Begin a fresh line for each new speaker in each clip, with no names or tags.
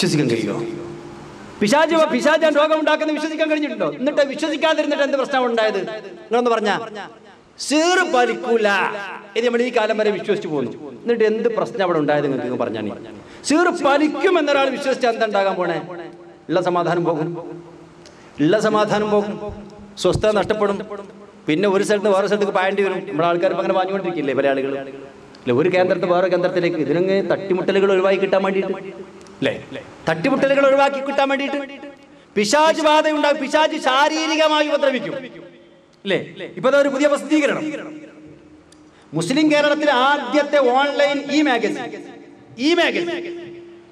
വിശ്വസിക്കാൻ കഴിയുമോ? പിശാചാൻ രോഗം ഉണ്ടാക്കുന്ന വിശ്വസിക്കാൻ കഴിഞ്ഞിട്ടുണ്ടോ? എന്നിട്ട് വിശ്വസിക്കാതിരുന്നിട്ട് എന്ത് പ്രശ്നമാണ് ഉണ്ടായത്? നിങ്ങളൊന്ന് പറഞ്ഞ സീറ് പാലിക്കൂല ഇത് നമ്മൾ ഈ കാലം വരെ വിശ്വസിച്ചു പോകുന്നു. എന്നിട്ട് എന്ത് പ്രശ്നം അവിടെ ഉണ്ടായത് നിങ്ങൾക്ക് പറഞ്ഞാൽ സീറ് പാലിക്കും എന്നൊരാൾ വിശ്വസിച്ചാൽ എന്താ ഉണ്ടാകാൻ പോണേ? ഉള്ള സമാധാനം പോകും, സ്വസ്ഥത നഷ്ടപ്പെടും. പിന്നെ ഒരു സ്ഥലത്ത് വേറെ സ്ഥലത്തേക്ക് പായേണ്ടി വരും. നമ്മുടെ ആൾക്കാർ അങ്ങനെ പാഞ്ഞുകൊണ്ടിരിക്കില്ലേ പല ആളുകൾ അല്ലെ? ഒരു കേന്ദ്രത്തിൽ വേറെ കേന്ദ്രത്തിലേക്ക്. ഇതിനങ്ങ് തട്ടിമുട്ടലുകൾ ഒഴിവാക്കി കിട്ടാൻ വേണ്ടിയിട്ട് അല്ലേ? തട്ടിമുട്ടലുകൾ ഒഴിവാക്കി കിട്ടാൻ വേണ്ടിയിട്ട് പിശാച് ബാധ ഉണ്ടാകും. പിശാച് ശാരീരികമായി ഉപദ്രവിക്കും അല്ലേ? ഇപ്പൊ ഒരു പുതിയ പ്രസിദ്ധീകരണം, മുസ്ലിം കേരളത്തിലെ ആദ്യത്തെ ഓൺലൈൻ ഇ മാഗസിൻ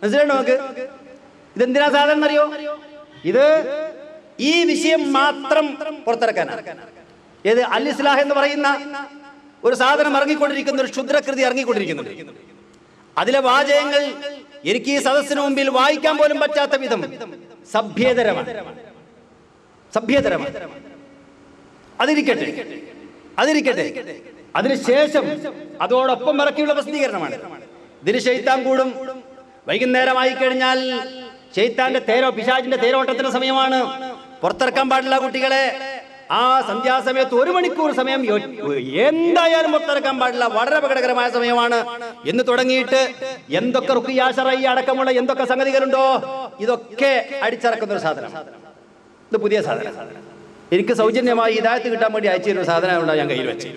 മനസ്സിലായോ നമുക്ക്? ഇതെന്തിനാ സാധനം അറിയോ? ഇത് ഈ വിഷയം മാത്രം പുറത്തിറക്കാനാണ്. ഏത് അൽ ഇസ്ലാഹ് എന്ന് പറയുന്ന ഒരു സാധനം ഇറങ്ങിക്കൊണ്ടിരിക്കുന്ന ഒരു ക്ഷുദ്രകൃതി ഇറങ്ങിക്കൊണ്ടിരിക്കുന്നുണ്ട്. അതിലെ വാചകങ്ങൾ എനിക്ക് ഈ സദസ്സിന് മുമ്പിൽ വായിക്കാൻ പോലും പറ്റാത്ത വിധം സഭ്യതരമാണ്. അതിരിക്കട്ടെ അതിനുശേഷം അതോടൊപ്പം ഇറക്കിയുള്ള പ്രസിദ്ധീകരണമാണ്. ഇതിന് ശൈത്താൻ കൂടും. വൈകുന്നേരമായി കഴിഞ്ഞാൽ ശൈത്താന്റെ പിശാചിന്റെ തേരോട്ടത്തിന്റെ സമയമാണ്. പുറത്തിറക്കാൻ പാടില്ല കുട്ടികളെ. ആ സന്ധ്യാസമയത്ത് 1 മണിക്കൂർ സമയം എന്തായാലും പുറത്തിറക്കാൻ പാടില്ല, വളരെ അപകടകരമായ സമയമാണ് എന്ന് തുടങ്ങിയിട്ട് എന്തൊക്കെ റുഖിയ ശർഈ അടക്കമുള്ള എന്തൊക്കെ സംഗതികളുണ്ടോ ഇതൊക്കെ അടിച്ചിറക്കുന്ന ഒരു സാധനം. ഇത് പുതിയ സാധനം. എനിക്ക് സൗജന്യമായി ഹിദായത്ത് കിട്ടാൻ വേണ്ടി അയച്ചു തരുന്ന സാധനം ഉണ്ടാവും ഞാൻ കയ്യിൽ വെച്ച്.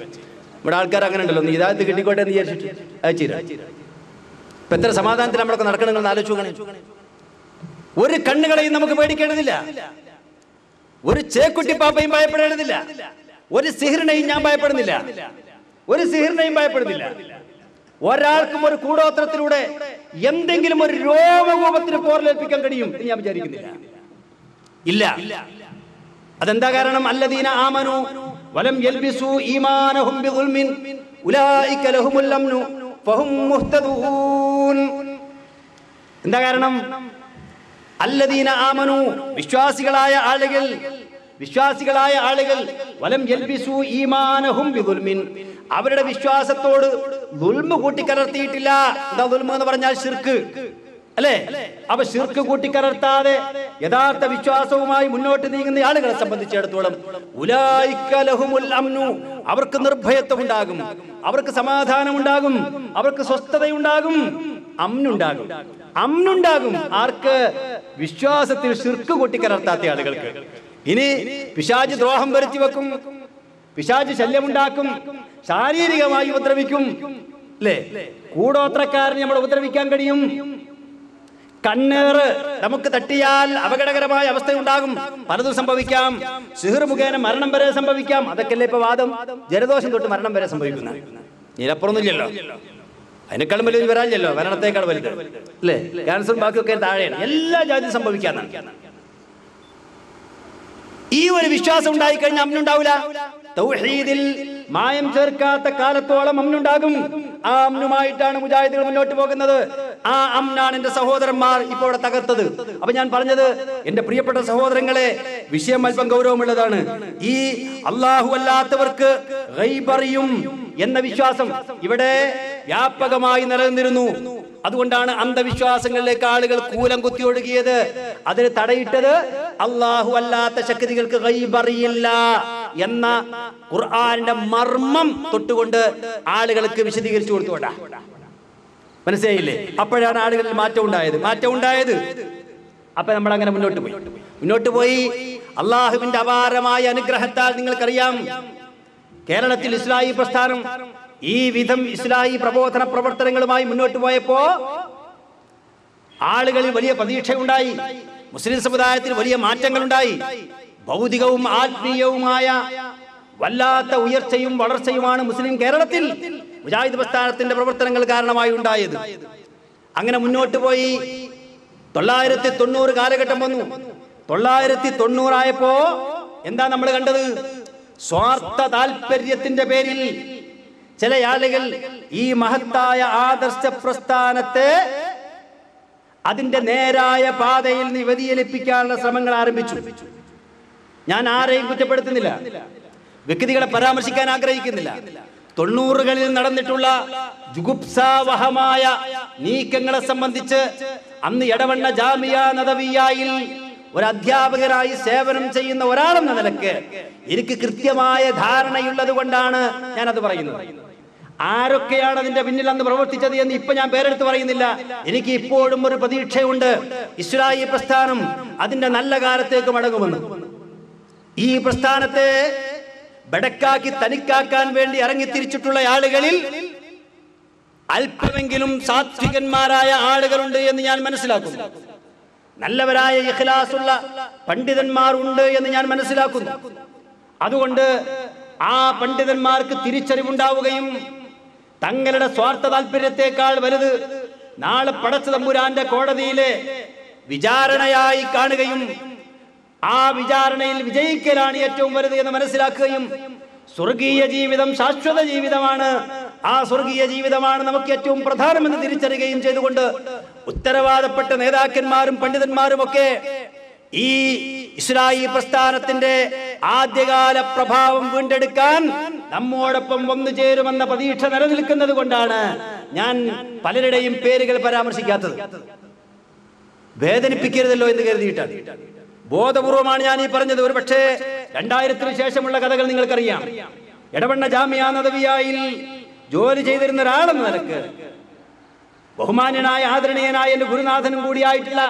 ഇവിടെ ആൾക്കാർ അങ്ങനെ ഉണ്ടല്ലോ, ഒന്ന് ഹിദായത്ത് കിട്ടിക്കോട്ടെ എന്ന് വിചാരിച്ചിട്ട് അയച്ചു തരാം. ഇപ്പൊ എത്ര സമാധാനത്തിൽ നമ്മളൊക്കെ നടക്കണമെന്ന് ആലോചിച്ചു. ഒരു കണ്ണുകളെയും നമുക്ക് പേടിക്കേണ്ടതില്ല, ഒരു ചേക്കുട്ടിപ്പാപ്പയും ഭയപ്പെടേണ്ടതില്ല, ഒരു സിഹിറിനെയും ഞാൻ ഭയപ്പെടുന്നില്ല, ഒരാൾക്കും ഒരു കൂടോത്രത്തിലൂടെ എന്തെങ്കിലും ഒരു രോഗകൂപത്തിന് പോറലേൽപ്പിക്കാൻ കഴിയും എന്ന് ഞാൻ വിചാരിക്കുന്നില്ല. ഇല്ല. അതെന്താ കാരണം? അല്ലദീന ആമനു വലം യൽബിസു ഈമാനഹും ബിദുൽമിൻ ഉലൈക ലഹുമുൽ അംനു ഫഹും മുഹ്തദൂൻ. എന്താ കാരണം? അല്ലദീന ആമനു വിശ്വാസികളായ ആളുകൾ വലം യൽബിസു ഈമാനഹും ബിദുൽമിൻ അവരുടെ വിശ്വാസത്തോട് ദുൽമ് കൂട്ടിക്കലർത്തിയിട്ടില്ല. എന്താ ദുൽമ് എന്ന് പറഞ്ഞാൽ ശിർക്ക് അല്ലേ? അപ്പൊ ശിർക്ക് കൂട്ടിക്കലർത്താതെ യഥാർത്ഥ വിശ്വാസവുമായി മുന്നോട്ട് നീങ്ങുന്ന ആളുകളെ സംബന്ധിച്ചിടത്തോളം ഉലൈക ലഹുമുൽ അംനു അവർക്ക് നിർഭയത്വം ഉണ്ടാകും, അവർക്ക് സമാധാനം ഉണ്ടാകും, അവർക്ക് സ്വസ്ഥതയുണ്ടാകും, അമ്നുണ്ടാകും. ആർക്ക്? വിശ്വാസത്തിൽ ശിർക്ക് കൂട്ടിക്കലർത്താത്ത ആളുകൾക്ക്. ഇനി പിശാച് ദ്രോഹം വരുത്തി വെക്കും, പിശാച് ശല്യമുണ്ടാക്കും, ശാരീരികമായി ഉപദ്രവിക്കും അല്ലേ? കൂടോത്രക്കാരനെ നമ്മൾ ഉപദ്രവിക്കാൻ കഴിയും. കണ്ണേറ് നമുക്ക് തട്ടിയാൽ അപകടകരമായ അവസ്ഥയുണ്ടാകും, പലതും സംഭവിക്കാം. സിഹിർ മുഖേന മരണം വരെ സംഭവിക്കാം. അതൊക്കെയല്ലേ ഇപ്പൊ വാദം? ജലദോഷം തൊട്ട് മരണം വരെ സംഭവിക്കുന്ന ഇതിലപ്പുറമൊന്നുമില്ലല്ലോ. അതിനേക്കാളും വലിയൊരു വരാനില്ലല്ലോ, മരണത്തേക്കാൾ വലുത് അല്ലേ? ക്യാൻസറും ബാക്കിയൊക്കെ താഴെയാണ്. എല്ലാ ജാതി സംഭവിക്കാന്നാണ്. ഈ ഒരു വിശ്വാസം ഉണ്ടായിക്കഴിഞ്ഞാൽ അമ്നുണ്ടാവില്ല. തൗഹീദിൽ മായം ചേർക്കാത്ത കാലത്തോളം അമ്നുണ്ടാകും. ആ അമ്നുമായിട്ടാണ് മുജാഹിദുകൾ മുന്നോട്ട് പോകുന്നത്. ആ അമ്നാണ് എന്റെ സഹോദരന്മാർ ഇപ്പോൾ ഇവിടെ തകർത്തത്. അപ്പൊ ഞാൻ പറഞ്ഞത്, എന്റെ പ്രിയപ്പെട്ട സഹോദരങ്ങളെ, വിഷയം അല്പം ഗൗരവമുള്ളതാണ്. ഈ അല്ലാഹു അല്ലാത്തവർക്ക് ഗൈബ് അറിയും എന്ന വിശ്വാസം ഇവിടെ വ്യാപകമായി നിലനിന്നിരുന്നു. അതുകൊണ്ടാണ് അന്ധവിശ്വാസങ്ങളിലേക്ക് ആളുകൾ കൂലം കുത്തി ഒഴുകിയത്. അതിന് തടയിട്ടത് അല്ലാഹു അല്ലാത്ത ശക്തികൾക്ക് ഗൈബ് അറിയില്ല എന്ന ഖുർആന്റെ മർമ്മം തൊട്ടുകൊണ്ട് ആളുകൾക്ക് വിശദീകരിച്ചു കൊടുത്തോടാ. മനസ്സിലായില്ലേ? അപ്പോഴാണ് ആളുകളിൽ മാറ്റം ഉണ്ടായത്. അപ്പൊ നമ്മൾ അങ്ങനെ മുന്നോട്ട് പോയി അള്ളാഹുവിന്റെ അപാരമായ അനുഗ്രഹത്താൽ നിങ്ങൾക്കറിയാം, കേരളത്തിൽ ഇസ്ലാഹി പ്രസ്ഥാനം ഈ വിധം ഇസ്ലാഹി പ്രബോധന പ്രവർത്തനങ്ങളുമായി മുന്നോട്ട് പോയപ്പോ ആളുകളിൽ വലിയ പ്രതീക്ഷയുണ്ടായി, മുസ്ലിം സമുദായത്തിൽ വലിയ മാറ്റങ്ങളുണ്ടായി. ഭൗതികവും ആത്മീയവുമായ വല്ലാത്ത ഉയർച്ചയും വളർച്ചയുമാണ് മുസ്ലിം കേരളത്തിൽ മുജാഹിദ് പ്രസ്ഥാനത്തിന്റെ പ്രവർത്തനങ്ങൾ കാരണമായി ഉണ്ടായത്. അങ്ങനെ മുന്നോട്ട് പോയി 990 കാലഘട്ടം വന്നു. 990 ആയപ്പോ എന്താ നമ്മൾ കണ്ടത്? സ്വാർത്ഥ താല്പര്യത്തിന്റെ പേരിൽ ചില ആളുകൾ ഈ മഹത്തായ ആദർശ പ്രസ്ഥാനത്തെ അതിന്റെ നേരായ പാതയിൽ നിന്ന് വ്യതിചലിപ്പിക്കാനുള്ള ശ്രമങ്ങൾ ആരംഭിച്ചു. ഞാൻ ആരെയും കുറ്റപ്പെടുത്തുന്നില്ല, വ്യക്തികളെ പരാമർശിക്കാൻ ആഗ്രഹിക്കുന്നില്ല. 90കളിൽ നടന്നിട്ടുള്ള ജുഗുപ്സാവഹമായ നീക്കങ്ങളെ സംബന്ധിച്ച് അന്ന് എടവണ്ണ ജാമിയ നദവിയായിൽ ഒരു അധ്യാപകനായി സേവനം ചെയ്യുന്ന ഒരാളെന്ന നിലക്ക് എനിക്ക് കൃത്യമായ ധാരണയുള്ളത് കൊണ്ടാണ് ഞാനത് പറയുന്നത്. ആരൊക്കെയാണ് അതിന്റെ പിന്നിൽ അന്ന് പ്രവർത്തിച്ചത് എന്ന് ഇപ്പൊ ഞാൻ പേരെടുത്ത് പറയുന്നില്ല. എനിക്ക് ഇപ്പോഴും ഒരു പ്രതീക്ഷയുണ്ട്, ഇസ്ലാഹി പ്രസ്ഥാനം അതിന്റെ നല്ല കാലത്തേക്ക് മടങ്ങുമെന്ന്. ഈ പ്രസ്ഥാനത്തെ ബടക്കാക്കി തനിക്കാക്കാൻ വേണ്ടി ഇറങ്ങിത്തിരിച്ചിട്ടുള്ള ആളുകളിൽ അല്പമെങ്കിലും സാത്വികന്മാരായ ആളുകളുണ്ട് എന്ന് ഞാൻ മനസ്സിലാക്കുന്നു. നല്ലവരായ ഇഖ്ലാസുള്ള പണ്ഡിതന്മാർ ഉണ്ട് എന്ന് ഞാൻ മനസ്സിലാക്കുന്നു. അതുകൊണ്ട് ആ പണ്ഡിതന്മാർക്ക് തിരിച്ചറിവുണ്ടാവുകയും തങ്ങളുടെ സ്വാർത്ഥ താല്പര്യത്തെക്കാൾ വലുത് നാളെ പടച്ച തമ്പുരാന്റെ കോടതിയിലെ വിചാരണയായി കാണുകയും ആ വിചാരണയിൽ വിജയിക്കലാണ് ഏറ്റവും വലുത് എന്ന് മനസ്സിലാക്കുകയും സ്വർഗീയ ജീവിതം ശാശ്വത ജീവിതമാണ്, ആ സ്വർഗീയ ജീവിതമാണ് നമുക്ക് ഏറ്റവും പ്രധാനമെന്ന് തിരിച്ചറിയുകയും ചെയ്തുകൊണ്ട് ഉത്തരവാദപ്പെട്ട നേതാക്കന്മാരും പണ്ഡിതന്മാരും ഒക്കെ ഈ ഇസ്ലാഹി പ്രസ്ഥാനത്തിന്റെ ആദ്യകാല പ്രഭാവം വീണ്ടെടുക്കാൻ നമ്മോടൊപ്പം വന്നു ചേരുമെന്ന പ്രതീക്ഷ നിലനിൽക്കുന്നത് കൊണ്ടാണ് ഞാൻ പലരുടെയും പേരുകൾ പരാമർശിക്കാത്തത്. വേദനിപ്പിക്കരുതല്ലോ എന്ന് കരുതിയിട്ടാണ്, ബോധപൂർവമാണ് ഞാൻ ഈ പറഞ്ഞത്. ഒരു പക്ഷേ 2000-ന് ശേഷമുള്ള കഥകൾ നിങ്ങൾക്കറിയാം. എടവണ്ണ ജാമിയ നദവിയായിൽ ജോലി ചെയ്തിരുന്ന ഒരാളെന്ന നിലക്ക് ബഹുമാന്യനായ ആദരണീയനായ എന്റെ ഗുരുനാഥനും കൂടിയായിട്ടുള്ള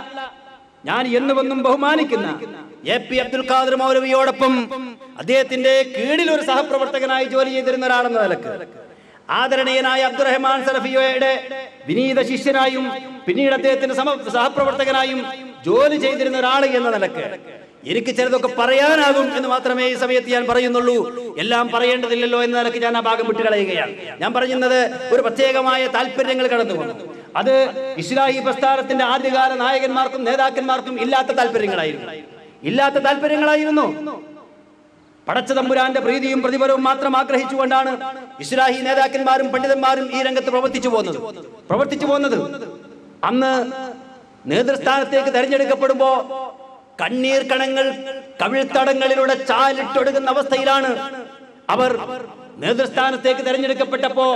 ഞാൻ എന്നുവെന്നും ബഹുമാനിക്കുന്ന AP അബ്ദുൽ ഖാദർ മൗലവിയോടൊപ്പം അദ്ദേഹത്തിന്റെ കീഴിൽ ഒരു സഹപ്രവർത്തകനായി ജോലി ചെയ്തിരുന്ന ഒരാളെന്ന നിലക്ക് ആദരണീയനായ അബ്ദുറഹ്മാൻ സലഫിയുടെ വിനീത ശിഷ്യനായും പിന്നീട് അദ്ദേഹത്തിന്റെ സഹപ്രവർത്തകനായും ജോലി ചെയ്തിരുന്ന ഒരാൾ എന്ന നിലക്ക് എനിക്ക് ചിലതൊക്കെ പറയാനാകും എന്ന് മാത്രമേ ഈ സമയത്ത് ഞാൻ പറയുന്നുള്ളൂ. എല്ലാം പറയേണ്ടതില്ലല്ലോ എന്ന നിലക്ക് ഞാൻ ആ ഭാഗം വിട്ടുകളയുകയാണ്. ഞാൻ പറയുന്നത് ഒരു പ്രത്യേകമായ താല്പര്യങ്ങൾ കടന്നു വന്നു. അത് ഇസ്ലാഹി പ്രസ്ഥാനത്തിന്റെ ആദ്യകാല നായകന്മാർക്കും നേതാക്കന്മാർക്കും ഇല്ലാത്ത താല്പര്യങ്ങളായിരുന്നു. പടച്ച തമ്പുരാന്റെ പ്രീതിയും പ്രതിഫലവും മാത്രം ആഗ്രഹിച്ചുകൊണ്ടാണ് ഇസ്ലാഹി നേതാക്കന്മാരും പണ്ഡിതന്മാരും ഈ രംഗത്ത് പ്രവർത്തിച്ചു പോകുന്നത്. അന്ന് നേതൃസ്ഥാനത്തേക്ക് തെരഞ്ഞെടുക്കപ്പെടുമ്പോ കണ്ണീർ കണങ്ങൾ കവിൾത്തടങ്ങളിലൂടെ ചാലിട്ടൊടുക്കുന്ന അവസ്ഥയിലാണ് അവർ നേതൃസ്ഥാനത്തേക്ക് തെരഞ്ഞെടുക്കപ്പെട്ടപ്പോ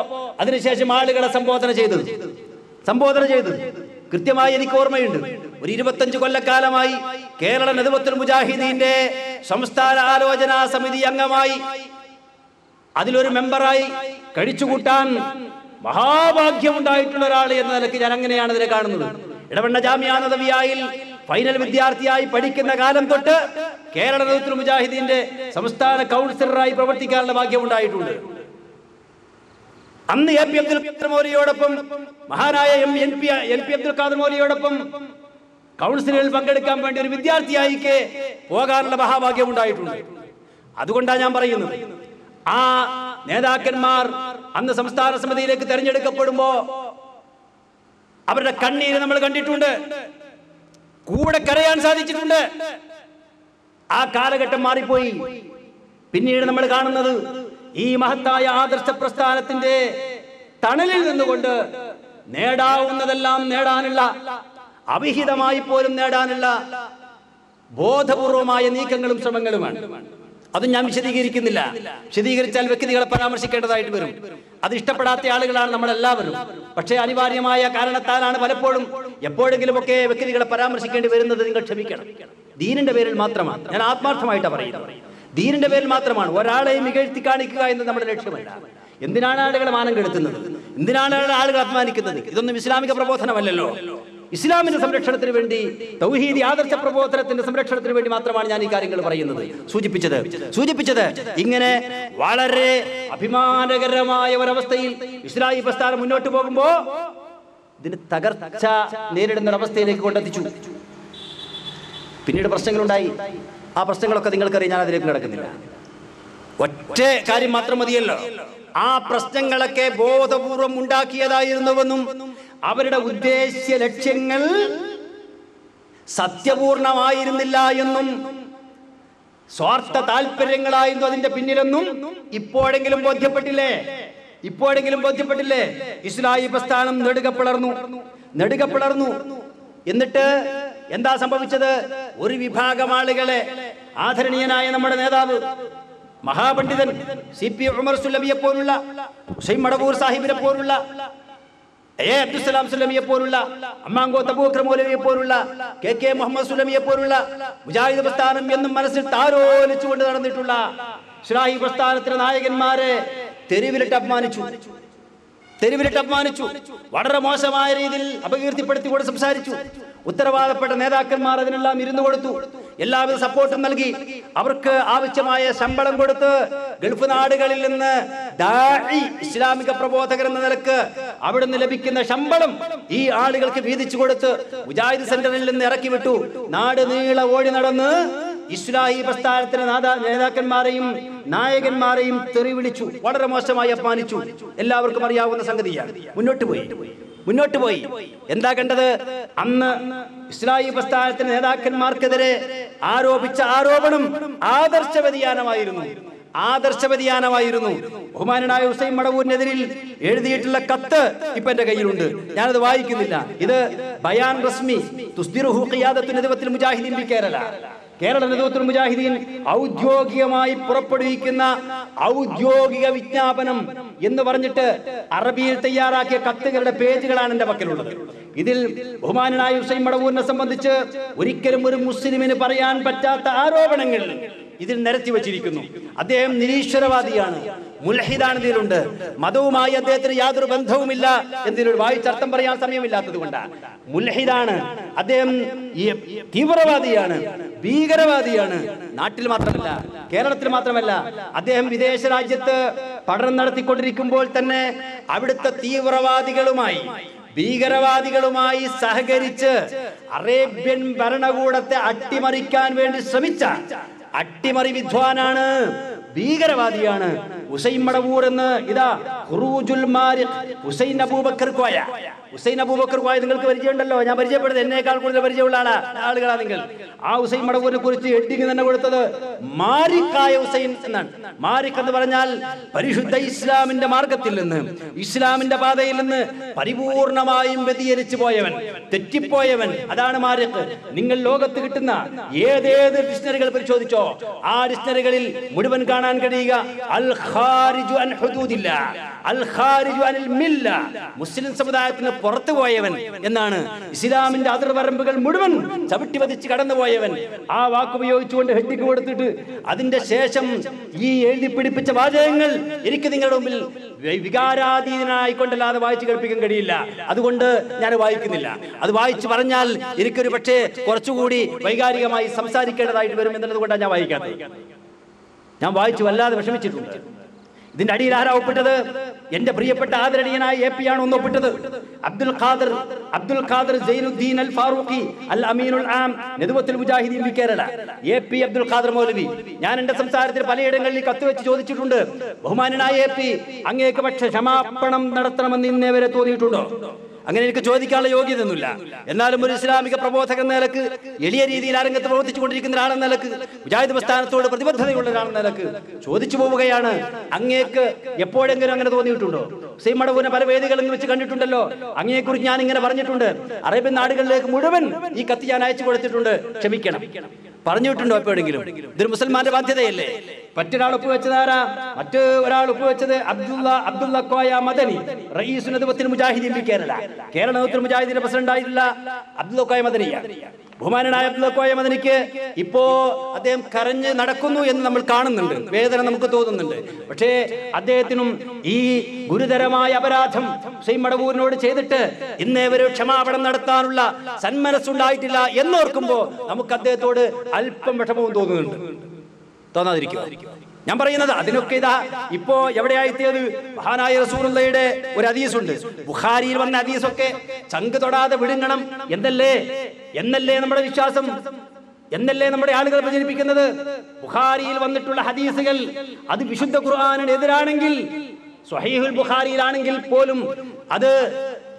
അതിനുശേഷം ആളുകളെ സംബോധന ചെയ്തു. കൃത്യമായി എനിക്ക് ഓർമ്മയുണ്ട്. ഒരു 25 കൊല്ലക്കാലമായി കേരള നദ്വത്തുൽ മുജാഹിദീന്റെ സംസ്ഥാന ആലോചനാ സമിതി അംഗമായി അതിലൊരു മെമ്പറായി കഴിച്ചുകൂട്ടാൻ മഹാഭാഗ്യമുണ്ടായിട്ടുള്ള ഒരാൾ എന്ന നിലയ്ക്ക് ഞാൻ അങ്ങനെയാണ് ഇതിനെ കാണുന്നത്. എടവണ്ണ ജാമിയ നദവിയായിൽ ഫൈനൽ വിദ്യാർത്ഥിയായി പഠിക്കുന്ന കാലം തൊട്ട് കേരള നദ്വത്തുൽ മുജാഹിദീന്റെ സംസ്ഥാന കൗൺസിലറായി പ്രവർത്തിക്കാനുള്ള ഭാഗ്യം ഉണ്ടായിട്ടുണ്ട്. അന്ന് AP അബ്ദുൽ ഖാദർ മൗലവിയോടൊപ്പം മഹാനായ MP അബ്ദുൽ ഖാദർ മൗലവിയോടൊപ്പം കൗൺസിലിൽ പങ്കെടുക്കാൻ വേണ്ടി ഒരു വിദ്യാർത്ഥിയായി പോകാനുള്ള മഹാഭാഗ്യം ഉണ്ടായിട്ടുണ്ട്. അതുകൊണ്ടാണ് ഞാൻ പറയുന്നത്, ആ നേതാക്കന്മാർ അന്ന് സംസ്ഥാന സമിതിയിലേക്ക് തെരഞ്ഞെടുക്കപ്പെടുമ്പോ അവരുടെ കണ്ണീര് നമ്മൾ കണ്ടിട്ടുണ്ട്, കൂടെ കരയാൻ സാധിച്ചിട്ടുണ്ട്. ആ കാലഘട്ടം മാറിപ്പോയി. പിന്നീട് നമ്മൾ കാണുന്നത് ഈ മഹത്തായ ആദർശ പ്രസ്ഥാനത്തിന്റെ തണലിൽ നിന്നുകൊണ്ട് നേടാവുന്നതെല്ലാം നേടാനുള്ള, അവിഹിതമായി പോലും നേടാനുള്ള ബോധപൂർവമായ നീക്കങ്ങളും ശ്രമങ്ങളുമാണ്. അതും ഞാൻ വിശദീകരിക്കുന്നില്ല. വിശദീകരിച്ചാൽ വ്യക്തികളെ പരാമർശിക്കേണ്ടതായിട്ട് വരും. അത് ഇഷ്ടപ്പെടാത്ത ആളുകളാണ് നമ്മളെല്ലാവരും. പക്ഷേ അനിവാര്യമായ കാരണത്താലാണ് പലപ്പോഴും എപ്പോഴെങ്കിലുമൊക്കെ വ്യക്തികളെ പരാമർശിക്കേണ്ടി വരുന്നത്. നിങ്ങൾ ക്ഷമിക്കണം. ദീനിന്റെ പേരിൽ മാത്രമാണ്, ഞാൻ ആത്മാർത്ഥമായിട്ടാണ് പറയുന്നത്. ദീനിന്റെ പേരിൽ മാത്രമാണ്. ഒരാളെയും മികഴ്ത്തി കാണിക്കുക എന്നത് നമ്മുടെ ലക്ഷ്യമല്ല. എന്തിനാണ് ആളുകളെ മാനം കെടുത്തുന്നത്? എന്തിനാണ് ആളുകൾ അപമാനിക്കുന്നത്? ഇതൊന്നും ഇസ്ലാമിക പ്രബോധനമല്ലല്ലോ. ഇസ്ലാമിന്റെ സംരക്ഷണത്തിന് വേണ്ടി, തൗഹീദി ആദർശ പ്രബോധനത്തിന്റെ സംരക്ഷണത്തിന് വേണ്ടി മാത്രമാണ് ഞാൻ ഈ കാര്യങ്ങൾ പറയുന്നത്. സൂചിപ്പിച്ചത് ഇങ്ങനെ വളരെ അഭിമാനകരമായ ഒരവസ്ഥയിൽ ഇസ്ലാഹി പ്രസ്ഥാനം മുന്നോട്ട് പോകുമ്പോ ഇതിന് തകർച്ച നേരിടുന്ന ഒരവസ്ഥയിലേക്ക് കൊണ്ടെത്തിച്ചു. പിന്നീട് പ്രശ്നങ്ങളുണ്ടായി. ആ പ്രശ്നങ്ങളൊക്കെ നിങ്ങൾക്കറിയാം, ഞാൻ അതിലേക്ക് കിടക്കുന്നില്ല. ഒറ്റ കാര്യം മാത്രം മതിയല്ലോ. ആ പ്രശ്നങ്ങളൊക്കെ ബോധപൂർവം ഉണ്ടാക്കിയതായിരുന്നുവെന്നും അവരുടെ ഉദ്ദേശ്യ ലക്ഷ്യങ്ങൾ സത്യപൂർണമായിരുന്നില്ല എന്നും സ്വാർത്ഥ താല്പര്യങ്ങളായിരുന്നു അതിന്റെ പിന്നിലെന്നും ഇപ്പോഴെങ്കിലും ബോധ്യപ്പെട്ടില്ലേ? ഇസ്ലാഹി പ്രസ്ഥാനം നെടുക പിളർന്നു. എന്നിട്ട് എന്താ സംഭവിച്ചത്? ഒരു വിഭാഗം ആളുകളെ ആദരണീയനായ നമ്മുടെ നേതാവ് മഹാപണ്ഡിതൻ CP ഉമർ സുല്ലമിയെ പോലുള്ള, ഹുസൈൻ മടവൂർ സാഹിബിനെ പോലുള്ള, അബ്ദുസ്സലാം സുല്ലമിയെ പോലുള്ള, അമ്മാങ്കോ അബൂബക്കർ മൗലവിയെ പോലുള്ള, KK മുഹമ്മദ് സുല്ലമിയെ പോലുള്ള മുജാഹിദ് പ്രസ്ഥാനം എന്നും മനസ്സിൽ താരോലിച്ചുകൊണ്ട് നടന്നിട്ടുള്ള ഇസ്ലാഹി പ്രസ്ഥാനത്തിലെ നായകന്മാരെ തെരുവിലിട്ട് അപമാനിച്ചു. വളരെ മോശമായ രീതിയിൽ അപകീർത്തിപ്പെടുത്തിക്കൊണ്ട് സംസാരിച്ചു. ഉത്തരവാദപ്പെട്ട നേതാക്കന്മാർ അതിനെല്ലാം ഇരുന്നു കൊടുത്തു, എല്ലാവിധ സപ്പോർട്ടും നൽകി, അവർക്ക് ആവശ്യമായ ശമ്പളം കൊടുത്ത് ഗൾഫ് നാടുകളിൽ നിന്ന് ഇസ്ലാമിക പ്രബോധകർ എന്ന നിലക്ക് അവിടുന്ന് ലഭിക്കുന്ന ശമ്പളം ഈ ആളുകൾക്ക് വീതിച്ചു കൊടുത്ത് മുജാഹിദ് സെന്ററിൽ നിന്ന് ഇറക്കി വിട്ടു. നാട് നീള ഓടി നടന്ന് ഇസ്ലാഹി പ്രസ്ഥാനത്തിലെ നേതാക്കന്മാരെയും നായകന്മാരെയും തെറി വിളിച്ചു, വളരെ മോശമായി അപമാനിച്ചു. എല്ലാവർക്കും അറിയാവുന്ന സംഗതിയാണ്. മുന്നോട്ട് പോയി എന്താ കണ്ടത്? അന്ന് ഇസ്ലാഹി പ്രസ്ഥാനത്തിലെ നേതാക്കന്മാർക്കെതിരെ ആരോപിച്ച ആരോപണം ആദർശ വ്യതിയാനമായിരുന്നു. ബഹുമാനനായ ഹുസൈൻ മടവൂരിനെതിരിൽ എഴുതിയിട്ടുള്ള കത്ത് ഇപ്പൊ എന്റെ കയ്യിലുണ്ട്, ഞാനത് വായിക്കുന്നില്ല. ഇത് ബയാൻ റസ്മി തുസ്ദിറുഹു ഖിയാദത്തു നദവത്തുൽ മുജാഹിദീൻ ബി കേരള നദവത്തുൽ മുജാഹിദീൻ ഔദ്യോഗികമായി പുറപ്പെടുവിക്കുന്ന ഔദ്യോഗിക വിജ്ഞാപനം എന്ന് പറഞ്ഞിട്ട് അറബിയിൽ തയ്യാറാക്കിയ കത്തുകളുടെ പേജുകളാണ് എന്റെ പക്കലുള്ളത്. ഇതിൽ ബഹുമാനനായ ഹുസൈൻ മടവൂരിനെ സംബന്ധിച്ച് ഒരിക്കലും ഒരു മുസ്ലിമിന് പറയാൻ പറ്റാത്ത ആരോപണങ്ങൾ ഇതിൽ നിരത്തി വച്ചിരിക്കുന്നു. അദ്ദേഹം നിരീശ്വരവാദിയാണ്, മുൽഹിദാണ് ഇതിലുണ്ട്. മതവുമായി അദ്ദേഹത്തിന് യാതൊരു ബന്ധവുമില്ല എന്നതിലൊരു വായിച്ചർത്ഥം പറയാൻ സമയമില്ലാത്തത് കൊണ്ടാണ്. മുൽഹിദാണ് അദ്ദേഹം, തീവ്രവാദിയാണ്, ഭീകരവാദിയാണ്. നാട്ടിൽ മാത്രമല്ല, കേരളത്തിൽ മാത്രമല്ല, അദ്ദേഹം വിദേശ രാജ്യത്ത് പഠനം നടത്തിക്കൊണ്ടിരിക്കുമ്പോൾ തന്നെ അവിടുത്തെ തീവ്രവാദികളുമായി ഭീകരവാദികളുമായി സഹകരിച്ച് അറേബ്യൻ ഭരണകൂടത്തെ അട്ടിമറിക്കാൻ വേണ്ടി ശ്രമിച്ച അട്ടിമറി വിദ്വാനാണ്, ഭീകരവാദിയാണ്. ഹുസൈൻ മടവൂർ എന്ന് ഇതാ ഖുറൂജുൽ മാരിഖ് ഹുസൈൻ അബൂബക്കർ കോയ നിങ്ങൾക്ക് പരിചയമുണ്ടല്ലോ, ഞാൻ പരിചയപ്പെടുന്നത് എന്നേക്കാൾ കൂടുതൽ പരിചയമുള്ള ആളുകളാ നിങ്ങൾ. ആ ഹുസൈൻ മടവൂരിനെ കുറിച്ച് ഹെഡിങ് തന്നെ കൊടുത്തത് മാരിക്കായ ഹുസൈൻ എന്നാണ്. മാരിഖ് എന്ന് പറഞ്ഞാൽ പരിശുദ്ധ ഇസ്ലാമിന്റെ മാർഗത്തിൽ നിന്ന്, ഇസ്ലാമിന്റെ പാതയിൽ നിന്ന് പരിപൂർണമായും വ്യതിചലിച്ചു പോയവൻ, തെറ്റിപ്പോയവൻ, അതാണ് മാരിഖ്. നിങ്ങൾ ലോകത്ത് കിട്ടുന്ന ഏതേത് ഡിക്ഷണറികൾ പരിശോധിച്ചോ, ആ ഡിക്ഷണറികളിൽ മുഴുവൻ കാണാൻ കഴിയുക അൽ ഖാരിജു അൻ ഹുദൂദില്ലാ, അൽ ഖാരിജു അനിൽ മില്ല, മുസ്ലിം സമുദായത്തിന് പുറത്തു പോയവൻ എന്നാണ്. ഇസ്ലാമിന്റെ അതിർവരമ്പുകൾ മുഴുവൻ ചവിട്ടി വധിച്ച് കടന്നുപോയവൻ. ആ വാക്കുപയോഗിച്ചുകൊണ്ട് ഹെഡിങ് കൊടുത്തിട്ട് അതിന്റെ ശേഷം ഈ എഴുതി പിടിപ്പിച്ച വാചകങ്ങൾ എനിക്ക് നിങ്ങളുടെ മുമ്പിൽ വികാരാധീനായിക്കൊണ്ടല്ലാതെ വായിച്ചു കേൾപ്പിക്കാൻ കഴിയില്ല. അതുകൊണ്ട് ഞാൻ വായിക്കുന്നില്ല. അത് വായിച്ചു പറഞ്ഞാൽ എനിക്കൊരു പക്ഷേ കുറച്ചുകൂടി വൈകാരികമായി സംസാരിക്കേണ്ടതായിട്ട് വരും എന്നുള്ളത് കൊണ്ടാണ് ഞാൻ വായിക്കാത്തത്. ഞാൻ വായിച്ചു വല്ലാതെ വിഷമിച്ചിട്ടുണ്ട്. ഇതിന്റെ അടിയിൽ ആരാ ഒപ്പിട്ടത്? എന്റെ പ്രിയപ്പെട്ട ആദരണീയനായ AP ആണ് ഒന്ന് ഒപ്പിട്ടത്. അബ്ദുൽ ഖാദർ സൈനുദ്ദീൻ അൽ ഫാറൂഖി അൽ അമീനുൽ ആം നദവത്തുൽ മുജാഹിദീൻ ബി കേരള, AP അബ്ദുൽ ഖാദർ മൗലവി. ഞാൻ എന്റെ സംസാരത്തിൽ പലയിടങ്ങളിൽ കത്ത് വെച്ച് ചോദിച്ചിട്ടുണ്ട്, ബഹുമാനനായ AP, അങ്ങേക്ക് പക്ഷെ ക്ഷമാപണം നടത്തണമെന്ന് ഇന്നേ വരെ തോന്നിയിട്ടുണ്ടോ? അങ്ങനെ എനിക്ക് ചോദിക്കാനുള്ള യോഗ്യതയൊന്നുമില്ല. എന്നാലും ഒരു ഇസ്ലാമിക പ്രബോധകൻ എന്ന നിലക്ക്, എളിയ രീതിയിൽ അരങ്ങത്ത് പ്രവർത്തിച്ചു കൊണ്ടിരിക്കുന്ന ഒരാളെന്ന നിലക്ക്, മുജാഹിദ് പ്രസ്ഥാനത്തോട് പ്രതിബദ്ധതയുള്ള ഒരാളെന്ന നിലക്ക് ചോദിച്ചു പോവുകയാണ്, അങ്ങേക്ക് എപ്പോഴെങ്കിലും അങ്ങനെ തോന്നിയിട്ടുണ്ടോ? ഹുസൈൻ മടവൂരിനെ പല വേദികളിൽ വെച്ച് കണ്ടിട്ടുണ്ടല്ലോ, അങ്ങയെക്കുറിച്ച് ഞാൻ ഇങ്ങനെ പറഞ്ഞിട്ടുണ്ട്, അറേബ്യൻ നാടുകളിലേക്ക് മുഴുവൻ ഈ കത്ത് ഞാൻ അയച്ചു കൊടുത്തിട്ടുണ്ട്, ക്ഷമിക്കണം. പറഞ്ഞിട്ടുണ്ടോ എപ്പോഴെങ്കിലും? ഇതൊരു മുസൽമാന്റെ ബാധ്യതയല്ലേ? മറ്റൊരാൾ ഒപ്പുവെച്ചതാരാ? ഒരാൾ ഒപ്പുവെച്ചത് അബ്ദുള്ള കോയ മദനി, റഈസ് നദവത്തുൽ മുജാഹിദീൻ ബി കേരള, കേരള നദവത്തുൽ മുജാഹിദീന്റെ പ്രസിഡന്റ് ആയിട്ടുള്ള അബ്ദുള്ള കോയ മദനിയാണ്. ബഹുമാനനായ അബ്ദുള്ള കോയ മദനിക്ക് ഇപ്പോ അദ്ദേഹം കരഞ്ഞ് നടക്കുന്നു എന്ന് നമ്മൾ കാണുന്നുണ്ട്, വേദന നമുക്ക് തോന്നുന്നുണ്ട്. പക്ഷേ അദ്ദേഹത്തിനും ഈ ഗുരുതരമായ അപരാധം ഹുസൈൻ മടവൂരിനോട് ചെയ്തിട്ട് ഇന്നേ വരെ ക്ഷമാപണം നടത്താനുള്ള സന്മനസ്സുണ്ടായിട്ടില്ല എന്നോർക്കുമ്പോ നമുക്ക് അദ്ദേഹത്തോട് അല്പം വിഷമവും തോന്നുന്നുണ്ട്. തോന്നാതിരിക്കുക ഞാൻ പറയുന്നത്. അതിനൊക്കെ ഇതാ ഇപ്പോ എവിടെയായിത്തേത്? മഹാനായ റസൂലുള്ളാഹിയുടെ ഒരു ഹദീസുണ്ട്, ബുഖാരിയിൽ വന്ന ഹദീസൊക്കെ ചങ്ക് തൊടാതെ വിഴുങ്ങണം എന്നല്ലേ നമ്മുടെ വിശ്വാസം, എന്നല്ലേ നമ്മുടെ ആളുകൾ പ്രചരിപ്പിക്കുന്നത്. ബുഖാരിയിൽ വന്നിട്ടുള്ള ഹദീസുകൾ അത് വിശുദ്ധ ഖുർആനിന് എതിരാണെങ്കിൽ, സ്വഹീഹുൽ ബുഖാരിയിലാണെങ്കിൽ പോലും അത്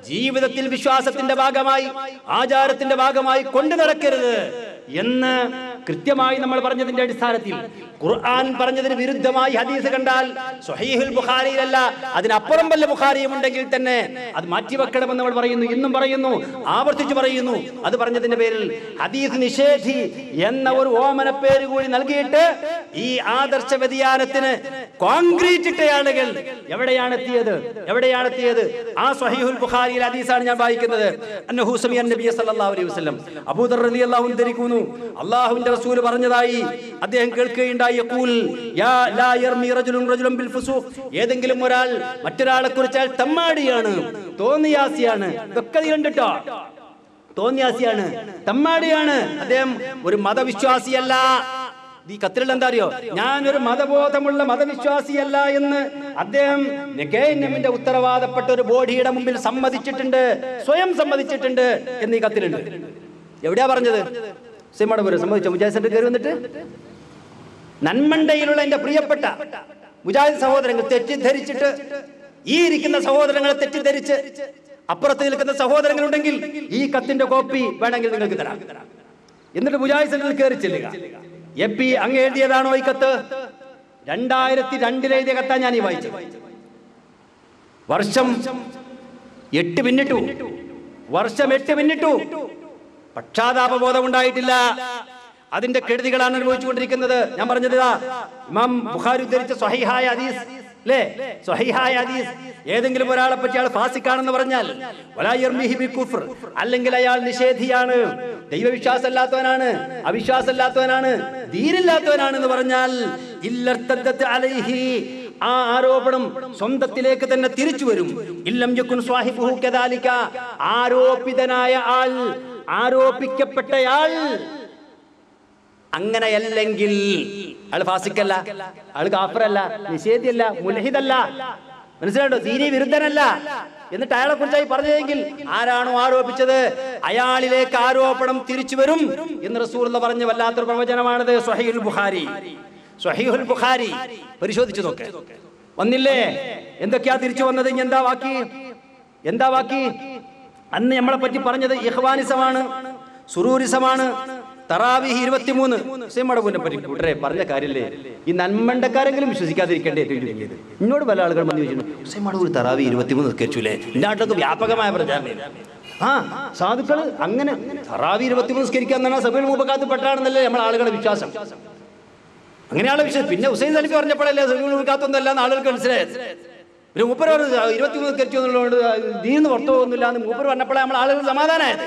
ജീവിതത്തിൽ വിശ്വാസത്തിന്റെ ഭാഗമായി, ആചാരത്തിന്റെ ഭാഗമായി കൊണ്ടു നടക്കരുത് എന്ന് കൃത്യമായി നമ്മൾ പറഞ്ഞതിന്റെ അടിസ്ഥാനത്തിൽ ഖുർആൻ പറഞ്ഞതിന് വിരുദ്ധമായി ഹദീസ് കണ്ടാൽ സ്വഹീഹുൽ ബുഖാരിയിലല്ല അതിനപ്പുറം വല്ല ബുഖാരിയും ഉണ്ടെങ്കിൽ തന്നെ അത് മാറ്റിവെക്കണമെന്ന് നമ്മൾ പറയുന്നു, ഇന്നും പറയുന്നു, ആവർത്തിച്ചു പറയുന്നു. അത് പറഞ്ഞതിന്റെ പേരിൽ ഹദീസ് നിഷേധി എന്ന ഒരു ഓമന പേര് കൂടി നൽകിയിട്ട് ഈ ആദർശ വ്യതിയാനത്തിന് കോൺക്രീറ്റ് ഇട്ട ആളുകൾ എവിടെയാണ് എത്തിയത്? ആ സ്വഹീഹുൽ ബുഖാരിയിൽ ഹദീസാണ് ഞാൻ വായിക്കുന്നത്. അന്നഹു സമിഅ നബി സല്ലല്ലാഹു അലൈഹി വസല്ലം, അബൂ ദർ റളിയല്ലാഹു അൻഹു ധരിക്കുന്നു, അല്ലാഹുവിന്റെ റസൂൽ പറഞ്ഞതായി അദ്ദേഹം കേൾക്കുകയുണ്ടായി, യഖൂൽ യാ ലാ യർമി റജുലുൻ റജുലൻ ബിൽ ഫുസൂഖ്, ഏതെങ്കിലും ഒരാൾ മറ്റൊരാളെ കുറിച്ച് തമ്മാടിയാണ്, തോന്നിയാസിയാണ്, ഇതൊക്കെ കണ്ടിട്ടോ, തോന്നിയാസിയാണ്, തമ്മാടിയാണ്, അദ്ദേഹം ഒരു മതവിശ്വാസിയല്ല. ഈ കത്തിലുള്ള എന്താ അറിയോ, ഞാനൊരു മതബോധമുള്ള മതവിശ്വാസിയല്ല എന്ന് അദ്ദേഹം KNMന്റെ ഉത്തരവാദപ്പെട്ട ഒരു ബോഡിയുടെ മുമ്പിൽ സമ്മതിച്ചിട്ടുണ്ട്, സ്വയം സമ്മതിച്ചിട്ടുണ്ട് എന്ന് ഈ കത്തിലുണ്ട്. എവിടെയാ പറഞ്ഞത്? സീമടപുരം സമ്മതിച്ചോ? മുജാഹിദ് സെന്റർ കയറി വന്നിട്ട് നന്മണ്ടയിലുള്ള എന്റെ പ്രിയപ്പെട്ട മുജാഹിദ് സഹോദരങ്ങൾ തെറ്റിദ്ധരിച്ചിട്ട്, ഈ ഇരിക്കുന്ന സഹോദരങ്ങളെ തെറ്റിദ്ധരിച്ച് അപ്പുറത്ത് നിൽക്കുന്ന സഹോദരങ്ങളുണ്ടെങ്കിൽ ഈ കത്തിന്റെ കോപ്പി വേണമെങ്കിൽ നിങ്ങൾക്ക് തരാം. എന്നിട്ട് മുജാഹിദ് സെന്ററിൽ കയറി ചെല്ലുക. എപ്പി അങ്ങ് എഴുതിയതാണോ ഈ കത്ത്? 2002 എഴുതിയ കത്താ ഞാൻ ഈ വായിച്ചത്. വർഷം 8 പിന്നിട്ടു. പക്ഷാതാപബോധം ഉണ്ടായിട്ടില്ല. അതിന്റെ കെടുതികളാണ് അനുഭവിച്ചുകൊണ്ടിരിക്കുന്നത്. ഞാൻ പറഞ്ഞത് ഇമാം ബുഖാരി ഉദ്ധരിച്ച സ്വഹീഹായ ഹദീസ് അല്ലേ? സ്വഹീഹായ ഹദീസ്. ഏതെങ്കിലും ഒരാളെ പറ്റി അയാൾ ഫാസിക്കാണെന്ന് പറഞ്ഞാൽ വലാ യർമിഹി ബികുഫ്ർ, അല്ലെങ്കിൽ അയാൾ നിഷേധിയാണ്, ദൈവവിശ്വാസമല്ലാത്തവനാണ്, അവിശ്വാസമല്ലാത്തവനാണ്, ദീനില്ലാത്തവനാണെന്ന് പറഞ്ഞാൽ ഇല്ലർത്തദ്ദത് അലൈഹി, ആ ആരോപണം സ്വന്തത്തിലേക്ക് തന്നെ തിരിച്ചു വരും. ഇല്ലം യകുൻ സ്വാഹിബുഹു കദാലിക, ആരോപിതനായ ആൾ, ആരോപിക്കപ്പെട്ടയാൾ അങ്ങനെയല്ലെങ്കിൽ അയാൾ ഫാസിക്കല്ല, അയാൾ കാഫിറല്ല, നിഷേധിയല്ല, മുൽഹിദല്ല, മനസ്സിലായോ? ദീനി വിരുദ്ധനല്ല. എന്നിട്ട് അയാളെ കുറിച്ചായി പറഞ്ഞതെങ്കിൽ ആരാണോ ആരോപിച്ചത് അയാളിലേക്ക് ആരോപണം തിരിച്ചു വരും എന്ന് റസൂലുള്ളാഹി പറഞ്ഞ വല്ലാത്തൊരു പ്രവചനമാണത്. സ്വഹീഹുൽ ബുഖാരി പരിശോധിച്ചു നോക്ക്. വന്നില്ലേ? എന്തൊക്കെയാ തിരിച്ചു വന്നത്? ഇനി എന്താ ബാക്കി? അന്ന് നമ്മളെ പറ്റി പറഞ്ഞത് ഇഖ്വാനിസമാണ്, സുറൂരിസമാണ്, തറാവീഹ് 23. ഹുസൈൻമടവൂരിനെ പറ്റി കൂട്ടരെ പറഞ്ഞ കാര്യല്ലേ, ഈ നന്മണ്ടക്കാരെങ്കിലും വിശ്വസിക്കാതിരിക്കേണ്ടേ ഏറ്റവും ചുരുങ്ങിയത്. ഇന്നോട് പല ആളുകൾ വന്ന് ചോദിച്ചു, ഹുസൈൻമടവൂർ തറാവീഹ് 23 നിസ്കരിച്ചൂലേ? എൻ്റെ നാട്ടിലൊക്കെ വ്യാപകമായ പ്രചാരണം. സാധുക്കൾ അങ്ങനെ തറാവീഹ് 23 നിസ്കരിക്കാന്നാണ് സബീൽ മുബക്കാത്ത് പെട്ടാണെന്നല്ലേ നമ്മളെ ആളുകളുടെ വിശ്വാസം. അങ്ങനെയാണ് വിശ്വാസം. പിന്നെ ഹുസൈൻ സലഫി പറഞ്ഞപ്പോഴല്ലേ സബീൽ മുബക്കാത്തൊന്നല്ല എന്ന് ആളുകൾക്ക് മനസ്സിലായത്. ഒരു മൂപ്പർ 23 കരിച്ചു എന്നുള്ളതുകൊണ്ട് ദീന്ന് പുറത്തു പോകുന്നില്ല എന്ന് മൂപ്പർ പറഞ്ഞപ്പോഴേ നമ്മൾ ആളുകൾ സമാധാനമായത്.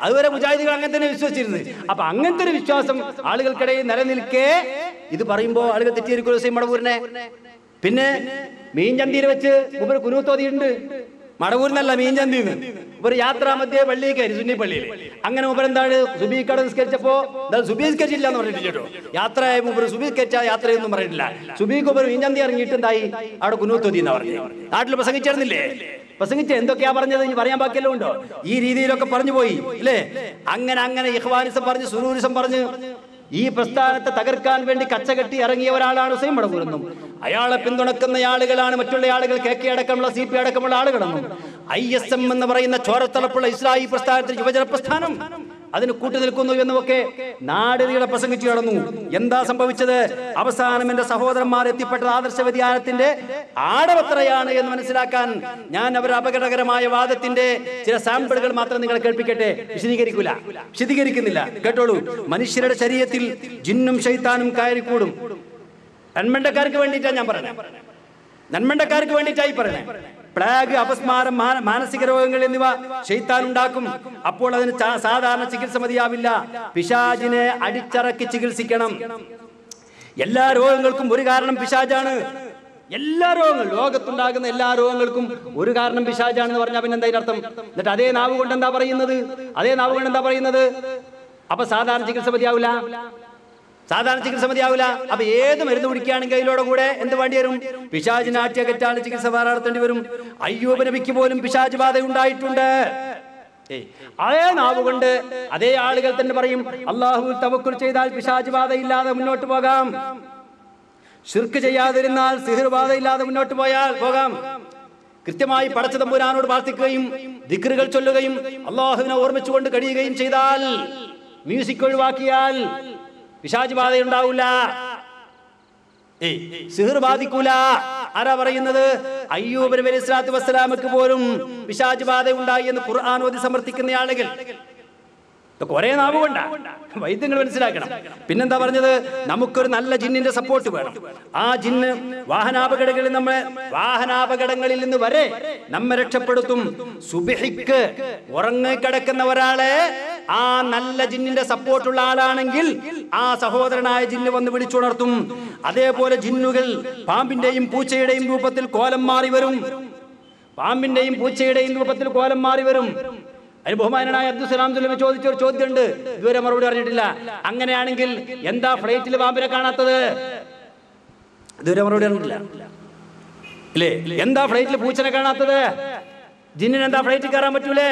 അതുവരെ മുജാഹിദുകൾ അങ്ങനെ തന്നെ വിശ്വസിച്ചിരുന്നത്. അപ്പൊ അങ്ങനത്തെ ഒരു വിശ്വാസം ആളുകൾക്കിടയിൽ നിലനിൽക്കെ ഇത് പറയുമ്പോൾ ആളുകൾ തെറ്റിയിരിക്കും ഹുസൈൻ മടവൂരിനെ. പിന്നെ മീൻചന്തിയിൽ വെച്ച് മൂപ്പർ കുനൂത്തോതിയിട്ടുണ്ട്. മടവൂരിനല്ല, മീൻചന്തിന്ന്. ഒരു യാത്രാ മധ്യേ പള്ളിയിൽ കയറി, സുന്നി പള്ളിയിൽ. അങ്ങനെ മൂപ്പർ എന്താണ് സുബീക്കട നിസ്കരിച്ചപ്പോ സുബീസ്കരിച്ചില്ല എന്ന് പറഞ്ഞിട്ടില്ല കേട്ടോ. യാത്രയായ മൂപ്പർ സുബീസ്കരിച്ച യാത്രയൊന്നും പറഞ്ഞിട്ടില്ല. സുബീക്ക് മൂപ്പർ മീൻചന്തി ഇറങ്ങിയിട്ട് എന്തായി? അവിടെ കുനൂത്തോതി എന്നാ പറഞ്ഞു. നാട്ടിൽ പ്രസംഗിച്ചിരുന്നില്ലേ? പ്രസംഗിച്ച് എന്തൊക്കെയാ പറഞ്ഞത് ഇനി പറയാൻ ബാക്കിയല്ലോ ഉണ്ടോ? ഈ രീതിയിലൊക്കെ പറഞ്ഞു പോയി അല്ലേ? അങ്ങനെ ഇഖ്വാനിസം പറഞ്ഞ്, സുറൂരിസം പറഞ്ഞ് ഈ പ്രസ്ഥാനത്തെ തകർക്കാൻ വേണ്ടി കച്ചകെട്ടി ഇറങ്ങിയ ഒരാളാണ് ഹുസൈൻ മടവൂരെന്നും അയാളെ പിന്തുണക്കുന്ന ആളുകളാണ് മറ്റുള്ള ആളുകൾ, KK അടക്കമുള്ള CP അടക്കമുള്ള ആളുകളെന്നും ISM എന്ന് പറയുന്ന ചോരത്തളപ്പുള്ള ഇസ്ലാഹി പ്രസ്ഥാനത്തിൽ യുവജന പ്രസ്ഥാനം അതിന് കൂട്ടുനിൽക്കുന്നു എന്നുമൊക്കെ നാടുകളെ പ്രസംഗിച്ചു കിടന്നു. എന്താ സംഭവിച്ചത്? അവസാനം എന്റെ സഹോദരന്മാർ എത്തിപ്പെട്ടത് ആദർശ വ്യതിയാനത്തിന്റെ ആടവത്രയാണ് എന്ന് മനസ്സിലാക്കാൻ ഞാൻ അവരുടെ അപകടകരമായ വാദത്തിന്റെ ചില സാമ്പിളുകൾ മാത്രം നിങ്ങളെ കേൾപ്പിക്കട്ടെ. വിശദീകരിക്കുന്നില്ല, കേട്ടോളൂ. മനുഷ്യരുടെ ശരീരത്തിൽ ജിന്നും ശൈത്താനും കയറിക്കൂടും. നന്മണ്ടക്കാർക്ക് വേണ്ടിയിട്ടാണ് ഞാൻ പറയണേ, നന്മണ്ടക്കാർക്ക് വേണ്ടിയിട്ടായി പറയണേ. പ്ലാഗ്, അപസ്മാരം, മാനസിക രോഗങ്ങൾ എന്നിവ ശൈത്താൻ ഉണ്ടാക്കും. അപ്പോൾ അതിന് സാധാരണ ചികിത്സ മതിയാവില്ല. പിശാചിനെ അടിച്ചറക്കി ചികിത്സിക്കണം. എല്ലാ രോഗങ്ങൾക്കും ഒരു കാരണം പിശാചാണ്. എല്ലാ രോഗങ്ങളും, ലോകത്തുണ്ടാകുന്ന എല്ലാ രോഗങ്ങൾക്കും ഒരു കാരണം പിശാചാണെന്ന് പറഞ്ഞാൽ പിന്നെ എന്താ അർത്ഥം? എന്നിട്ട് അതേ നാവ് കൊണ്ട് എന്താ പറയുന്നത്? അപ്പൊ സാധാരണ ചികിത്സ മതിയാവില്ല. അപ്പൊ ഏത് മരുന്ന് കുടിക്കുകയാണെങ്കിൽ അതിലൂടെ കൂടെ എന്ത് വേണ്ടി വരും? പിശാചിനെ ആട്ടിയകറ്റാണ് ചികിത്സ വേറെ നടത്തേണ്ടി വരും. അയ്യൂബ് നബിക്ക് പോലും പിശാച് ബാധ ഉണ്ടായിട്ടുണ്ട്. അതേ നാവ് കൊണ്ട് അതേ ആളുകൾ തന്നെ പറയും, അല്ലാഹുവിൽ തവക്കുൽ ചെയ്താൽ പിശാച് ബാധ ഇല്ലാതെ മുന്നോട്ട് പോകാം, ശിർക്ക് ചെയ്യാതിരുന്നാൽ സിഹ്ർ ബാധ ഇല്ലാതെ മുന്നോട്ട് പോകാം. കൃത്യമായി പടച്ച തമ്പുരാനോട് പ്രാർത്ഥിക്കുകയും ദിക്റുകൾ ചൊല്ലുകയും അല്ലാഹുവിനെ ഓർമ്മിച്ചുകൊണ്ട് കഴിയുകയും ചെയ്താൽ, മ്യൂസിക് ഒഴിവാക്കിയാൽ, പിശാച് ബാധയുണ്ടാവൂല, സിഹർ ബാധിക്കൂല. ആരാ പറയുന്നത്? അയ്യൂബ് നബി അലൈഹിസ്സലാത്തു വസ്സലാമക്ക് പോലും പിശാച് ബാധ ഉണ്ടായി എന്ന് ഖുർആൻ ഓതി സമർത്ഥിക്കുന്ന ആളുകൾ. കുറെ നാവുകൊണ്ട വൈദ്യങ്ങൾ മനസ്സിലാക്കണം. പിന്നെന്താ പറഞ്ഞത്? നമുക്കൊരു നല്ല ജിന്നിന്റെ സപ്പോർട്ട് വേണം. ആ ജിന്ന് വാഹനാപകടങ്ങളിൽ നിന്ന് വരെ നമ്മെ രക്ഷപ്പെടുത്തും. സുബ്ഹിക്ക് ഉറങ്ങിക്കിടക്കുന്ന ഒരാളെ ആ നല്ല ജിന്നിന്റെ സപ്പോർട്ടുള്ള ആളാണെങ്കിൽ ആ സഹോദരനായ ജിന്ന് വന്ന് വിളിച്ചുണർത്തും. അതേപോലെ ജിന്നുകൾ പാമ്പിന്റെയും പൂച്ചയുടെയും രൂപത്തിൽ കോലം മാറി വരും. പാമ്പിന്റെയും പൂച്ചയുടെയും രൂപത്തിൽ കോലം മാറി വരും. അതിന് ബഹുമാനായ അബ്ദുസ്സലാം സുലൈമി ചോദിച്ചൊരു ചോദ്യമുണ്ട്, ഇതുവരെ മറുപടി അറിഞ്ഞിട്ടില്ല. അങ്ങനെയാണെങ്കിൽ എന്താ ഫ്ലൈറ്റിൽ പാമ്പിനെ കാണാത്തത്? ഇതുവരെ മറുപടി അറിഞ്ഞിട്ടില്ല ഇല്ലേ? എന്താ ഫ്ലൈറ്റിൽ പൂച്ചനെ കാണാത്തത്? ജിന്നിന് എന്താ ഫ്ലൈറ്റിൽ കയറാൻ പറ്റൂലേ?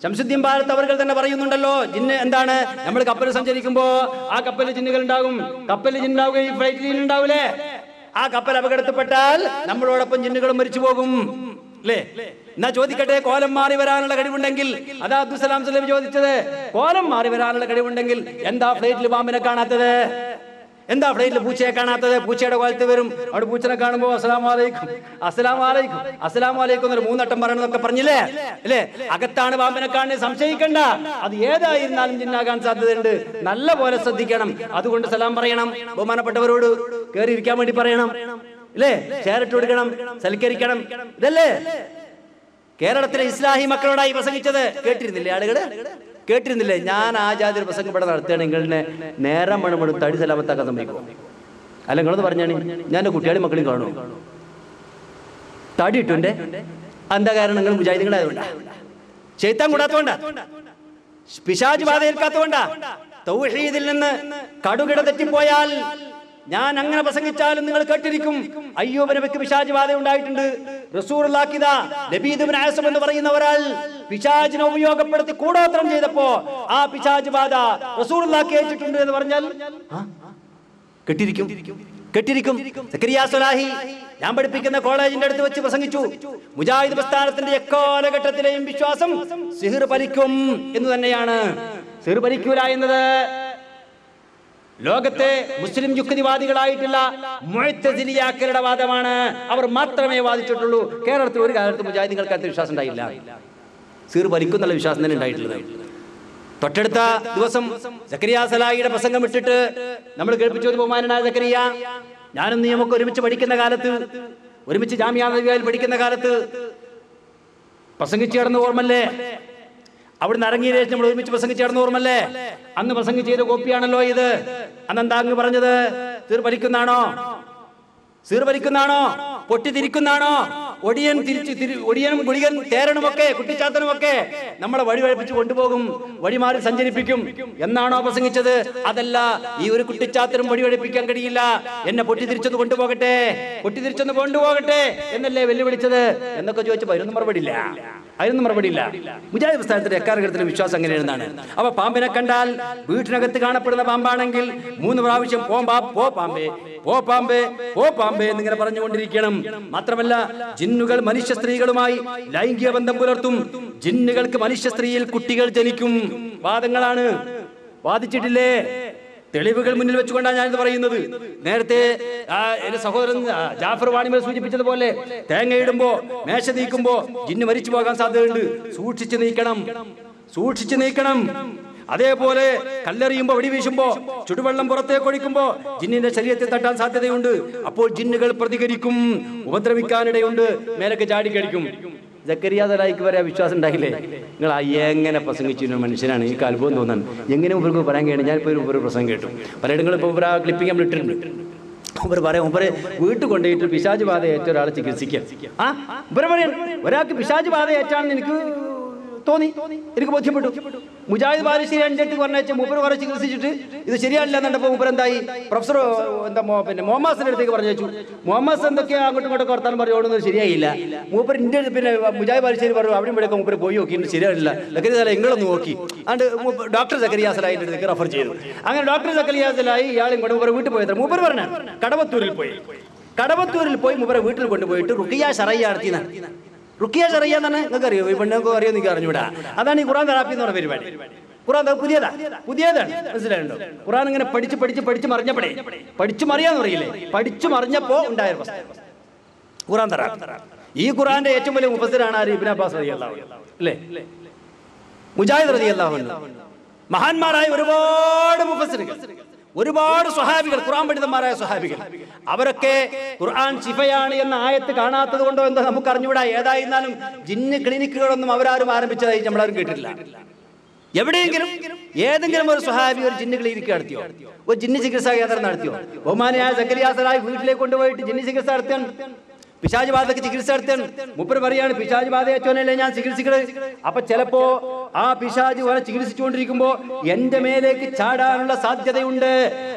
ശംസുദ്ദീൻ ഭാരത് അവർ തന്നെ പറയുന്നുണ്ടല്ലോ, ജിന്ന് എന്താണ്? നമ്മൾ കപ്പൽ സഞ്ചരിക്കുമ്പോ ആ കപ്പലിൽ ജിന്നുകൾ ഉണ്ടാകും. കപ്പലിൽ ജിന്നുണ്ടാവുകയും ഈ ഫ്ലൈറ്റിൽ ജിന്നുണ്ടാവൂലേ? ആ കപ്പൽ അപകടത്തിൽപ്പെട്ടാൽ നമ്മളോടൊപ്പം ജിന്നുകളും മരിച്ചു പോകും അല്ലേ? എന്നാ ചോദിക്കട്ടെ, കോലം മാറി വരാനുള്ള കഴിവുണ്ടെങ്കിൽ, അതാ അബ്ദുസ്സലാം സുലൈമി ചോദിച്ചത്, കോലം മാറി വരാനുള്ള കഴിവുണ്ടെങ്കിൽ എന്താ ഫ്ലൈറ്റിൽ പാമ്പിനെ കാണാത്തത്? എന്താ ഫ്ലൈറ്റിൽ പൂച്ചയെ കാണാത്തത്? പൂച്ചയുടെ കോലത്ത് വരും. അവിടെ പൂച്ചനെ കാണുമ്പോ അസ്സലാമു അലൈക്കും, അസ്സലാമു അലൈക്കും, അസ്സലാമു അലൈക്കും എന്നൊരു 3 വട്ടം പറയണമെന്നൊക്കെ പറഞ്ഞില്ലേ അല്ലേ? അകത്താണ് പാമ്പിനെ കാണുന്നത്, സംശയിക്കണ്ട. അത് ഏതായിരുന്നാലും ജിന്നാകാൻ സാധ്യതയുണ്ട്. നല്ല പോലെ ശ്രദ്ധിക്കണം. അതുകൊണ്ട് സലാം പറയണം, ബഹുമാനപ്പെട്ടവരോട് കയറി ഇരിക്കാൻ വേണ്ടി പറയണം അല്ലേ? ഷെയറിട്ട് കൊടുക്കണം, സൽക്കരിക്കണം. ഇതല്ലേ കേരളത്തിലെ ഇസ്ലാഹി മക്കളോടായി പ്രസംഗിച്ചത്? കേട്ടിരുന്നില്ലേ ആളുകള്? കേട്ടിരുന്നില്ലേ? ഞാൻ ആ ജാതി ഒരു പ്രസംഗം ഇവിടെ നടത്തുകയാണെങ്കിൽ നേരം മണമണും തടി സലാമത്താക്കാൻ സമ്മതിക്കും. അല്ല, നിങ്ങളത് പറഞ്ഞാണ് ഞാൻ എൻ്റെ കുട്ടികളെ മക്കളും കാണും. തടി ഇട്ടുണ്ടേ എന്താ കാരണം? നിങ്ങൾ മുജാഹിദുകളായതുകൊണ്ടാ, ശൈത്താൻ കൂടാത്തതുകൊണ്ടാ, പിശാച് ബാധ ഏൽക്കാത്തതുകൊണ്ടാ. തൗഹീദിൽ നിന്ന് കടുകിട തെറ്റിപ്പോയാൽ ഞാൻ അങ്ങനെ പ്രസംഗിച്ചാലും നിങ്ങൾ കേട്ടിരിക്കും. അയ്യൂബ് നബിക്ക് പിശാച് ബാധ ഉണ്ടായിട്ടുണ്ട്. റസൂലുള്ളാഹി ലബീദ് ഇബ്നു അസ്വദ് എന്ന് പറയുന്ന ഒരാൾ പിശാചിനെ ഉപയോഗപ്പെടുത്തി കൂടോത്രം ചെയ്തപ്പോ ആ പിശാച് ബാധ റസൂലുള്ളാഹി ഏറ്റിട്ടുണ്ട് എന്ന് പറഞ്ഞാൽ കേട്ടിരിക്കും, കേട്ടിരിക്കും. സക്കരിയ സ്വലാഹി ഞാൻ പഠിപ്പിക്കുന്ന കോളേജിന്റെ അടുത്ത് വെച്ച് പ്രസംഗിച്ചു. മുജാഹിദ് പ്രസ്ഥാനത്തിന്റെ എക്കാലഘട്ടത്തിലെയും വിശ്വാസം സിഹർ ഫലിക്കും എന്ന് തന്നെയാണ്. സിഹർ ഫലിക്കൂല എന്നത് ലോകത്തെ മുസ്ലിം യുക്തിവാദികളായിട്ടുള്ള മുഅ്തസിലിയാക്കളുടെ വാദമാണ്. അവർ മാത്രമേ വാദിച്ചിട്ടുള്ളൂ. കേരളത്തിൽ ഒരു കാലത്ത് മുജാഹിദുകൾക്ക് അത്ര വിശ്വാസം ഉണ്ടായില്ല. സിഹർ ഫലിക്കുന്നുള്ള വിശ്വാസം തന്നെ ഉണ്ടായിട്ടുള്ളത്. തൊട്ടടുത്ത ദിവസം സക്കരിയ സലാഹിയുടെ പ്രസംഗം ഇട്ടിട്ട് നമ്മൾ കേൾപ്പിച്ചു. ബഹുമാനനായ സക്കരിയ, ഞാനും നീയൊക്കെ ഒരുമിച്ച് പഠിക്കുന്ന കാലത്ത്, ഒരുമിച്ച് ജാമിഅ നബവിയിൽ പഠിക്കുന്ന കാലത്ത് പ്രസംഗിച്ചു കിടന്ന ഓർമ്മല്ലേ? അവിടുന്ന് ഇറങ്ങിയ ശേഷം നമ്മൾ ഒരുമിച്ച് പ്രസംഗിച്ചു കിടന്ന ഓർമ്മല്ലേ? അന്ന് പ്രസംഗിച്ച് ചെയ്ത കോപ്പിയാണല്ലോ ഇത്. അന്നെന്താ അങ്ങ് പറഞ്ഞത്? സിഹർ ഫലിക്കുന്നാണോ? സിഹർ ഫലിക്കുന്നാണോ? പൊട്ടിത്തിരിക്കുന്നാണോ? ഒടിയനും ഗുളികൻ തേരനുമൊക്കെ കുട്ടിച്ചാത്തനുമൊക്കെ നമ്മളെ വഴി വഴിപ്പിച്ച് കൊണ്ടുപോകും, വഴിമാറി സഞ്ചരിപ്പിക്കും എന്നാണോ പ്രസംഗിച്ചത്? അതല്ല, ഈ ഒരു കുട്ടിച്ചാത്തനും വഴി വഴിപ്പിക്കാൻ കഴിയില്ല, എന്നെ പൊട്ടിത്തിരിച്ചൊന്ന് കൊണ്ടുപോകട്ടെ, പൊട്ടിത്തിരിച്ചൊന്ന് കൊണ്ടുപോകട്ടെ എന്നല്ലേ വെല്ലുവിളിച്ചത് എന്നൊക്കെ ചോദിച്ചപ്പോൾ അതിനൊന്നും മറുപടിയില്ല, അതിനൊന്നും മറുപടിയില്ല. മുജാഹിദ് പ്രസ്ഥാനത്തിന്റെ എക്കാലഘട്ടത്തിലെ വിശ്വാസം എങ്ങനെയാണെന്നാണ്. അപ്പൊ പാമ്പിനെ കണ്ടാൽ വീട്ടിനകത്ത് കാണപ്പെടുന്ന പാമ്പാണെങ്കിൽ 3 പ്രാവശ്യം പോ പാമ്പേ, പോ പാമ്പേ, പോ പാമ്പേ എന്നിങ്ങനെ പറഞ്ഞുകൊണ്ടിരിക്കണം. മാത്രമല്ല, ജിന്നുകൾ മനുഷ്യ സ്ത്രീകളുമായി ലൈംഗിക ബന്ധം പുലർത്തും. ജിന്നുകൾക്ക് മനുഷ്യ സ്ത്രീയിൽ കുട്ടികൾ ജനിക്കും. വാദങ്ങളാണ്, വാദിച്ചിട്ടില്ലേ? തെളിവുകൾ മുന്നിൽ വെച്ചുകൊണ്ടാണ് ഞാനിത് പറയുന്നത്. നേരത്തെ എന്റെ സഹോദരൻ ജാഫർ വാണിമൽ സൂചിപ്പിച്ചതുപോലെ തേങ്ങയിടുമ്പോ, മേശ നീക്കുമ്പോ ജിന്ന് മരിച്ചു പോകാൻ സാധ്യതയുണ്ട്. സൂക്ഷിച്ചു നീക്കണം, സൂക്ഷിച്ചു നീക്കണം. അതേപോലെ കല്ലെറിയുമ്പോ, വെടിവീശുമ്പോ, ചുടുവെള്ളം പുറത്തേക്ക് ഒഴിക്കുമ്പോ ജിന്നിന്റെ ശരീരത്തിൽ തട്ടാൻ സാധ്യതയുണ്ട്. അപ്പോൾ ജിന്നുകൾ പ്രതികരിക്കും, ഉപദ്രവിക്കാനിടയുണ്ട്, മേലൊക്കെ ചാടിക്കടിക്കും. സക്കരിയ സലാഹിക്ക് വരെ വിശ്വാസം ഉണ്ടായില്ലേ? നിങ്ങൾ എങ്ങനെ പ്രസംഗിച്ചു മനുഷ്യനാണ്, ഈ അനുഭവം തോന്നാൻ എങ്ങനെ ഇവർക്ക് പറയാൻ കഴിയണം. ഞാനിപ്പോൾ ഒരു പ്രസംഗം കേട്ടു. പലയിടങ്ങളും ഇപ്പോൾ ഇവർ ആ ക്ലിപ്പിംഗ് നമ്മൾ ഇട്ടിട്ടുണ്ട്. ഇവർ പറയാം, ഇവരെ വീട്ടിൽ കൊണ്ടുപോയിട്ട് പിശാച് ബാധ ഏറ്റ ഒരാളെ ചികിത്സിക്കുക. ഇവരെ പറയാം, ഒരാൾക്ക് പിശാച് ബാധ ഏറ്റാണെന്ന് എനിക്ക് തോന്നി, എനിക്ക് ബോധ്യപ്പെട്ടു. മുജാഹിദ് ബാലുശ്ശേരി അഞ്ചെട്ട് പറഞ്ഞ മൂപ്പർ കുറെ ചികിത്സിച്ചിട്ട് ഇത് ശരിയായില്ല എന്നുണ്ടപ്പോൾ മൂപ്പർ എന്തായി, പ്രൊഫസർ പിന്നെ മുഹമ്മദിന്റെ അടുത്തേക്ക് പറഞ്ഞു വെച്ചു. മുഹമ്മദ് എന്തൊക്കെയാ അങ്ങോട്ടും ഇങ്ങോട്ടും വർത്താനം പറയുന്നത് ശരിയായില്ല. മൂപ്പർ ഇന്ത്യ പിന്നെ മുജാഹിദ് ബാലുശ്ശേരി പറഞ്ഞു, അവിടെ ഇവിടെയൊക്കെ മൂപ്പർ പോയി നോക്കിയിട്ട് ശരിയായില്ല. സക്കരിയ സലാഹി നിങ്ങളൊന്ന് നോക്കി. അതുകൊണ്ട് ഡോക്ടർ സക്കരിയ സലാഹിന്റെ അടുത്തേക്ക് റെഫർ ചെയ്തു. അങ്ങനെ ഡോക്ടർ സക്കരിയ സലാഹി ഇയാളും കൊണ്ട് മൂപ്പർ വീട്ടിൽ പോയത്. മൂപ്പർ പറഞ്ഞ കടവത്തൂരിൽ പോയി മൂപ്പരെ വീട്ടിൽ കൊണ്ടുപോയിട്ട് റുഖിയ ശറയ്യ നടത്തിയെന്നാണ്. റുഖിയ ശറയ്യ എന്നാണ് നിങ്ങൾക്ക് അറിയോ? ഈ പെണ്ണൊക്കെ അറിയോ? നിങ്ങൾക്ക് അറിഞ്ഞൂടാ. അതാണ് ഈ ഖുർആൻ തെറാപ്പി എന്ന് പറഞ്ഞ പരിപാടി. ഖുർആൻ പുതിയതാണ്, മനസ്സിലായുണ്ടോ? ഖുർആൻ ഇങ്ങനെ പഠിച്ച് മറിഞ്ഞപ്പോഴേ പഠിച്ചു മറിയാന്ന് പറയില്ലേ, പഠിച്ചു മറിഞ്ഞപ്പോ ഉണ്ടായ പ്രശ്നം ഖുർആൻ തരാം. ഈ ഖുർആന്റെ ഏറ്റവും വലിയ മുഫസ്സിറാണ് ആര്? ഇബ്നു അബ്ബാസ് റളിയല്ലാഹു അൻഹു അല്ലേ, മുജാഹിദ് റളിയല്ലാഹു അൻഹു. മഹാന്മാരായ ഒരുപാട് മുഫസ്സിറുകൾ, ഒരുപാട് സ്വഹാബികൾ, ഖുർആൻ പണ്ഡിതന്മാരായ സ്വഹാബികൾ, അവരൊക്കെ ഖുർആൻ ശിഫയാണ് എന്ന ആയത്ത് കാണാത്തത് കൊണ്ടോ എന്തോ നമുക്ക് അറിഞ്ഞുകൂടാ. ഏതായിരുന്നാലും ജിന്ന് ക്ലിനിക്കുകളൊന്നും അവരാരും ആരംഭിച്ചതായി നമ്മളാരും കേട്ടിട്ടില്ല. എവിടെയെങ്കിലും ഏതെങ്കിലും ഒരു സ്വഹാബി ഒരു ജിന്ന് ക്ലിനിക്ക് നടത്തിയോ, ഒരു ജിന്ന് ചികിത്സാ കേന്ദ്രം നടത്തിയോ? ബഹുമാനിയായ സക്കരിയ സലാഹി വീട്ടിലേക്ക് കൊണ്ടുപോയിട്ട് ജിന്ന് ചികിത്സ നടത്താൻ, പിശാച് ബാധക്ക് ചികിത്സ നടത്താൻ മൂപ്പര് പറയാണ്, പിശാച് ബാധ ഏറ്റവനല്ലേ ഞാൻ ചികിത്സിക്കുന്നത്. അപ്പൊ ചിലപ്പോ ആ പിശാച് വരെ ചികിത്സിച്ചുകൊണ്ടിരിക്കുമ്പോ എന്റെ മേലേക്ക് ചാടാനുള്ള സാധ്യതയുണ്ട്.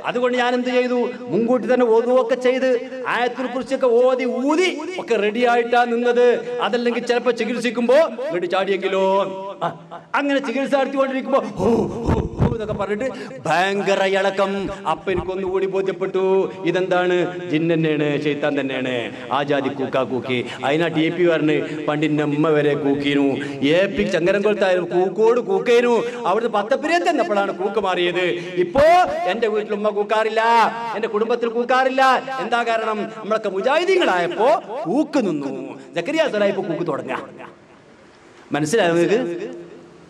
അതുകൊണ്ട് ഞാൻ എന്ത് ചെയ്തു, മുൻകൂട്ടി തന്നെ ഓതുവൊക്കെ ചെയ്ത് ആയത്തിനെ കുറിച്ചൊക്കെ ഓതി ഊതി ഒക്കെ റെഡി ആയിട്ടാ നിന്നത്. അതല്ലെങ്കിൽ ചിലപ്പോ ചികിത്സിക്കുമ്പോ വീട് ചാടിയെങ്കിലോ. അങ്ങനെ ചികിത്സ നടത്തിക്കൊണ്ടിരിക്കുമ്പോ എന്നൊക്കെ പറഞ്ഞിട്ട് ഭയങ്കര ഇളക്കം. അപ്പൊ എനിക്കൊന്നുകൂടി ബോധ്യപ്പെട്ടു, ഇതെന്താണ്, ജിന്ന് തന്നെയാണ്, ശൈത്താൻ തന്നെയാണ്. ആ ജാതി കൂക്കാ കൂക്കി. അതിനാ TP പറഞ്ഞ് പണ്ടിന്റെ അമ്മ വരെ കൂക്കീനു. AP ചങ്ങരംകുളത്തായാലും കൂക്കോട് കൂക്കേനു. അവിടുന്ന് പത്തപ്പിരിയത്ത് ചെന്നപ്പോഴാണ് കൂക്ക് മാറിയത്. ഇപ്പോ എന്റെ വീട്ടിൽ ഉമ്മ കൂക്കാറില്ല, എന്റെ കുടുംബത്തിൽ കൂക്കാറില്ല. എന്താ കാരണം? നമ്മളൊക്കെ മുജാഹിദീങ്ങളായപ്പോ കൂക്ക് നിന്നു. സക്കരിയ സലാഹി ഇപ്പൊ കൂക്ക് തുടങ്ങാ. മനസ്സിലായോ നിങ്ങൾക്ക്?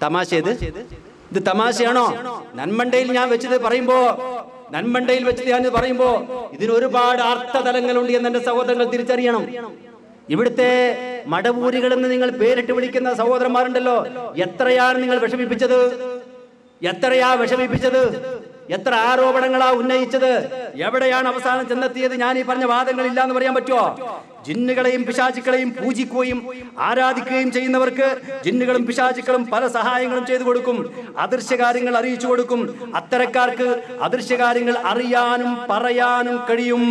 തമാശ ഇത് തമാശയാണോ? നന്മണ്ടയിൽ ഞാൻ വെച്ചത് പറയുമ്പോ ഇതിന് ഒരുപാട് അർത്ഥതലങ്ങളുണ്ട് എന്ന് എന്റെ സഹോദരങ്ങൾ തിരിച്ചറിയണം. ഇവിടുത്തെ മടവൂരികൾ എന്ന് നിങ്ങൾ പേരിട്ട് വിളിക്കുന്ന സഹോദരന്മാരുണ്ടല്ലോ, എത്രയാണ് നിങ്ങൾ വിഷമിപ്പിച്ചത്? എത്ര ആരോപണങ്ങളാ ഉന്നയിച്ചത്? എവിടെയാണ് അവസാനം ചെന്നെത്തിയത്? ഞാൻ ഈ പറഞ്ഞ വാദങ്ങളില്ല എന്ന് പറയാൻ പറ്റുമോ? ജിന്നുകളെയും പിശാചുക്കളെയും പൂജിക്കുകയും ആരാധിക്കുകയും ചെയ്യുന്നവർക്ക് ജിന്നുകളും പിശാചുക്കളും പല സഹായങ്ങളും ചെയ്തു കൊടുക്കും, അദൃശ്യകാര്യങ്ങൾ അറിയിച്ചു കൊടുക്കും. അത്തരക്കാർക്ക് അദൃശ്യകാര്യങ്ങൾ അറിയാനും പറയാനും കഴിയും.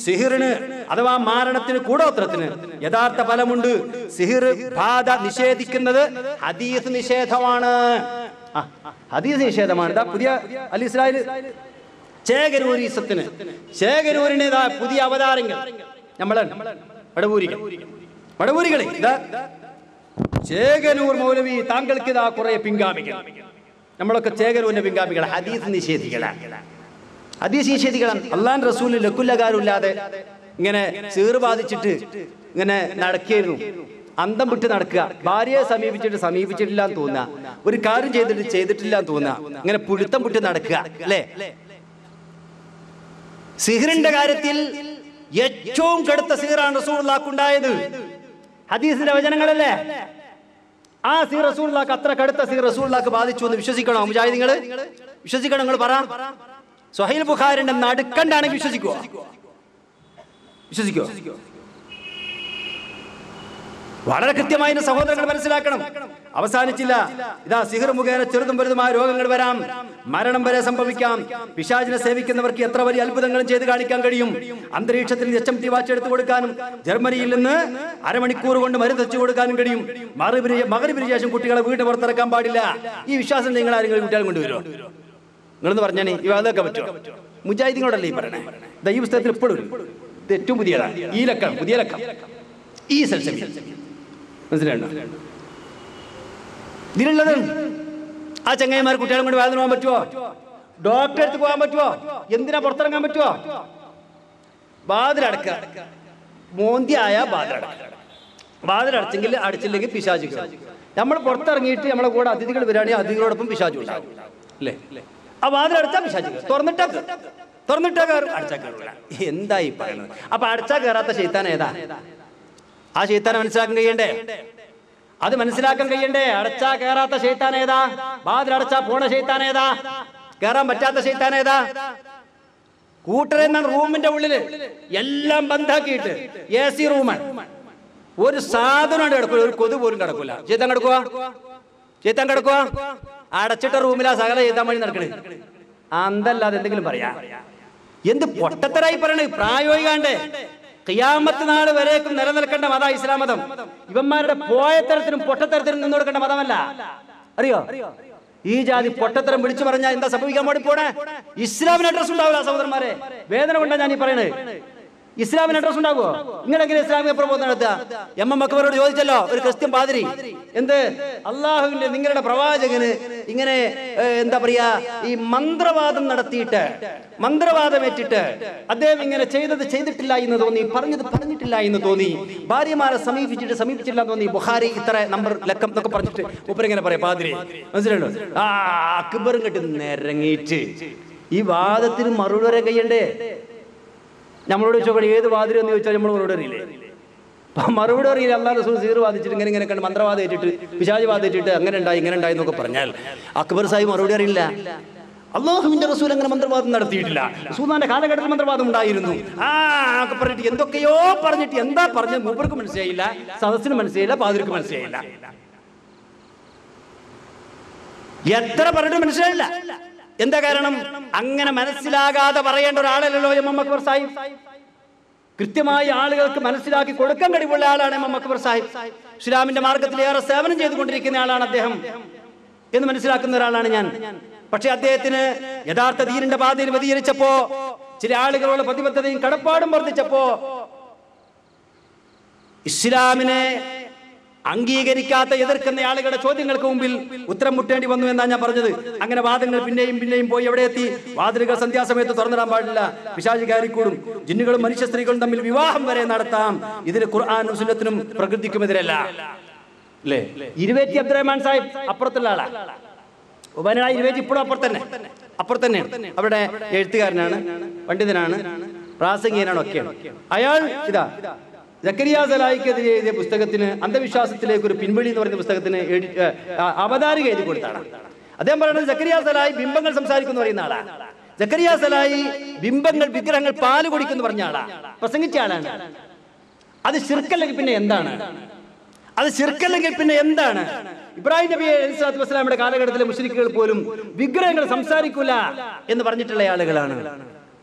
സിഹിറിന് അഥവാ മാരണത്തിന്, കൂടോത്രത്തിന് യഥാർത്ഥ ഫലമുണ്ട്. സിഹിർ ബാധ നിഷേധിക്കുന്നത് ഹദീസ് നിഷേധമാണ്. ഹദീസ് നിഷേധമാണ്. പുതിയ അൽ ഇസ്രായേൽ ചേകനൂരിന് പുതിയ അവതാരങ്ങൾ നമ്മളാണ് മടവൂരികളെ. ചേകനൂർ മൗലവി, താങ്കൾക്ക് ഇതാ കുറെ പിൻഗാമികൾ. നമ്മളൊക്കെ ചേകനൂരിന്റെ പിൻഗാമികൾ, ഹദീസ് നിഷേധികളാണ്. അള്ളാഹുവിന്റെ റസൂൽ ലക്കുല്ലകാരില്ലാതെ ഇങ്ങനെ സീറ് ബാധിച്ചിട്ട് ഇങ്ങനെ നടക്കായിരുന്നു. അന്തം വിട്ട് നടക്കുക. ഭാര്യയെ സമീപിച്ചിട്ടില്ല എന്ന് തോന്നുക, ഒരു കാര്യം ചെയ്തിട്ടില്ല എന്ന് തോന്നുക, ഇങ്ങനെ പുഴുത്തം വിട്ട് നടക്കുക അല്ലേ? സിഹിറിന്റെ കാര്യത്തിൽ ഏറ്റവും കടുത്ത സിഹിറാണ് റസൂലുള്ളാഹിക്കുണ്ടായത്. ഹദീസിന്റെ വചനങ്ങളല്ലേ? ആ സിഹിർ റസൂലുള്ളാഹിക്ക്, അത്ര കടുത്ത സിഹിർ റസൂലുള്ളാഹിക്ക് ബാധിച്ചു എന്ന് വിശ്വസിക്കണോ മുജാഹിദീങ്ങള്? വിശ്വസിക്കണം. നിങ്ങൾ പറ. സ്വഹീഹ് ബുഖാരിന്റെ നടുക്കണ്ടാണെങ്കിൽ വിശ്വസിക്കോ? വളരെ കൃത്യമായി സഹോദരങ്ങൾ മനസ്സിലാക്കണം. അവസാനിച്ചില്ല. ഇതാ സിഹിർ മുഖേന ചെറുതും വലുതുമായ രോഗങ്ങൾ വരാം, മരണം വരെ സംഭവിക്കാം. പിശാചിനെ സേവിക്കുന്നവർക്ക് എത്ര വലിയ അത്ഭുതങ്ങളും ചെയ്ത് കാണിക്കാൻ കഴിയും. അന്തരീക്ഷത്തിൽ HMT വാച്ച് എടുത്തു കൊടുക്കാനും ജർമ്മനിയിൽ നിന്ന് അരമണിക്കൂർ കൊണ്ട് മരുന്ന് വെച്ചു കൊടുക്കാനും കഴിയും. മഗ്‌രിബിന് ശേഷം കുട്ടികളെ വീട്ടിൽ പുറത്തിറക്കാൻ പാടില്ല. ഈ വിശ്വാസം നിങ്ങൾ ആരെങ്കിലും കുട്ടികളെ കൊണ്ടുവരുമോ? നിങ്ങളെന്ന് പറഞ്ഞാണേ അതൊക്കെ പറ്റുമോ? മുജാഹിദീങ്ങളോടല്ലേ ഈ പറയണേ? ഈ പുസ്തകത്തിൽ ഇപ്പോഴും ഇത് ഏറ്റവും പുതിയതാണ്. ഈ ലക്കം, പുതിയ ലക്കം, ഈ സൽസബിൽ മനസ്സിലാണോ ഇതിലുള്ളത്? ആ ചങ്ങായിമാർ കുട്ടികളെ കൊണ്ട് വേദന പോകാൻ പറ്റുമോ? ഡോക്ടറെ അടുത്ത് പോകാൻ പറ്റുമോ? എന്തിനാ പുറത്തിറങ്ങാൻ പറ്റുമോ? വാതിലടക്കുക, മോന്തിയായ വാതിലടച്ചെങ്കിൽ അടച്ചില്ലെങ്കിൽ പിശാചുകൾ. നമ്മൾ പുറത്തിറങ്ങിയിട്ട് നമ്മളെ കൂടെ അതിഥികൾ വരികയാണെങ്കിൽ അതിഥികളോടൊപ്പം പിശാചു ഉണ്ടാവും അല്ലേ? ആ വാതിലടച്ചാ പിശാചുകൾ, തുറന്നിട്ടാ കയറും, അടച്ചാ കയറൂല. എന്തായി പറയുന്നത്? അപ്പൊ അടച്ചാ കയറാത്ത ശൈത്താൻ ഏതാ? ആ ശൈത്താനെ മനസ്സിലാക്കാൻ കഴിയണ്ടേ? അത് മനസ്സിലാക്കാൻ കഴിയണ്ടേ? അടച്ചാ കയറാത്ത ശൈത്താൻ ഏതാ? വാതിലടച്ചാ പോണ ശൈത്താൻ ഏതാ? കയറാൻ പറ്റാത്ത ശൈത്താൻ ഏതാ? കൂട്ടരെന്ന റൂമിന്റെ ഉള്ളില് എല്ലാം ബന്ധാക്കിയിട്ട് AC റൂമാണ്, ഒരു സാധനം കിടക്കൂല, ഒരു കൊതു പോലും കിടക്കൂല. ശൈത്താൻ കിടക്കുക അടച്ചിട്ട റൂമിലാ സകല ചെയ്താൻ വഴി നടക്കണേ. അന്തല്ലാതെ എന്തെങ്കിലും പറയാ? എന്ത് പൊട്ടത്തരായി പറയണേ? പ്രായോഗികാണ്ടേ? ഖിയാമത്ത് നാൾ വരേക്കും നിലനിൽക്കേണ്ട മത ഇസ്ലാം മതം. ഇവന്മാരുടെ പോയത്തരത്തിനും പൊട്ടത്തരത്തിനും നിന്ന് കൊടുക്കേണ്ട മതമല്ല. അറിയോ? ഈ ജാതി പൊട്ടത്തരം വിളിച്ചു പറഞ്ഞാൽ എന്താ സംഭവിക്കാൻ വേണ്ടി പോണേ? ഇസ്ലാമിന് അഡ്രസ് ഉണ്ടാവില്ല സഹോദരന്മാരെ. വേദന കൊണ്ടാ ഞാൻ ഈ പറയണേ. ഇസ്ലാമിന് അഡ്രസ് ഉണ്ടാകുമോ? നിങ്ങളെങ്ങനെ ഇസ്ലാമിക പ്രബോധനം നടത്തുക? എം അക്ബറോട് ചോദിച്ചല്ലോ ഒരു ക്രിസ്ത്യൻ പാതിരി, എന്ത് നിങ്ങളുടെ പ്രവാചകന് ഇങ്ങനെ എന്താ പറയാ ഈ മന്ത്രവാദം നടത്തിയിട്ട് മന്ത്രവാദമേറ്റിട്ട് അദ്ദേഹം ഇങ്ങനെ ചെയ്തിട്ടില്ല എന്ന് തോന്നി, പറഞ്ഞിട്ടില്ല എന്ന് തോന്നി, ഭാര്യമാരെ സമീപിച്ചില്ല എന്ന് തോന്നി, ബുഖാരി ഇത്ര നമ്പർ ലക്കം എന്നൊക്കെ പറഞ്ഞിട്ട് ഉപ്പരിങ്ങനെ പറയാം പാതിരി, മനസ്സിലുണ്ടോ? അക്ബറും കെട്ടി നിരങ്ങിയിട്ട് ഈ വാദത്തിന് മറുപടി വരെ കഴിയണ്ടേ? നമ്മളോട് ചോദിച്ചോട്ടെ, ഏത് വാതിരി എന്ന് ചോദിച്ചാൽ നമ്മൾ മറുപടി അറിയില്ലേ? മറുപടി അറിയില്ല. അല്ലാഹു റസൂൽ സീർ വാദിച്ചിട്ട് ഇങ്ങനെ കണ്ട് മന്ത്രവാദം ഏറ്റിട്ട് പിശാച് വാദിച്ചിട്ട് അങ്ങനെ ഉണ്ടായി എന്നൊക്കെ പറഞ്ഞാൽ അക്ബർ സാഹിബ് മറുപടി അറിയില്ല. അള്ളാഹുവിന്റെ റസൂൽ അങ്ങനെ മന്ത്രവാദം നടത്തിയിട്ടില്ല. റസൂലിന്റെ കാലഘട്ടത്തിൽ മന്ത്രവാദം ഉണ്ടായിരുന്നു. ഒക്കെ പറഞ്ഞിട്ട് എന്തൊക്കെയോ പറഞ്ഞിട്ട് എന്താ പറഞ്ഞത് മൂപ്പർക്ക് മനസ്സിലായില്ല, സദസ്സിന് മനസ്സിലായില്ല, പാതിരിക്ക് മനസ്സിലായില്ല. എത്ര പറഞ്ഞിട്ട് മനസ്സിലായില്ല. എന്താ കാരണം? അങ്ങനെ മനസ്സിലാകാതെ പറയേണ്ട ഒരാളല്ലല്ലോ എം അക്ബർ സാഹിബ്. കൃത്യമായി ആളുകൾക്ക് മനസ്സിലാക്കി കൊടുക്കാൻ കഴിവുള്ള ആളാണ് എം അക്ബർ സാഹിബ്. ഇസ്ലാമിന്റെ മാർഗത്തിൽ ഏറെ സേവനം ചെയ്തുകൊണ്ടിരിക്കുന്ന ആളാണ് അദ്ദേഹം എന്ന് മനസ്സിലാക്കുന്ന ഒരാളാണ് ഞാൻ. പക്ഷെ അദ്ദേഹത്തിന് യഥാർത്ഥ ദീനിന്റെ പാതയിൽ വ്യതിചലിച്ചപ്പോ, ചില ആളുകളുടെ പ്രതിബദ്ധതയും കടപ്പാടും വർദ്ധിച്ചപ്പോ, ഇസ്ലാമിനെ അംഗീകരിക്കാത്ത എതിർക്കുന്ന ആളുകളുടെ ചോദ്യങ്ങൾക്ക് മുമ്പിൽ ഉത്തരം മുട്ടേണ്ടി വന്നു എന്നാണ് ഞാൻ പറഞ്ഞത്. അങ്ങനെ വാദങ്ങൾ പിന്നെയും പോയി എവിടെ എത്തി? വാതിലുകൾ സന്ധ്യാസമയത്ത് തുറന്നിടാൻ പാടില്ല, പിശാച് കയറിക്കൂടും, ജിന്നുകളും മനുഷ്യ സ്ത്രീകളും തമ്മിൽ വിവാഹം വരെ നടത്താം. ഇതിന് ഖുർആനും സുന്നത്തിനും പ്രകൃതിക്കുമെതിരല്ല. അല്ലേ? ഇരുവേറ്റി അബ്ദുറഹ്മാൻ സാഹിബ് അപ്പുറത്തുള്ള ആളാ. ഉബനായി ഇരുവേറ്റി ഇപ്പോഴും അപ്പുറത്തന്നെയാണ്. അവിടെ എഴുത്തുകാരനാണ്, പണ്ഡിതനാണ്, പ്രാസംഗികനാണ്, ഒക്കെയാണ് അയാൾ. ഇതാ സക്കരിയ സലായിക്കെതിരെ എഴുതിയ പുസ്തകത്തിന്, അന്ധവിശ്വാസത്തിലേക്ക് ഒരു പിൻവഴി എന്ന് പറയുന്ന പുസ്തകത്തിന് അവതാരിക എഴുതി കൊടുത്താണ്. അദ്ദേഹം പറയുന്നത് സക്കരിയ സലായി ബിംബങ്ങൾ സംസാരിക്കുന്നു പറയുന്ന ആളാ. സക്കരിയ സലായി ബിംബങ്ങൾ, വിഗ്രഹങ്ങൾ പാല് കുടിക്കുന്നു പറഞ്ഞ ആളാ, പ്രസംഗിച്ച ആളാണ്. അത് ശിർക്കല്ലെങ്കിൽ പിന്നെ എന്താണ്? ഇബ്രാഹിം നബി അലൈഹി സ്വലാത്തു വസ്സലാമിന്റെ കാലഘട്ടത്തിലെ മുശ്രിക്കുകൾ പോലും വിഗ്രഹങ്ങൾ സംസാരിക്കൂല എന്ന് പറഞ്ഞിട്ടുള്ള ആളുകളാണ്.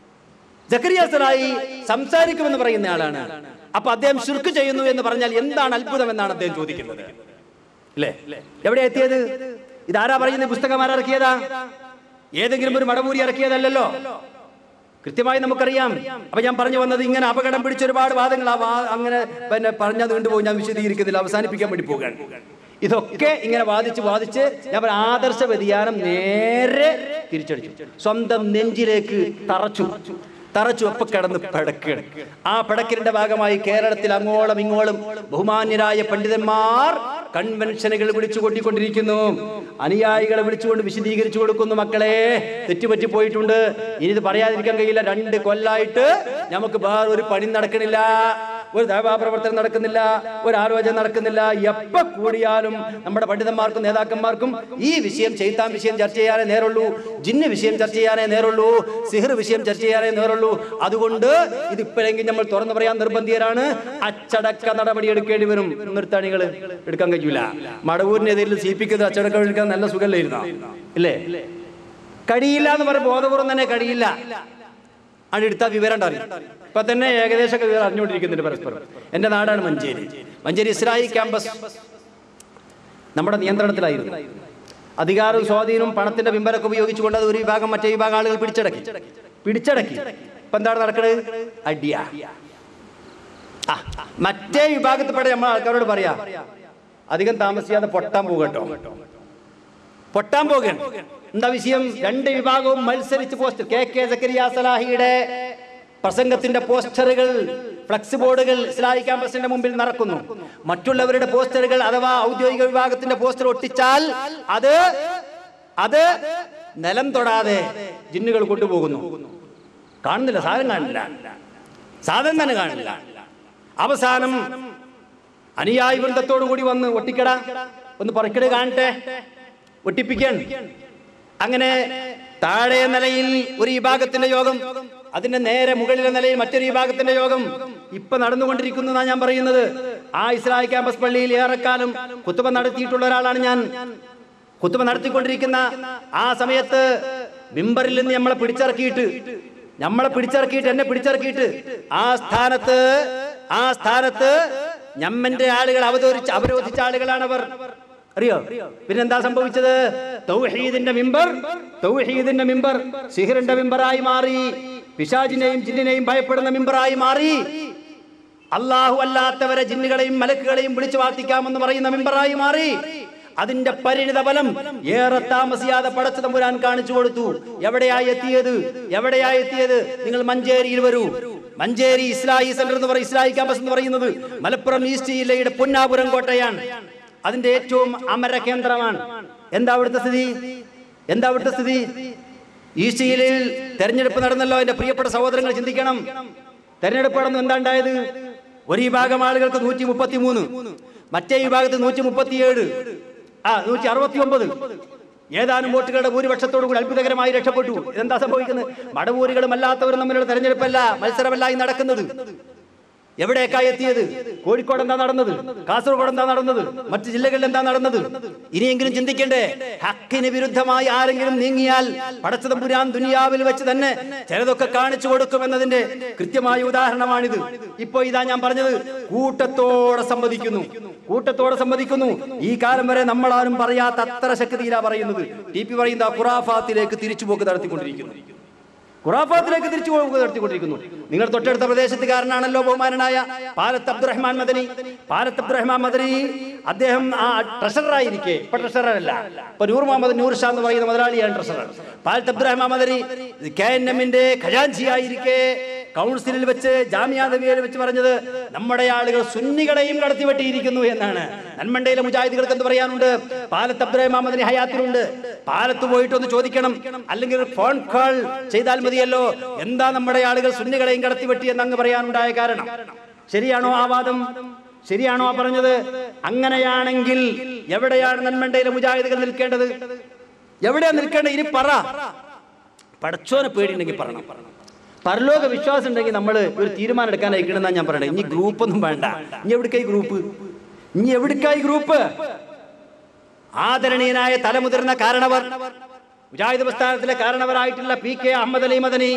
സക്കരിയ സലായി സംസാരിക്കുമെന്ന് പറയുന്ന ആളാണ്. അപ്പൊ അദ്ദേഹം ശിർക്ക് ചെയ്യുന്നു എന്ന് പറഞ്ഞാൽ എന്താണ് അത്ഭുതം എന്നാണ് അദ്ദേഹം ചോദിക്കുന്നത്. അല്ലേ? എവിടെ എത്തിയത്? ഇതാരാ പറയുന്നത്? പുസ്തകം ആരിറക്കിയതാ? ഏതെങ്കിലും ഒരു മടവൂരി ഇറക്കിയതല്ലോ. കൃത്യമായി നമുക്കറിയാം. അപ്പൊ ഞാൻ പറഞ്ഞു വന്നത്, ഇങ്ങനെ അപകടം പിടിച്ച ഒരുപാട് വാദങ്ങൾ അങ്ങനെ പറഞ്ഞത് കൊണ്ടുപോകും. ഞാൻ വിശദീകരിക്കുന്നില്ല, അവസാനിപ്പിക്കാൻ വേണ്ടി പോകാൻ. ഇതൊക്കെ ഇങ്ങനെ വാദിച്ച് ഞാൻ ആദർശ വ്യതിയാനം നേരെ തിരിച്ചടിച്ചു, സ്വന്തം നെഞ്ചിലേക്ക് തറച്ചു ഒപ്പം കിടന്ന് പടക്കുകയാണ്. ആ പടക്കലിന്റെ ഭാഗമായി കേരളത്തിൽ അങ്ങോളം ഇങ്ങോളം ബഹുമാന്യരായ പണ്ഡിതന്മാർ കൺവെൻഷനുകൾ വിളിച്ചു കൊണ്ടിരിക്കുന്നു. അനുയായികളെ വിളിച്ചുകൊണ്ട് വിശദീകരിച്ചു കൊടുക്കുന്നു. മക്കളെ, തെറ്റുപറ്റി പോയിട്ടുണ്ട്, ഇനി ഇത് പറയാതിരിക്കാൻ കഴിയില്ല. 2 കൊല്ലായിട്ട് നമുക്ക് വേറൊരു പണി നടക്കണില്ല, ഒരു ദൈവാപ്രവർത്തനം നടക്കുന്നില്ല, ഒരു ആലോചന നടക്കുന്നില്ല. എപ്പ കൂടിയാലും നമ്മുടെ പണ്ഡിതന്മാർക്കും നേതാക്കന്മാർക്കും ഈ വിഷയം, ചെയ്ത്താൻ വിഷയം ചർച്ച ചെയ്യാനേ നേരുള്ളൂ, ജിന്ന് വിഷയം ചർച്ച ചെയ്യാനേ നേരുള്ളൂ, സിഹർ വിഷയം ചർച്ച ചെയ്യാനേ നേരുള്ളൂ. അതുകൊണ്ട് ഇതിപ്പോഴെങ്കിലും നമ്മൾ തുറന്നു പറയാൻ നിർബന്ധിതരാണ്. അച്ചടക്ക നടപടി എടുക്കേണ്ടി വരും. നിർത്താണികൾ എടുക്കാൻ കഴിയൂല. മടവൂരിനെതിരിൽ CP-ക്ക് അച്ചടക്കം എടുക്കാൻ നല്ല സുഖമില്ലായിരുന്നോ? ഇല്ലേ? കഴിയില്ല എന്ന് പറഞ്ഞ ബോധപൂർവം തന്നെ കഴിയില്ല. അത് എടുത്താൽ വിവരം ഉണ്ടാവില്ല. ഇപ്പൊ തന്നെ ഏകദേശം വിവരം അറിഞ്ഞുകൊണ്ടിരിക്കുന്നുണ്ട് പരസ്പരം. എന്റെ നാടാണ് മഞ്ചേരി ഇസ്രായേൽ ക്യാമ്പസ് നമ്മുടെ നിയന്ത്രണത്തിലായിരുന്നു. അധികാരവും സ്വാധീനവും പണത്തിന്റെ പിമ്പരൊക്കെ ഉപയോഗിച്ചുകൊണ്ട് അത് ഒരു വിഭാഗം മറ്റേ വിഭാഗം ആളുകൾ പിടിച്ചടക്കി. ഇപ്പൊ എന്താണ് നടക്കുന്നത്? അടിയാ. മറ്റേ വിഭാഗത്തിൽപ്പെട്ട നമ്മൾ ആൾക്കാരോട് പറയാ, അധികം താമസിയാതെ പൊട്ടാൻ പോകുകയാണ്. എന്താ വിഷയം? 2 വിഭാഗവും മത്സരിച്ച് പോസ്റ്റ്. KK സക്കരിയ സലാഹിയുടെ പ്രസംഗത്തിന്റെ പോസ്റ്ററുകൾ, ഫ്ലക്സ് ബോർഡുകൾ ഇസ്ലാമിക് ക്യാമ്പസിന്റെ മുമ്പിൽ നടക്കുന്നു. മറ്റുള്ളവരുടെ പോസ്റ്ററുകൾ അഥവാ ഔദ്യോഗിക വിഭാഗത്തിന്റെ പോസ്റ്റർ ഒട്ടിച്ചാൽ അത് നിലം തൊടാതെ ജിന്നുകൾ കൊണ്ടുപോകുന്നു. കാണുന്നില്ല, സാധനം തന്നെ കാണില്ല. അവസാനം അനുയായി വൃന്ദത്തോടു കൂടി വന്ന് ഒട്ടിക്കട, ഒന്ന് പറിക്കട് കാണട്ടെ, ഒട്ടിപ്പിക്കാൻ. അങ്ങനെ താഴെ നിലയിൽ ഒരു വിഭാഗത്തിന്റെ യോഗം, അതിന്റെ നേരെ മുകളിലെ നിലയിൽ മറ്റൊരു വിഭാഗത്തിന്റെ യോഗം ഇപ്പൊ നടന്നുകൊണ്ടിരിക്കുന്നു എന്നാണ് ഞാൻ പറയുന്നത്. ആ ഇസ്ലാമിക് ക്യാമ്പസ് പള്ളിയിൽ ഏറെക്കാലം ഖുതുബ നടത്തിയിട്ടുള്ള ഒരാളാണ് ഞാൻ. ഖുതുബ നടത്തിക്കൊണ്ടിരിക്കുന്ന ആ സമയത്ത് മിമ്പറിൽ നിന്ന് എന്നെ പിടിച്ചിറക്കിയിട്ട് ആ സ്ഥാനത്ത് ഞമ്മന്റെ ആളുകൾ അവരോധിച്ച ആളുകളാണ് അവർ. അറിയോ? പിന്നെന്താ സംഭവിച്ചത്? തൗഹീദിന്റെ മിമ്പർ സിഹറിന്റെ മിമ്പറായി മാറി. പിശാചിനെയും ജിന്നിനെയും ഭയപ്പെടുന്ന മിമ്പറായി മാറി. അള്ളാഹു അല്ലാത്തവരെ ജിന്നുകളെയും മലക്കുകളെയും വിളിച്ചു വാർത്തിക്കാമെന്ന് പറയുന്ന മിമ്പറായി മാറി. അതിന്റെ പരിണിത ഫലം ഏറെ താമസിയാതെ പടച്ച തമ്പുരാൻ കാണിച്ചു കൊടുത്തു. എവിടെയായി എത്തിയത്? നിങ്ങൾ മഞ്ചേരിയിൽ വരൂ. മഞ്ചേരി ഇസ്ലാഹി സെന്റർ എന്ന് പറയുന്ന ഇസ്ലാഹി ക്യാമ്പസ് എന്ന് പറയുന്നത് മലപ്പുറം ഈസ്റ്റ് ജില്ലയുടെ പൊന്നാപുരം കോട്ടയാണ്. അതിന്റെ ഏറ്റവും അമര കേന്ദ്രമാണ്. എന്താ അവിടുത്തെ സ്ഥിതി? ഈസ്റ്റ് ജില്ലയിൽ തെരഞ്ഞെടുപ്പ് നടന്നല്ലോ. എന്റെ പ്രിയപ്പെട്ട സഹോദരങ്ങൾ ചിന്തിക്കണം. തെരഞ്ഞെടുപ്പ് നടന്നു. എന്താ ഉണ്ടായത്? ഒരു വിഭാഗം ആളുകൾക്ക് 133, മറ്റേ വിഭാഗത്ത് 137, 169. ഏതാനും വോട്ടുകളുടെ ഭൂരിപക്ഷത്തോടു കൂടി അത്ഭുതകരമായി രക്ഷപ്പെട്ടു. ഇതെന്താ സംഭവിക്കുന്നത്? മടവൂരികളും അല്ലാത്തവരും തമ്മിലുള്ള തെരഞ്ഞെടുപ്പല്ല, മത്സരമല്ല ഈ നടക്കുന്നത്. എവിടേക്കായി എത്തിയത്? കോഴിക്കോട് എന്താ നടന്നത്? കാസർഗോഡ് എന്താ നടന്നത്? മറ്റു ജില്ലകളിൽ എന്താ നടന്നത്? ഇനിയെങ്കിലും ചിന്തിക്കണ്ടേ? ഹക്കിന് വിരുദ്ധമായി ആരെങ്കിലും നീങ്ങിയാൽ പടച്ച തമ്പുരാൻ ദുനിയാവിൽ വെച്ച് തന്നെ ചിലതൊക്കെ കാണിച്ചു കൊടുക്കുമെന്നതിന്റെ കൃത്യമായ ഉദാഹരണമാണിത്. ഇപ്പോ ഇതാ ഞാൻ പറഞ്ഞത്, കൂട്ടത്തോടെ സമ്മതിക്കുന്നു. ഈ കാലം വരെ നമ്മളാരും പറയാത്ത അത്ര ശക്തിയിലാ പറയുന്നത്. ടി പി പറയുന്ന ഖുറാഫാത്തിലേക്ക് തിരിച്ചുപോക്ക് നടത്തിക്കൊണ്ടിരിക്കുന്നു. നിങ്ങൾ തൊട്ടടുത്ത പ്രദേശത്തുകാരനാണല്ലോ ബഹുമാനനായ പാലത്ത് അബ്ദുറഹ്മാൻ മദനി. അദ്ദേഹം ട്രഷററായിരിക്കെ, ഇപ്പൊ ട്രഷറല്ല, ഇപ്പൊ നൂർ മുഹമ്മദ് നൂർ ഷാ എന്ന് പറയുന്ന മുതലാളിയാണ് ട്രഷറർ. പാലത്ത് അബ്ദുറഹ്മാൻ മദനി KNMന്റെ ഖജാൻജിയായിരിക്കെ കൗൺസിലിൽ വെച്ച്, ജാമിയ നബിയയിൽ വെച്ച് പറഞ്ഞത് നമ്മുടെ ആളുകൾ സുന്നികളെയും കടത്തിവെട്ടിയിരിക്കുന്നു എന്നാണ്. നന്മണ്ടയിലെ മുജാഹിദുകൾക്ക് എന്ത് പറയാനുണ്ട്? പാലത്ത് അബ്ദുറഹ്മാൻ മദനി ഹയാത്തിലുണ്ട്. പാലത്ത് പോയിട്ടൊന്ന് ചോദിക്കണം, അല്ലെങ്കിൽ ഫോൺ കോൾ ചെയ്താൽ മതിയല്ലോ, എന്താ നമ്മുടെ ആളുകൾ സുന്നികളെയും കടത്തിവെട്ടി എന്നങ്ങ് പറയാനുണ്ടായ കാരണം. ശരിയാണോ ആ വാദം? ശരിയാണോ ആ പറഞ്ഞത്? അങ്ങനെയാണെങ്കിൽ എവിടെയാണ് നന്മണ്ടയിലെ മുജാഹിദുകൾ നിൽക്കേണ്ടത്? എവിടെയാണ് നിൽക്കേണ്ടത്? ഇനി പറ. പടച്ചോനെ പേടിയുണ്ടെങ്കിൽ പറയണം. പരലോക വിശ്വാസം ഉണ്ടെങ്കിൽ നമ്മൾ ഒരു തീരുമാനം എടുക്കാൻ അയക്കണമെന്നാണ് ഞാൻ പറയണത്. ഇനി ഗ്രൂപ്പൊന്നും വേണ്ട. ഇനി എവിടേക്കായി ഗ്രൂപ്പ്? ആദരണീയനായ തലമുതിർന്ന കാരണവർ, മുജാഹിദ് പ്രസ്ഥാനത്തിലെ കാരണവരായിട്ടുള്ള PK അഹമ്മദ് അലി മദനി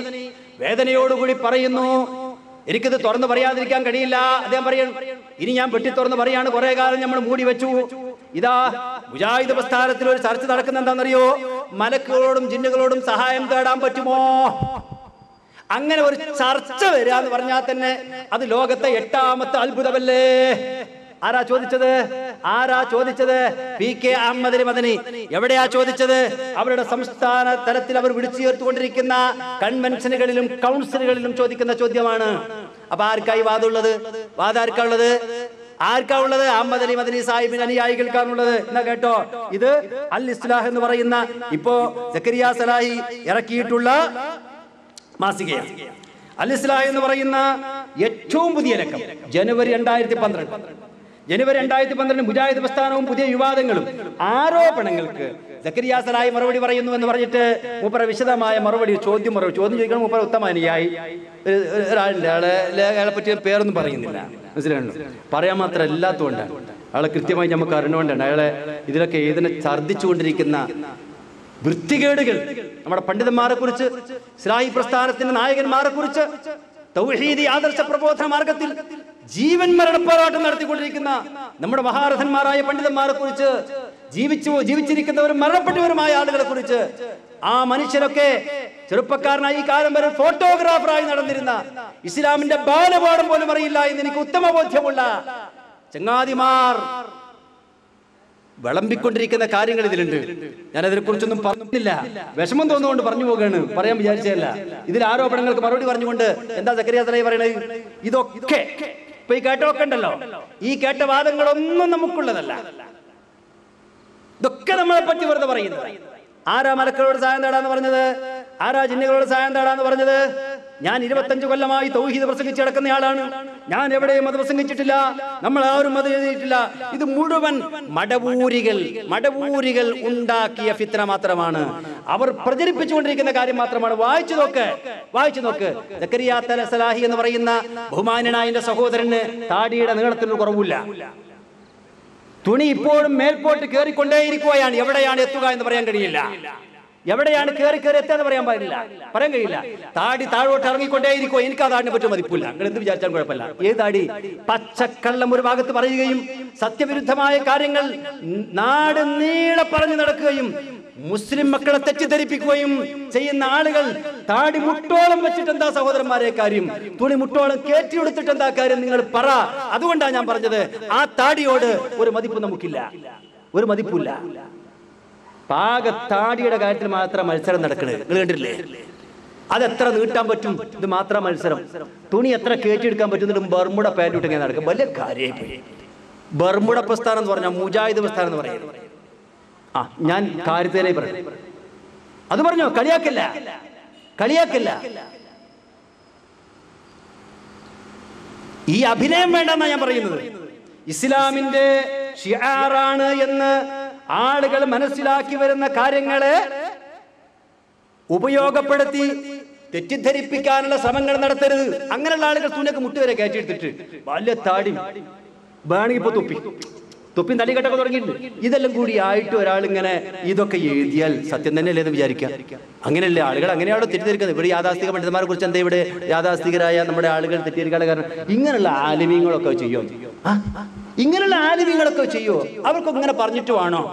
വേദനയോടുകൂടി പറയുന്നു, എനിക്കിത് തുറന്നു പറയാതിരിക്കാൻ കഴിയില്ല. അദ്ദേഹം പറയണം, ഇനി ഞാൻ വെട്ടി തുറന്ന് പറയാണ്, കുറെ കാലം നമ്മൾ മൂടി വെച്ചു. ഇതാ മുജാഹിദ് പ്രസ്ഥാനത്തിൽ ഒരു ചർച്ച നടക്കുന്ന എന്താണെന്നറിയോ? മലക്കുകളോടും ജിന്നുകളോടും സഹായം തേടാൻ പറ്റുമോ? അങ്ങനെ ഒരു ചർച്ച വരിക എന്ന് പറഞ്ഞാൽ തന്നെ അത് ലോകത്തെ 8ാമത്തെ അത്ഭുതമല്ലേ? ആരാ ചോദിച്ചത്? PK അഹമ്മദ് അലി മദനി. എവിടെയാ ചോദിച്ചത്? അവരുടെ സംസ്ഥാന തലത്തിൽ അവർ വിളിച്ചു ചേർത്തുകൊണ്ടിരിക്കുന്ന കൺവെൻഷനുകളിലും കൗൺസിലുകളിലും ചോദിക്കുന്ന ചോദ്യമാണ്. അപ്പൊ ആർക്കായി വാദമുള്ളത്? ആർക്കാ ഉള്ളത്? അഹമ്മദ് അലി മദനി സാഹിബിന് അനുയായികൾക്കാണുള്ളത്. എന്നാ കേട്ടോ, ഇത് അൽ ഇസ്ലാഹ് എന്ന് പറയുന്ന ഇപ്പോ സക്കരിയ സലാഹി ഇറക്കിയിട്ടുള്ള മാസികയാണ്. അൽ ഇസ്ലാഹ് എന്ന് പറയുന്ന ഏറ്റവും പുതിയ ലക്കം ജനുവരി 2012 മുജാഹിദ് പ്രസ്ഥാനവും പുതിയ വിവാദങ്ങളും ആരോപണങ്ങൾക്ക് സക്കരിയ സലാഹി മറുപടി പറയുന്നു എന്ന് പറഞ്ഞിട്ട് മൂപ്പര വിശദമായ ചോദ്യം ചോദിക്കണം. മൂപ്പര ഉത്തമാനിയായി ഒരാളുണ്ട്. അയാളെ പറ്റിയ പേരൊന്നും പറയുന്നില്ല, മനസ്സിലാണല്ലോ. പറയാൻ മാത്രം എല്ലാത്തുകൊണ്ടാണ്, അയാളെ കൃത്യമായി നമുക്ക് അറിഞ്ഞുകൊണ്ടാണ്. അയാളെ ഇതിലൊക്കെ ഇതിനെ ഛർദ്ദിച്ചുകൊണ്ടിരിക്കുന്ന വൃത്തികേടുകൾ നമ്മുടെ പണ്ഡിതന്മാരെ കുറിച്ച്, ഇസ്ലാഹി പ്രസ്ഥാനത്തിന്റെ നായകന്മാരെ കുറിച്ച്, തൗഹീദി ആദർശ പ്രബോധന മാർഗത്തിൽ ജീവൻ മരണ പോരാട്ടം നടത്തിക്കൊണ്ടിരിക്കുന്ന നമ്മുടെ മഹാരഥന്മാരായ പണ്ഡിതന്മാരെ കുറിച്ച്, ജീവിച്ചിരിക്കുന്നവരും മരണപ്പെട്ടവരുമായ ആളുകളെ കുറിച്ച്, ആ മനുഷ്യരൊക്കെ ചെറുപ്പക്കാരനായി ഈ കാലം വരെ ഫോട്ടോഗ്രാഫറായി നടന്നിരുന്ന, ഇസ്ലാമിന്റെ ബാലപാഠം പോലും അറിയില്ല എന്ന് എനിക്ക് ഉത്തമ ബോധ്യമുള്ള ചങ്ങാതിമാർ വിളമ്പിക്കൊണ്ടിരിക്കുന്ന കാര്യങ്ങൾ ഇതിലുണ്ട്. ഞാൻ അതിനെ കുറിച്ചൊന്നും പറഞ്ഞില്ല, വിഷമം തോന്നുകൊണ്ട് പറഞ്ഞു പോകുകയാണ്, പറയാൻ വിചാരിച്ചതല്ല. ഇതിൽ ആരോപണങ്ങൾക്ക് മറുപടി പറഞ്ഞുകൊണ്ട് എന്താ സക്കരിയ സലാഹി പറയുന്നത്? ഇതൊക്കെ ഇപ്പൊ ഈ കേട്ടൊക്കെ ഉണ്ടല്ലോ, ഈ കേട്ട വാദങ്ങളൊന്നും നമുക്കുള്ളതല്ല. ഇതൊക്കെ നമ്മളെ പറ്റി വെറുതെ പറയുന്നത്. ആരാ മലക്കളോട് സഹായം തേടാന്ന് പറഞ്ഞത്? ആരാ ജിന്നുകളോട് സഹായം തേടാന്ന് പറഞ്ഞത്? ഞാൻ 25 കൊല്ലമായി തൗഹീദ് പ്രസംഗിച്ച് കിടക്കുന്നയാളാണ്. ഞാൻ എവിടെയും അത് പ്രസംഗിച്ചിട്ടില്ല, നമ്മൾ ആരും അത് എഴുതിയിട്ടില്ല. ഇത് മുഴുവൻ മടവൂരികൾ ഉണ്ടാക്കിയ ഫിത്ന മാത്രമാണ്. അവർ പ്രചരിപ്പിച്ചുകൊണ്ടിരിക്കുന്ന കാര്യം മാത്രമാണ്. വായിച്ചു നോക്ക്. സക്കരിയ സലാഹി എന്ന് പറയുന്ന ബഹുമാന്യനായ എന്റെ സഹോദരന് താടിയുടെ നീളത്തിനൊരു കുറവില്ല. തുണി ഇപ്പോഴും മേൽപോട്ട് കയറിക്കൊണ്ടേയിരിക്കുകയാണ്. എവിടെയാണ് എത്തുക എന്ന് പറയാൻ കഴിയില്ല. എവിടെയാണ് കയറി എത്താന്ന് പറയാൻ കഴിയില്ല. താടി താഴോട്ട് ഇറങ്ങിക്കൊണ്ടേയിരിക്കോ, എനിക്ക് ആ താടിനെ പറ്റി മതിപ്പില്ല. നിങ്ങൾ എന്ത് വിചാരിച്ചാലും കുഴപ്പമില്ല. ഏത് താടി? പച്ചക്കള്ളം ഒരു ഭാഗത്ത് പറയുകയും സത്യവിരുദ്ധമായ കാര്യങ്ങൾ നാട് നീളെ പറഞ്ഞു നടക്കുകയും മുസ്ലിം മക്കളെ തെറ്റിദ്ധരിപ്പിക്കുകയും ചെയ്യുന്ന ആളുകൾ താടി മുട്ടോളം വെച്ചിട്ട് എന്താ സഹോദരന്മാരെ കാര്യം? തുണി മുട്ടോളം കയറ്റി കൊടുത്തിട്ട് എന്താ കാര്യം? നിങ്ങൾ പറ. അതുകൊണ്ടാണ് ഞാൻ പറഞ്ഞത്, ആ താടിയോട് ഒരു മതിപ്പ് നമുക്കില്ല, ഒരു മതിപ്പില്ല. പാകത്താടിയുടെ കാര്യത്തിൽ മാത്രം മത്സരം നടക്കണേ. നിങ്ങൾ കണ്ടിട്ടില്ലേ? അതെത്ര നീട്ടാൻ പറ്റും, ഇത് മാത്രം മത്സരം. തുണി എത്ര കയറ്റിയെടുക്കാൻ പറ്റും. ബർമുട പാൻറ് ഇട്ട് ഇങ്ങനെ നടക്കും. വലിയ കാര്യമായി. ബർമുട പ്രസ്ഥാനം എന്ന് പറഞ്ഞാൽ മുജാഹിദ് പ്രസ്ഥാനം എന്ന് പറയുന്നത്. ഞാൻ കാര്യത്തിനെ പറഞ്ഞു. അത് പറഞ്ഞോ, കളിയാക്കില്ല. ഈ അഭിനയം വേണ്ടെന്നാ ഞാൻ പറയുന്നത്. ഇസ്ലാമിന്റെ ഷിആറാണ് എന്ന് ആളുകൾ മനസ്സിലാക്കി വരുന്ന കാര്യങ്ങളെ ഉപയോഗപ്പെടുത്തി തെറ്റിദ്ധരിപ്പിക്കാനുള്ള ശ്രമങ്ങൾ നടത്തരുത്. അങ്ങനെയുള്ള ആളുകൾ തുണിയൊക്കെ മുട്ടുവരെ കയറ്റിയെടുത്തിട്ട് വലിയ താടി വേണമെങ്കിൽ ഇപ്പൊ തൊപ്പിയും തടികെട്ടൊക്കെ തുടങ്ങിയിട്ടുണ്ട്. ഇതെല്ലാം കൂടി ആയിട്ട് ഒരാളിങ്ങനെ ഇതൊക്കെ എഴുതിയാൽ സത്യം തന്നെയല്ലേ എന്ന് വിചാരിക്കാം. അങ്ങനെയല്ലേ ആളുകൾ അങ്ങനെയാണോ തെറ്റിദ്ധരിക്കുന്നത്? ഇവിടെ യാഥാസ്ഥിക പണ്ഡിതന്മാരെ കുറിച്ച് എന്താ ഇവിടെ യാഥാസ്ഥികരായ നമ്മുടെ ആളുകൾ തെറ്റിദ്ധരിക്കാനുള്ള കാരണം? ഇങ്ങനെയുള്ള ആലിമീങ്ങളൊക്കെ ചെയ്യോ? ഇങ്ങനെയുള്ള ആലിമീങ്ങളൊക്കെ ചെയ്യോ? അവർക്കൊക്കെ ഇങ്ങനെ പറഞ്ഞിട്ട് വേണോ?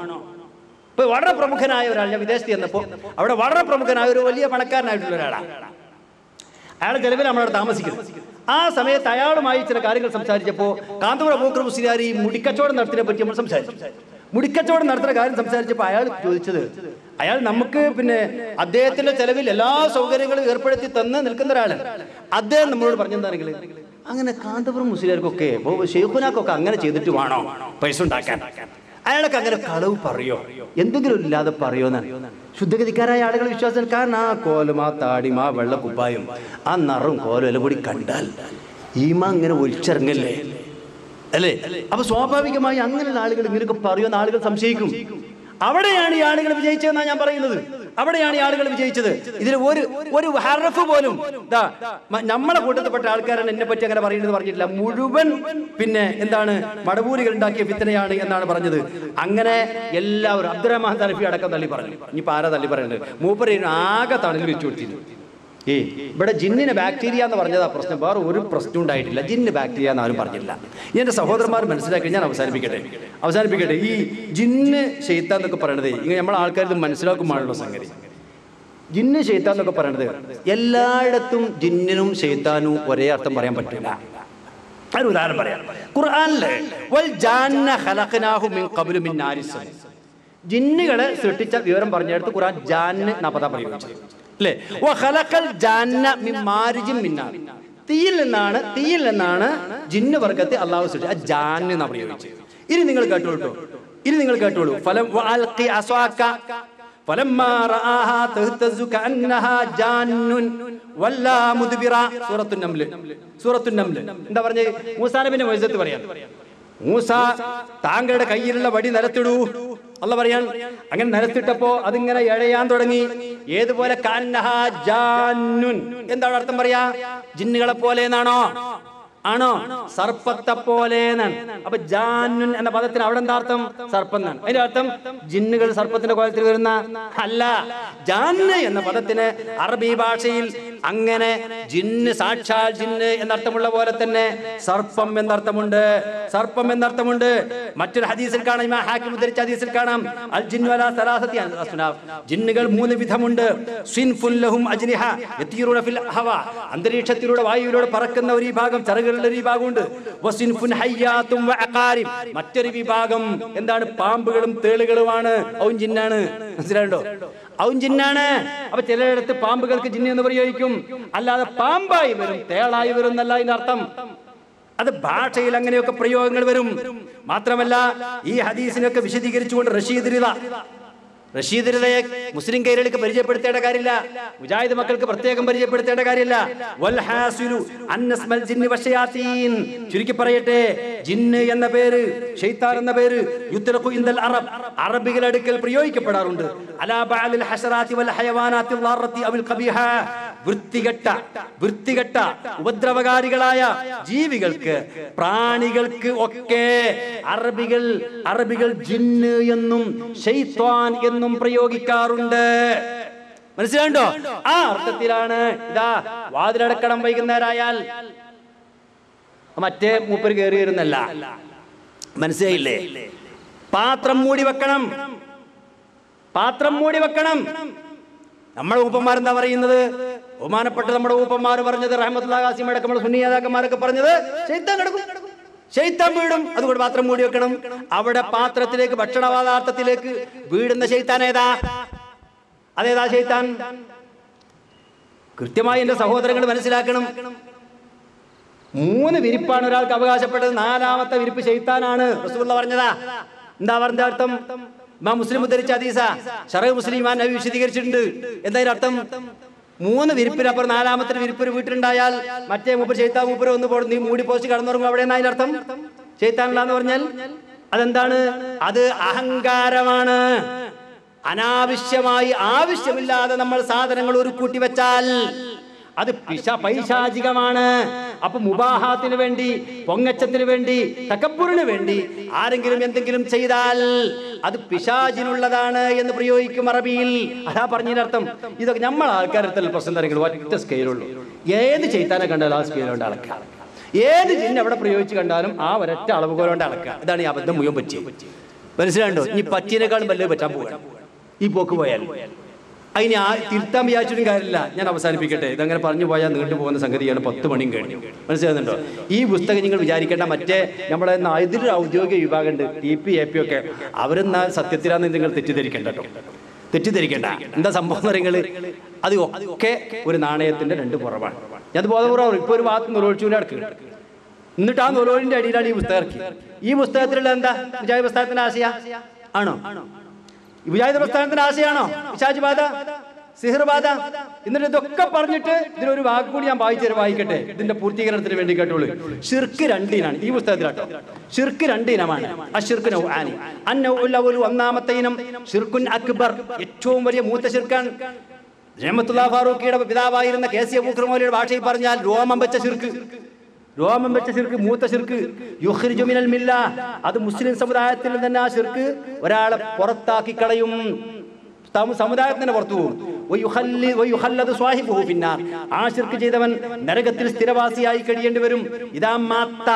ഇപ്പൊ വളരെ പ്രമുഖനായ ഒരാൾ, ഞാൻ വിദേശത്ത് ചെന്നപ്പോ അവിടെ വളരെ പ്രമുഖനായ ഒരു വലിയ പണക്കാരനായിട്ടുള്ള ഒരാളാണ്. അയാൾ ചെലവിൽ നമ്മളവിടെ താമസിക്കുന്നത്. ആ സമയത്ത് അയാളുമായി ചില കാര്യങ്ങൾ സംസാരിച്ചപ്പോൾ കാന്തപുരം അബൂബക്കർ മുസ്ലിയാർ ഈ മുടിക്കച്ചവടം നടത്തിനെ പറ്റി നമ്മൾ സംസാരിച്ചു. മുടിക്കച്ചവടം നടത്തുന്ന കാര്യം സംസാരിച്ചപ്പോൾ അയാൾ ചോദിച്ചത്, അയാൾ നമുക്ക് അദ്ദേഹത്തിന്റെ ചെലവിൽ എല്ലാ സൗകര്യങ്ങളും ഏർപ്പെടുത്തി തന്ന് നിൽക്കുന്ന ഒരാളാണ്. അദ്ദേഹം നമ്മളോട് പറഞ്ഞെന്താണെങ്കിൽ, അങ്ങനെ കാന്തപുരം മുസ്ലിയാർക്കൊക്കെ ഷെയ്ഖുനാക്കൊക്കെ അങ്ങനെ ചെയ്തിട്ട് വേണോ പൈസ ഉണ്ടാക്കാൻ? അയാളൊക്കെ അങ്ങനെ കളവ് പറയോ, എന്തെങ്കിലും ഇല്ലാതെ പറയോന്നാണ് ശുദ്ധഗതിക്കാരായ ആളുകൾ വിശ്വാസം. കാരണം ആ കോലും ആ താടിയും ആ വെള്ള കുപ്പായും ആ നിറവും കോലും എല്ലാം കൂടി കണ്ടാൽ ഈമ അങ്ങനെ ഒലിച്ചിറങ്ങല്ലേ അല്ലേ? അപ്പൊ സ്വാഭാവികമായി അങ്ങനെയുള്ള ആളുകൾ ഇങ്ങനെയൊക്കെ പറയുമെന്ന് ആളുകൾ സംശയിക്കും. അവിടെയാണ് ഈ ആളുകൾ വിജയിച്ചതെന്നാണ് ഞാൻ പറയുന്നത്. അവിടെയാണ് ഈ ആളുകൾ വിജയിച്ചത്. ഇതിൽ ഒരു ഹർഫ് പോലും നമ്മളെ കൂട്ടത്തിൽപ്പെട്ട ആൾക്കാരാണ് എന്നെ പറ്റി അങ്ങനെ പറയുന്നത് പറഞ്ഞിട്ടില്ല. മുഴുവൻ എന്താണ് മടവൂരികൾ ഉണ്ടാക്കിയ ഫിത്തനയാണ് എന്നാണ് പറഞ്ഞത്. അങ്ങനെ എല്ലാവരും അബ്ദുറഹ്മാൻ തലഫി അടക്കം തള്ളി പറഞ്ഞു. ഇനിയിപ്പോൾ ആരാ തള്ളി പറയുന്നത്? മൂപ്പര് ആകെ തണലിൽ വെച്ചു കൊടുത്തിരുന്നു. ഇവിടെ ജിന്നിന് ബാക്ടീരിയ എന്ന് പറഞ്ഞതാ പ്രശ്നം, വേറെ ഒരു പ്രശ്നം ഉണ്ടായിട്ടില്ല. ജിന്ന് ബാക്ടീരിയ എന്ന് ആരും പറഞ്ഞില്ല. എന്റെ സഹോദരന്മാർ മനസ്സിലാക്കി ഞാൻ അവസാനിപ്പിക്കട്ടെ. ഈ ജിന്ന് ഷെയ്ത്താൻ എന്നൊക്കെ പറയണത് ഇങ്ങനെ നമ്മളെ ആൾക്കാർ ഇത് മനസ്സിലാക്കുമ്പോഴുള്ള സംഗതി. ജിന്ന് ഷെയ്ത്താൻ എന്നൊക്കെ പറയണത് എല്ലായിടത്തും ജിന്നിനും ഷെയ്ത്താനും ഒരേ അർത്ഥം പറയാൻ പറ്റില്ല. ഒരു ഉദാഹരണം പറയാം. ഖുർആനിലെ ജിന്നുകളെ സൃഷ്ടിച്ച വിവരം പറഞ്ഞെടുത്ത് ഖുർആൻ ജാന്ന് എന്ന പദം പ്രയോഗിച്ചത് അല്ലേ? തീയിൽ നിന്നാണ് ജിന്ന് വർഗത്തെ അള്ളാഹു സൃഷ്ടിച്ചത്. ജാന്ന് എന്നാ പ്രയോഗിച്ചത്. ഇനി നിങ്ങൾ കേട്ടോളൂ. എന്താ പറഞ്ഞ? മൂസാ നബിന്റെ മുഅ്ജിസത്ത് പറയാം. മൂസ താങ്കളുടെ കയ്യിലുള്ള വടി നിലത്തിടൂ അല്ല പറയാൻ. അങ്ങനെ നിലത്തിട്ടപ്പോ അതിങ്ങനെ എഴയാൻ തുടങ്ങി. ഏതുപോലെ എന്താണ് അർത്ഥം പറയാ? ജിന്നുകളെ പോലെ എന്നാണോ? ആണോ? സർപ്പത്തെ പോലെ എന്നാണ്. അപ്പൊ ജാന്നുൻ എന്ന പദത്തിന് അവിടെ എന്താ അർത്ഥം? സർപ്പം എന്നാണ്. അതിന്റെ അർത്ഥം ജിന്നുകൾ സർപ്പത്തിന്റെ കോലത്തിൽ വരുന്ന അല്ല. ജാന്ന് എന്ന പദത്തിന് അറബി ഭാഷയിൽ അങ്ങനെ ജിന്ന്, സാക്ഷാൽ ജിന്ന് എന്നർത്ഥമുള്ള പോലെ തന്നെ സർപ്പം എന്നർത്ഥമുണ്ട്. മറ്റൊരു ഹദീസിൽ കാണാം, ഇമാം ഹാക്കിം ഉദ്ധരിച്ച ഹദീസിൽ കാണാം, അൽ ജിന്നു അലാ സലാസത്തി അസ്നാഫ്, ജിന്നുകൾ 3 വിധമുണ്ട്. സിൻഫുൻ ലഹും അജ്നിഹ യതീറൂന ഫിൽ ഹവാ, അന്തരീക്ഷത്തിലൂടെ വായുവിലൂടെ പറക്കുന്ന ഒരു വിഭാഗം, ചിറകുകളുടെ ഒരു വിഭാഗമുണ്ട്. വസിൻഫുൻ ഹയ്യാത്തും വഅഖാരിം, മറ്റൊരു വിഭാഗം എന്താണ്? പാമ്പുകളും തേളുകളുമാണ്. ഔൻ ജിന്നാണ്. മനസ്സിലായോ? ഔൻ ജിന്നാണ്. അപ്പൊ ചിലയിടത്ത് പാമ്പുകൾക്ക് ജിന്ന് എന്ന് പ്രയോഗിക്കും. അല്ലാതെ പാമ്പായി വരും, തേളായി വരും എന്നല്ല ഇതിനർത്ഥം. അത് ഭാഷയിൽ അങ്ങനെയൊക്കെ പ്രയോഗങ്ങൾ വരും. മാത്രമല്ല ഈ ഹദീസിനൊക്കെ വിശദീകരിച്ചുകൊണ്ട് റഷീദ് റിളയെ മുസ്ലിം കൈരളിക്ക് പരിചയപ്പെടുത്തേണ്ട കാര്യമില്ല. മുജാഹിദ് മക്കൾക്ക് പ്രത്യേകം പരിചയപ്പെടുത്തേണ്ട കാര്യമില്ല. ചുരുക്കി പറയട്ടെ, ജിന്ന് എന്ന പേര്, ഷൈത്താൻ എന്ന പേര് അറബികളുടെ അടുക്കൽ പ്രയോഗിക്കപ്പെടാറുണ്ട്. വൃത്തികെട്ട ഉപദ്രവകാരികളായ ജീവികൾക്ക്, പ്രാണികൾക്ക് ഒക്കെ അറബികൾ ജിന്ന് എന്നും ഷൈത്താൻ എന്നും പ്രയോഗിക്കാറുണ്ട്. മനസ്സിലാണ്ടോ? ആ അർത്ഥത്തിലാണ് ഇതാ വാതിലടക്കണം വൈകുന്നേരമായാൽ മറ്റേ മൂപ്പര് കയറി വരുന്നല്ല. മനസ്സിലായില്ലേ? പാത്രം മൂടി വെക്കണം, പാത്രം മൂടി വെക്കണം. നമ്മുടെ ഊപ്പന്മാരെന്താ പറയുന്നത്? ബഹുമാനപ്പെട്ട നമ്മുടെ ഊപ്പന്മാർ പറഞ്ഞത്, റഹ്മത്തുള്ളാഹി ഖാസിം അടക്കം സുന്നി നേതാക്കന്മാരൊക്കെ പറഞ്ഞത്, ശൈത്താൻ കിടക്കും, ശൈത്താൻ വീടും, അതുകൊണ്ട് പാത്രം മൂടി വെക്കണം. അവിടെ പാത്രത്തിലേക്ക്, ഭക്ഷണ പദാർത്ഥത്തിലേക്ക് വീടുന്ന ശൈത്താൻ ഏതാ? അതേതാ ശൈത്താൻ? കൃത്യമായി എന്റെ സഹോദരങ്ങൾ മനസ്സിലാക്കണം. 3 വിരിപ്പാണ് ഒരാൾക്ക് അവകാശപ്പെട്ടത്, 4ാമത്തെ വിരിപ്പ് ശൈത്താനാണ്. റസൂലുള്ളാഹി പറഞ്ഞതാ. എന്താ പറഞ്ഞ അർത്ഥം? ഇമാം മുസ്ലിം ഉദ്ധരിച്ച ഹദീസാ, ശറഹ് മുസ്ലിം നബി വിശദീകരിച്ചിട്ടുണ്ട്. എന്തായാലും അർത്ഥം? 3 വിരിപ്പിനപ്പുറം 4ാമത്തെ വിരിപ്പ് വീട്ടിലുണ്ടായാൽ മറ്റേ മൂപ്പർ ശൈത്താൻ മൂപ്പര് ഒന്ന് നീ മൂടി പോസ്റ്റ് കടന്നുറങ്ങും. അവിടെ അതിന്റെ അർത്ഥം ശൈത്താനില്ലാന്ന് പറഞ്ഞാൽ അതെന്താണ്? അത് അഹങ്കാരമാണ്. അനാവശ്യമായി ആവശ്യമില്ലാതെ നമ്മൾ സാധനങ്ങൾ ഒരു കൂട്ടി വെച്ചാൽ അത് പൈശാചികമാണ്. അപ്പൊ മുബാഹാത്തിന് വേണ്ടി, പൊങ്ങച്ചത്തിന് വേണ്ടി, തകബ്ബുറിന് വേണ്ടി ആരെങ്കിലും എന്തെങ്കിലും ചെയ്താൽ അത് പിശാചിനുള്ളതാണ് എന്ന് പ്രയോഗിക്കും അറബിയിൽ. അതാ പറഞ്ഞതിനർത്ഥം. ഇതൊക്കെ നമ്മൾ ആൾക്കാരുടെ പ്രശ്നം തരങ്ങൾ ഒറ്റ സ്കെയിലുള്ളൂ. ഏത് ചെയ്താനെ കണ്ടാലും ആ സ്കെയിൽ കൊണ്ട് അളക്കുക. ഏത് ജിന്ന് എവിടെ പ്രയോഗിച്ച് കണ്ടാലും ആ ഒരൊറ്റ അളവുകോൽ കൊണ്ട് അളക്കുക. ഇതാണ് ഈ അബദ്ധം മുഴുവൻ പറ്റിയത്. മനസ്സിലാണ്ടോ? ഇനി പറ്റിയതിനേക്കാളും വല്ലതും പറ്റാൻ പോവുകയാണ് ഈ പോക്ക് പോയാൽ. അതിന് തിരുത്താൻ വിചാരിച്ചിട്ടും കാര്യമില്ല. ഞാൻ അവസാനിപ്പിക്കട്ടെ. ഇതങ്ങനെ പറഞ്ഞു പോയാൽ നീണ്ടു പോകുന്ന സംഗതിയാണ്. 10 മണിയും കഴിഞ്ഞു. മനസ്സിലാകുന്നുണ്ടോ? ഈ പുസ്തകം നിങ്ങൾ വിചാരിക്കേണ്ട, മറ്റേ നമ്മുടെ ഇതിലൊരു ഔദ്യോഗിക വിഭാഗമുണ്ട്, TP AP ഒക്കെ, അവരെന്നാ സത്യത്തിലാന്ന് നിങ്ങൾ തെറ്റിദ്ധരിക്കേണ്ട കേട്ടോ. തെറ്റിദ്ധരിക്കേണ്ട. എന്താ സംഭവം എന്ന് പറയുന്നത്? അത് ഒക്കെ ഒരു നാണയത്തിന്റെ 2 പുറമാണ്. ഞാൻ ബോധപൂർവ്വം ഇപ്പൊ ഒരു ഭാഗത്ത് നൊലോഴിച്ചൂല ഇടക്ക്, എന്നിട്ട് ആ നൊലോഴിന്റെ അടിയിലാണ് ഈ പുസ്തകം ഇറക്കി. ഈ പുസ്തകത്തിലുള്ള എന്താ? മുജാഹിദ് പ്രസ്ഥാനത്തിന്റെ ആശയ ആണോ? മുജാഹിദ് പ്രസ്ഥാനത്തിന്റെ ആശയാണോ പിശാച് ബാധ, സിഹർ ബാധ? എന്നിട്ട് ഇതൊക്കെ പറഞ്ഞിട്ട് ഇതിലൊരു വാക്ക് കൂടി ഞാൻ വായിക്കട്ടെ, ഇതിന്റെ പൂർത്തീകരണത്തിന് വേണ്ടി കേട്ടോളൂ. ഷിർക്ക് 2 ഇനാണ് ഈ പുസ്തകത്തിലാട്ടോ. ഷിർക്ക് 2 ഇനമാണ്. അശ്ശിർക്ക് നൗആനി. അന്നൗഉൽ അവ്വലു, ഒന്നാമത്തെ ഇനം ഷിർക്കുൻ അക്ബർ, ഏറ്റവും വലിയ മൂത്ത ഷിർക്കാണ്. റഹ്മത്തുള്ളാഹി ഫാറൂഖിയുടെ പിതാവായിരുന്ന KC അബൂബക്കർ മൗലവിയുടെ ഭാഷയിൽ പറഞ്ഞാൽ രോമം വെച്ച ഷിർക്ക്. രോമം വെച്ച ഷിർക്ക്, മൂത്ത ഷിർക്ക്. യുഖ്രിജു മിനൽ മില്ല, അത് മുസ്ലിം സമുദായത്തിൽ തന്നെ ആ ഷിർക്ക് ഒരാളെ പുറത്താക്കി കളയും, സമുദായത്തിന് പുറത്തു പോകും. ആ ഷിർക്ക് ചെയ്തവൻ നരകത്തിൽ സ്ഥിരവാസിയായി കഴിയേണ്ടി വരും. ഇദാ മാത്ത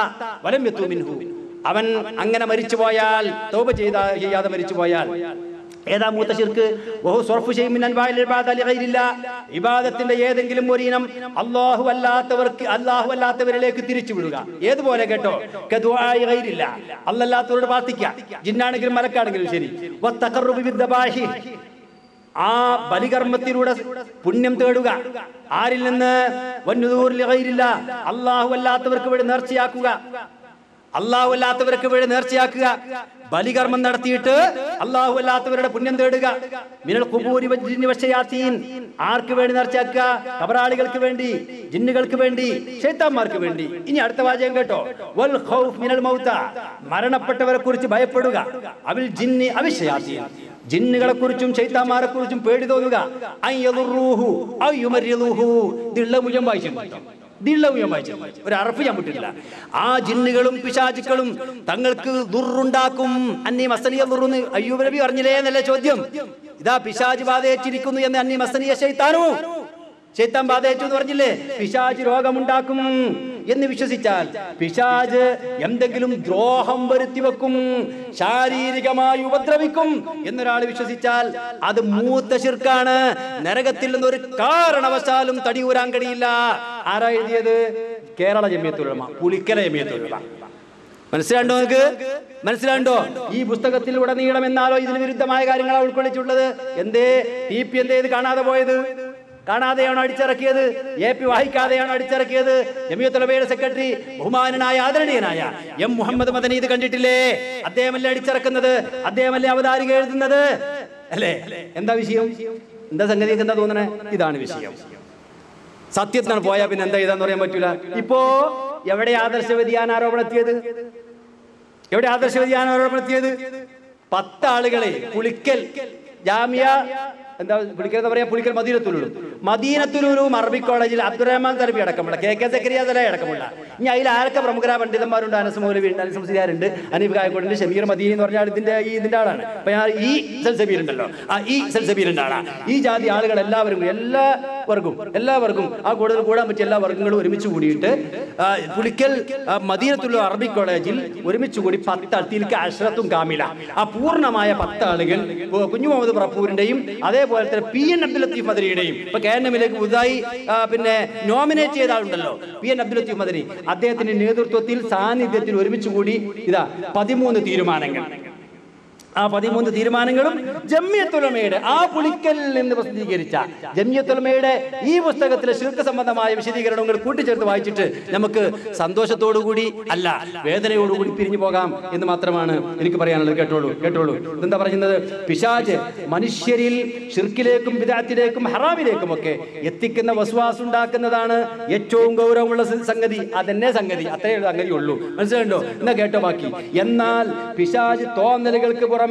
വലം യതു മിൻഹു, അവൻ അങ്ങനെ മരിച്ചു പോയാൽ, തൗബ ചെയ്യാതെ മരിച്ചു പോയാൽ. ഏതാ മൂത്ത ഷിർക്ക്? ഇബാദത്തിന്റെ ഏതെങ്കിലും ഒരു ഇനം അല്ലാഹു അല്ലാത്തവരിലേക്ക് തിരിച്ചു വിടുക. ഏതുപോലെ കേട്ടോ? അല്ലാത്തവരോട് പ്രാർത്ഥിക്കുക, ജിന്നാണെങ്കിലും മലക്കാണെങ്കിലും ശരി. ആ ബലികർമ്മത്തിലൂടെ പുണ്യം തേടുക. ആരിൽ നിന്ന്? അല്ലാഹു അല്ലാത്തവർക്ക് വേണ്ടി നേർച്ചയാക്കുക. അല്ലാഹു അല്ലാത്തവർക്ക് വേണ്ടി നേർച്ചയാക്കുക. ബലികർമ്മം നടത്തിയിട്ട് അല്ലാഹു അല്ലാത്തവരുടെ പുണ്യം തേടുക. മിനൽ ഖുബൂരി വജ്ജിന്നി വശയാത്തീൻ, ആർക്ക് വേണ്ടി നേർച്ചയാക്കുക? കബറാളികൾക്ക് വേണ്ടി, ജിന്നുകൾക്ക് വേണ്ടി, ശൈത്താന്മാർക്ക് വേണ്ടി. ഇനി അടുത്ത വാചകം കേട്ടോ. വൽ ഖൗഫ് മിനൽ മൗത, മരണപ്പെട്ടവരെ കുറിച്ച് ഭയപ്പെടുക. അവിൽ ജിന്നി അവിശയാത്തീൻ, ജിന്നുകളെ കുറിച്ചും ശൈത്താന്മാരെ കുറിച്ചും പേടി തോന്നുക. അയ്യദുറൂഹു അയ്യുമരിദൂഹു, ദിള്ള മുജം വായിച്ചിട്ടുണ്ട്. ഒരു അറഫ് ഞാൻ വിട്ടില്ല. ആ ജിന്നുകളും പിശാചുക്കളും തങ്ങൾക്ക് ദുർറുണ്ടാക്കും. അന്നീ മസനിയ ദുർന്ന് അയ്യൂബ് നബി പറഞ്ഞില്ലേ എന്നല്ലേ ചോദ്യം. ഇതാ പിശാച് ബാധയേറ്റിരിക്കുന്നു എന്ന് അന്നീ മസനിയ ശൈത്താനു, ശൈത്താൻ ബാധയേറ്റു എന്ന് പറഞ്ഞില്ലേ. പിശാച് രോഗമുണ്ടാക്കും എന്ന് വിശ്വസിച്ചാൽ, പിശാച് എന്തെങ്കിലും ദ്രോഹം വരുത്തി വെക്കും, ശാരീരികമായി ഉപദ്രവിക്കും എന്നൊരാൾ വിശ്വസിച്ചാൽ അത് മൂത്ത ശിർക്കാണ്. നരകത്തിൽ നിന്നൊരു കാരണവശാലും തടിയൂരാൻ കഴിയില്ല. ആരാ എഴുതിയത്? കേരള ജമിയത്തുൽ ഉലമ, പുലിക്കല ജമിയത്തുൽ ഉലമ. മനസ്സിലാണ്ടോ? നിങ്ങൾക്ക് മനസ്സിലാണ്ടോ? ഈ പുസ്തകത്തിൽ ഉടനീളം എന്നാലോ ഇതിന് വിരുദ്ധമായ കാര്യങ്ങളാണ് ഉൾക്കൊള്ളിച്ചിട്ടുള്ളത്. എന്തേ TP എന്തേ ഇത് കാണാതെ പോയത്? കാണാതെയാണ് അടിച്ചിറക്കിയത്. AP വായിക്കാതെയാണ് അടിച്ചിറക്കിയത്. ജമിയത്തുൽ ഉലമയുടെ സെക്രട്ടറി ബഹുമാനനായ ആദരണീയനായ M മുഹമ്മദ് മദനി ഇത് കണ്ടിട്ടില്ലേ? അദ്ദേഹമല്ലേ അടിച്ചിറക്കുന്നത്, അദ്ദേഹമല്ലേ അവതാരിക എഴുതുന്നത് അല്ലേ? എന്താ വിഷയം? എന്താ സംഗതി? എന്താ തോന്നണേ? ഇതാണ് വിഷയം. സത്യത്തിനാണ് പോയാൽ പിന്നെ എന്താ ഇതാന്ന് പറയാൻ പറ്റൂല. ഇപ്പോ എവിടെ ആദർശ വ്യതിയാന ആരോപണം എത്തിയത്? എവിടെ ആദർശ വ്യതിയാന ആരോപണം എത്തിയത്? 10 ആളുകളെ പുളിക്കൽ ജാമിയ എന്താ പുളിക്കൽ പറയാ, പുളിക്കൽ മദീനത്തുലൂലും. മദീനത്തുലൂലും അറബി കോളേജിൽ അബ്ദുറഹ്മാൻ തലബി അടക്കമുള്ള, KK സക്കരിയ തലൈ അടക്കമുള്ള, ഇനി അതിൽ ആരൊക്കെ പ്രമുഖരായ പണ്ഡിതന്മാരുണ്ട്? അനസ് മൗലവി ഉണ്ട്, അനസ് മുസ്ലിയാരുണ്ട്, അനീഫ് കായക്കോടുണ്ട്, ഷമീർ മദീനി എന്ന് പറഞ്ഞാൽ ഇതിന്റെ ആളാണ്. അപ്പൊ ഞാൻ ഈ സൽസബീൽ ഉണ്ടല്ലോ, ഈ സൽസബീലിന്റെ ആളാണ്. ഈ ജാതി ആളുകൾ എല്ലാവർക്കും ആ കൂടുതൽ കൂടാൻ പറ്റിയ എല്ലാ വർഗ്ഗങ്ങളും ഒരുമിച്ച് കൂടിയിട്ട് പുളിക്കൽ മദീനത്തുള്ള അറബി കോളേജിൽ ഒരുമിച്ച് കൂടി 10 തിൽക്ക് അശ്റത്തും കാമില, ആ പൂർണ്ണമായ 10 ആളുകൾ കുഞ്ഞു മുഹമ്മദ് പ്രപ്പൂരിന്റെയും അതേപോലെ തന്നെ PN അബ്ദുൽ ലത്തീഫ് മദനിയുടെയും, ഇപ്പൊ KNMലേക്ക് പുതുതായി പിന്നെ നോമിനേറ്റ് ചെയ്ത ആളുണ്ടല്ലോ PN അബ്ദുൽ ലത്തീഫ് മദനി, അദ്ദേഹത്തിന്റെ നേതൃത്വത്തിൽ സാന്നിധ്യത്തിൽ ഒരുമിച്ച് കൂടി 13 തീരുമാനങ്ങൾ. ആ 13 തീരുമാനങ്ങളും ജംഇയ്യത്തുൽ ഉലമയുടെ ആ പുളിക്കലിൽ നിന്ന് പ്രസിദ്ധീകരിച്ച ജംഇയ്യത്തുൽ ഉലമയുടെ ഈ പുസ്തകത്തിലെ ശിർക്ക് സംബന്ധമായ വിശദീകരണങ്ങൾ കൂട്ടിച്ചേർത്ത് വായിച്ചിട്ട് നമുക്ക് സന്തോഷത്തോടുകൂടി അല്ല വേദനയോടുകൂടി പിരിഞ്ഞു പോകാം എന്ന് മാത്രമാണ് എനിക്ക് പറയാനുള്ളത്. കേട്ടോളൂ. എന്താ പറയുന്നത്? പിശാച് മനുഷ്യരിൽ ശിർക്കിലേക്കും ബിദ്അത്തിലേക്കും ഹറാമിലേക്കും ഒക്കെ എത്തിക്കുന്ന വസ്വാസ് ഉണ്ടാക്കുന്നതാണ് ഏറ്റവും ഗൗരവമുള്ള സംഗതി. അതന്നെ സംഗതി, അത്രയേ സംഗതിയുള്ളൂ. മനസ്സിലുണ്ടോ? എന്നാ കേട്ടോ ബാക്കി. എന്നാൽ പിശാച് തോന്നലുകൾക്ക്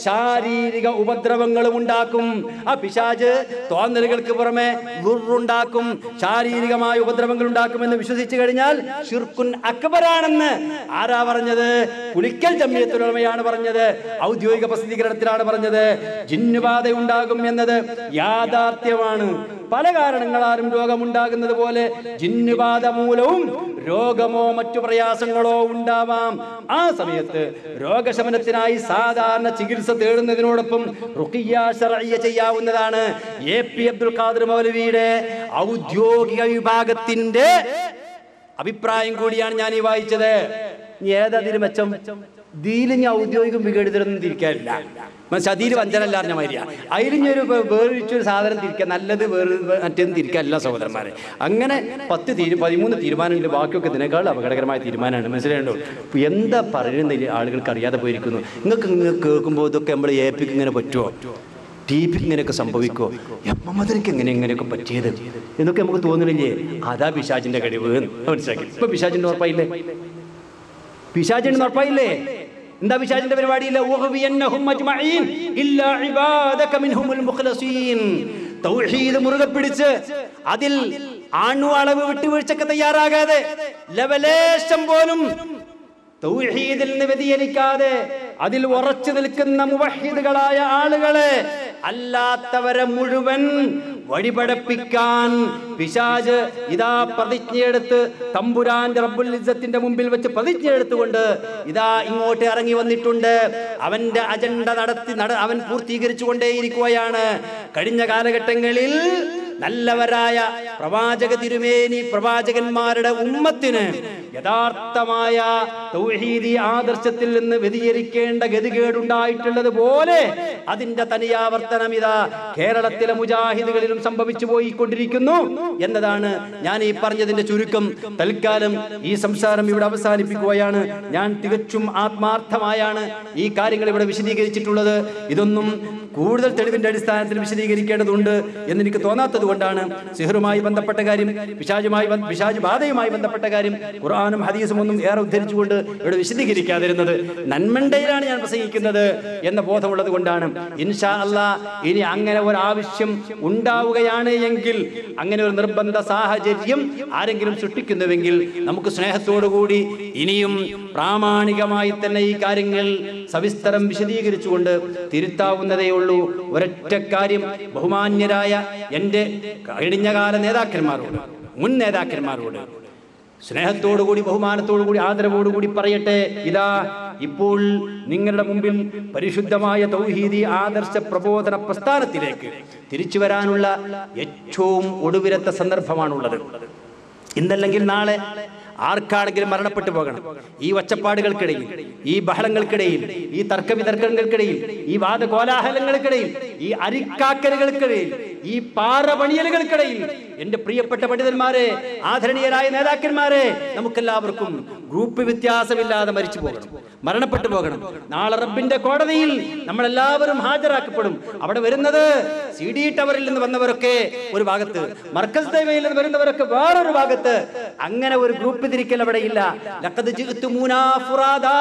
ശാരീരിക ഉപദ്രവങ്ങളും ഉണ്ടാക്കും. ആ പിശാച് തോന്നലുകൾക്ക് പുറമെ ദുർറുണ്ടാക്കും, ശാരീരികമായ ഉപദ്രവങ്ങൾ ഉണ്ടാക്കുമെന്ന് വിശ്വസിച്ചു കഴിഞ്ഞാൽ ശിർക്കുൻ അക്ബറാണെന്ന് ആരാ പറഞ്ഞത്? പുളിക്കൽ ജംഇയ്യത്തുൽ ഉലമയാണ് പറഞ്ഞത്. ഔദ്യോഗിക പ്രസിദ്ധീകരണത്തിലാണ് പറഞ്ഞത്. ജിന്നുബാധ ഉണ്ടാകും എന്നത് യാഥാർത്ഥ്യമാണ്. പല കാരണങ്ങളാലും രോഗമുണ്ടാകുന്നത് പോലെ ജിന്നുബാധ മൂലവും രോഗമോ മറ്റു പ്രയാസങ്ങളോ ഉണ്ടാവാം. ആ സമയത്ത് രോഗശമനത്തിനായി സാധാരണ ചികിത്സ തേടുന്നതിനോടൊപ്പം റുഖിയ്യ ശർഇയ്യ ചെയ്യാവുന്നതാണ്. AP അബ്ദുൽ ഖാദിർ മൗലവിയുടെ ഔദ്യോഗിക വിഭാഗത്തിന്റെ അഭിപ്രായം കൂടിയാണ് ഞാൻ ഈ വായിച്ചത്. ഏതതിന് മെച്ചം? ദീലിന് ഔദ്യോഗികം വിഘടിതരൊന്നും തിരിക്കാനില്ല. സതിയിൽ വഞ്ചനല്ല അറിഞ്ഞ മാതിരിയാ. അതിലിഞ്ഞൊരു വേറിച്ചൊരു സാധനം തിരിക്കാൻ, നല്ലത് മറ്റേന്ന് തിരിക്കാനില്ല സഹോദരന്മാരെ. അങ്ങനെ 13 തീരുമാനങ്ങളിൽ ബാക്കിയൊക്കെ ഇതിനേക്കാൾ അപകടകരമായ തീരുമാനമാണ്. മനസ്സിലായോ? എന്താ പറയുന്ന ആളുകൾക്ക് അറിയാതെ പോയിരിക്കുന്നു. നിങ്ങൾക്ക് കേൾക്കുമ്പോൾ ഇതൊക്കെ നമ്മൾ APക്ക് ഇങ്ങനെ പറ്റുമോ, TPക്ക് ഇങ്ങനെയൊക്കെ സംഭവിക്കുമോ, എമ്മദനിക്ക് എങ്ങനെയൊക്കെ പറ്റിയത് എന്നൊക്കെ നമുക്ക് തോന്നുന്നില്ലേ? അതാ പിശാചിന്റെ കഴിവ് മനസ്സിലാക്കി. ഇപ്പൊ പിശാചിന്റെ ഉറപ്പായില്ലേ? എന്താ പിശാചിന്റെ പരിപാടിയില്ല? തൗഹീദ് മുറുകെ പിടിച്ച് അതിൽ അണുവളവ് വിട്ടുവീഴ്ചക്ക് തയ്യാറാകാതെ ലവലേശം പോലും തൗഹീദിൽ നിന്ന് വ്യതിചലിക്കാതെ അതിൽ ഉറച്ചു നിൽക്കുന്ന മുവഹ്ഹിദുകളായ ആളുകളെ അല്ലാത്തവരെ മുഴുവൻ വഴിപടപ്പിക്കാൻ പിശാച് ഇതാ പ്രതിജ്ഞയെടുത്ത് തമ്പുരാന്റെ റബ്ബുൽ ഇസ്സത്തിന്റെ മുമ്പിൽ വെച്ച് പ്രതിജ്ഞയെടുത്തുകൊണ്ട് ഇതാ ഇങ്ങോട്ട് ഇറങ്ങി വന്നിട്ടുണ്ട്. അവന്റെ അജണ്ട അവൻ പൂർത്തീകരിച്ചു കൊണ്ടേയിരിക്കുകയാണ്. കഴിഞ്ഞ കാലഘട്ടങ്ങളിൽ നല്ലവരായ പ്രവാചക തിരുമേനി പ്രവാചകന്മാരുടെ ഉമ്മത്തിന് യഥാർത്ഥമായ തൗഹീദി ആദർശത്തിൽ നിന്ന് വ്യതിചരിക്കേണ്ട ഗതികേടുണ്ടായിട്ടുള്ളത് പോലെ അതിന്റെ തനിയാവർത്തനം ഇതാ കേരളത്തിലെ മുജാഹിദുകളിലും സംഭവിച്ചു പോയിക്കൊണ്ടിരിക്കുന്നു എന്നതാണ് ഞാൻ ഈ പറഞ്ഞതിന്റെ ചുരുക്കം. തൽക്കാലം ഈ സംസാരം ഇവിടെ അവസാനിപ്പിക്കുകയാണ്. ഞാൻ തികച്ചും ആത്മാർത്ഥമായാണ് ഈ കാര്യങ്ങൾ ഇവിടെ വിശദീകരിച്ചിട്ടുള്ളത്. ഇതൊന്നും കൂടുതൽ തെളിവിന്റെ അടിസ്ഥാനത്തിൽ വിശദീകരിക്കേണ്ടതുണ്ട് എന്നെനിക്ക് തോന്നാത്തത് കൊണ്ടാണ് സിഹറുമായി ബന്ധപ്പെട്ട കാര്യം, പിശാച് ബാധയുമായി ബന്ധപ്പെട്ട കാര്യം ഖുർആനും ഹദീസും ഒന്നും ഏറെ ഉദ്ധരിച്ചുകൊണ്ട് ഇവിടെ വിശദീകരിക്കാതിരുന്നത്. നന്മണ്ടയിലാണ് ഞാൻ പ്രസംഗിക്കുന്നത് എന്ന ബോധമുള്ളത് കൊണ്ടാണ്. ഇൻഷാ അല്ലാഹ് ഇനി അങ്ങനെ ഒരു ആവശ്യം ഉണ്ടാവുകയാണ് എങ്കിൽ, അങ്ങനെ ഒരു നിർബന്ധ സാഹചര്യം ആരെങ്കിലും സൃഷ്ടിക്കുന്നുവെങ്കിൽ നമുക്ക് സ്നേഹത്തോടുകൂടി ഇനിയും പ്രാമാണികമായി തന്നെ ഈ കാര്യങ്ങൾ സവിസ്തരം വിശദീകരിച്ചുകൊണ്ട് തിരുത്താവുന്നതേ ഉള്ളൂ. ഒരൊറ്റ കാര്യം ബഹുമാന്യരായ എൻ്റെ കഴിഞ്ഞകാല നേതാക്കന്മാരോട്, മുൻ നേതാക്കന്മാരോട് സ്നേഹത്തോടുകൂടി ബഹുമാനത്തോടുകൂടി ആദരവോടുകൂടി പറയട്ടെ. ഇതാ ഇപ്പോൾ നിങ്ങളുടെ മുമ്പിൽ പരിശുദ്ധമായ തൗഹീദി ആദർശ പ്രബോധന പ്രസ്ഥാനത്തിലേക്ക് തിരിച്ചു വരാനുള്ള ഏറ്റവും ഒടുവിലത്തെ സന്ദർഭമാണുള്ളത്. ഇന്നല്ലെങ്കിൽ നാളെ ആർക്കാണെങ്കിലും മരണപ്പെട്ടു പോകണം. ഈ ഒച്ചപ്പാടുകൾക്കിടയിൽ, ഈ ബഹളങ്ങൾക്കിടയിൽ, ഈ തർക്കവിതർക്കങ്ങൾക്കിടയിൽ, ഈ വാദകോലാഹലങ്ങൾക്കിടയിൽ, ഈ അരിക്കാക്കലുകൾക്കിടയിൽ, ഈ പാറപണിയലുകൾക്കിടയിൽ എന്റെ പ്രിയപ്പെട്ട പണ്ഡിതന്മാരെ, ആദരണീയരായ നേതാക്കന്മാരെ, നമുക്കെല്ലാവർക്കും ഗ്രൂപ്പ് വ്യത്യാസമില്ലാതെ മരിച്ചു പോകണം, മരണപ്പെട്ടു പോകണം. നാളെ റബ്ബിന്റെ കോടതിയിൽ നമ്മളെല്ലാവരും ഹാജരാക്കപ്പെടും. അവിടെ വരുന്നത് CD ടവറിൽ നിന്ന് വന്നവരൊക്കെ ഒരു ഭാഗത്ത്, മർക്കസ് ദൈവയിൽ നിന്ന് വരുന്നവരൊക്കെ വേറൊരു ഭാഗത്ത്. അങ്ങനെ ഒരു ഗ്രൂപ്പ് തിരിക്കൽ അവിടെ ഇല്ല. ലഖദ് ജിഅ്തുമൂനാ ഫുറാദാ,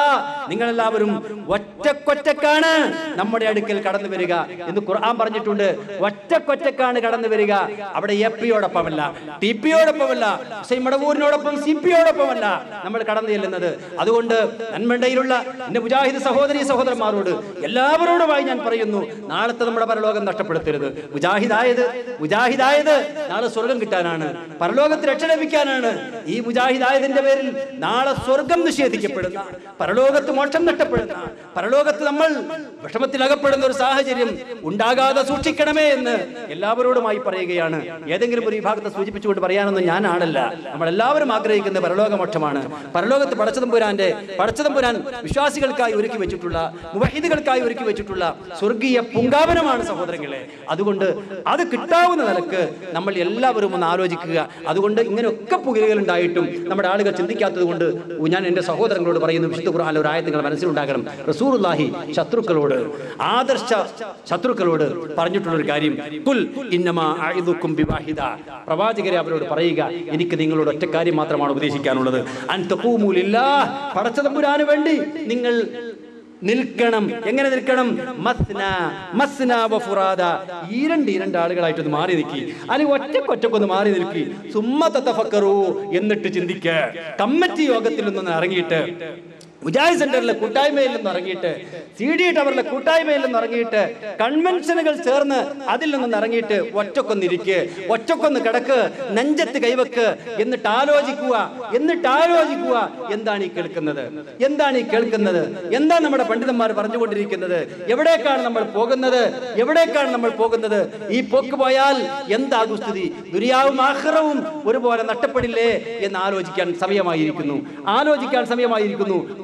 നിങ്ങളെല്ലാവരും ഒറ്റക്കൊറ്റക്കാണ് നമ്മുടെ അടുക്കൽ കടന്നു വരിക എന്ന് ഖുർആൻ പറഞ്ഞിട്ടുണ്ട്. ഒറ്റക്കൊറ്റക്കാണ് കടന്നു വരിക. അവിടെ APയോടൊപ്പമല്ല, TPയോടൊപ്പമല്ല, ഹുസൈൻ മടവൂരിനോടൊപ്പം CPയോടൊപ്പമല്ല നമ്മൾ കടന്നു ചെല്ലുന്നത്. അതുകൊണ്ട് നന്മണ്ടയിലുള്ള എന്റെ മുജാഹിദ് സഹോദരി സഹോദരന്മാരോട് എല്ലാവരോടുമായി ഞാൻ പറയുന്നു, നാളത്തെ നമ്മുടെ പരലോകം നഷ്ടപ്പെടുത്തരുത്. മുജാഹിദായത് നാളെ സ്വർഗം കിട്ടാനാണ്, പരലോകത്ത് രക്ഷ ലഭിക്കാനാണ്. ഈ മുജാഹിദായതിന്റെ പേരിൽ നാളെ സ്വർഗം നിഷേധിക്കപ്പെടുന്ന, പരലോകത്ത് മോക്ഷം നഷ്ടപ്പെടുന്ന, പരലോകത്ത് നമ്മൾ വിഷമത്തിലകപ്പെടുന്ന ഒരു സാഹചര്യം ഉണ്ടാകാതെ സൂക്ഷിക്കണമേ എന്ന് എല്ലാവരോടുമായി പറയുകയാണ്. ഏതെങ്കിലും ഒരു വിഭാഗത്തെ സൂചിപ്പിച്ചുകൊണ്ട് പറയാനൊന്നും ഞാൻ ആളല്ല. നമ്മളെല്ലാവരും ആഗ്രഹിക്കുന്ന പരലോകമോക്ഷമാണ്. പരലോകത്ത് പടച്ചതമ്പുരാൻ വിശ്വാസികൾക്കായി ഒരുക്കി വെച്ചിട്ടുള്ള, മുവഹിദുകൾക്കായി ഒരുക്കി വെച്ചിട്ടുള്ള സ്വർഗീയ പുങ്കാവനമാണ് സഹോദരങ്ങളെ. അതുകൊണ്ട് അത് കിട്ടാവുന്ന നിലക്ക് നമ്മൾ എല്ലാവരും ഒന്ന് ആലോചിക്കുക. അതുകൊണ്ട് ഇങ്ങനെയൊക്കെ പുകലുകൾ ഉണ്ടായിട്ടും നമ്മുടെ ആളുകൾ ചിന്തിക്കാത്തത് കൊണ്ട് ഞാൻ എന്റെ സഹോദരങ്ങളോട് പറയുന്നു, വിശുദ്ധ ഖുർആനിലെ ഒരു ആയത്ത് നിങ്ങൾ മനസ്സിലുണ്ടാകണം. റസൂലുള്ളാഹി ആദർശ ശത്രുക്കളോട് പറഞ്ഞിട്ടുള്ള ഒരു കാര്യം, ഖുൽ ഇന്നമാ അഇദുക്കും ബിവാഹിദ, പ്രവാചകരെ അവരോട് പറയുക, എനിക്ക് നിങ്ങളോട് ഒറ്റ കാര്യം മാത്രമാണ് ഉപദേശിക്കാനുള്ളത്. അൻ തഖൂമു ലില്ലാഹ്, പടച്ചതമ്പുരാന് വേണ്ടി നിങ്ങൾ നിൽക്കണം. എങ്ങനെ നിൽക്കണം? മസ്ന വ ഫുറാദ, രണ്ട് ആളുകളായിട്ടൊന്ന് മാറി നിൽക്കി, അല്ലെങ്കിൽ ഒറ്റക്കൊന്ന് മാറി നിൽക്കി. സുമ്മ തതഫക്കറു, എന്നിട്ട് ചിന്തിക്ക. കമ്മിറ്റി യോഗത്തിൽ നിന്നൊന്ന് ഇറങ്ങിയിട്ട്, മുജാഹിദ് സെന്ററിലെ കൂട്ടായ്മയിൽ നിന്ന് ഇറങ്ങിയിട്ട്, CD ടവറിലെ കൂട്ടായ്മയിൽ നിന്ന് ഇറങ്ങിയിട്ട്, കൺവെൻഷനുകൾ ചേർന്ന് അതിൽ നിന്ന് ഇറങ്ങിയിട്ട് ഒറ്റക്കൊന്നിരിക്കുക, ഒറ്റക്കൊന്ന് കിടക്ക്, നെഞ്ചത്ത് കൈവക്ക്, എന്നിട്ട് ആലോചിക്കുക. എന്താണ് ഈ കേൾക്കുന്നത്? എന്താണ് നമ്മുടെ പണ്ഡിതന്മാർ പറഞ്ഞുകൊണ്ടിരിക്കുന്നത്? എവിടേക്കാണ് നമ്മൾ പോകുന്നത്? ഈ പോക്ക് പോയാൽ എന്താകും സ്ഥിതി? ദുനിയാവും ആഖിറവും ഒരുപോലെ നഷ്ടപ്പെടില്ലേ എന്ന് ആലോചിക്കാൻ സമയമായിരിക്കുന്നു.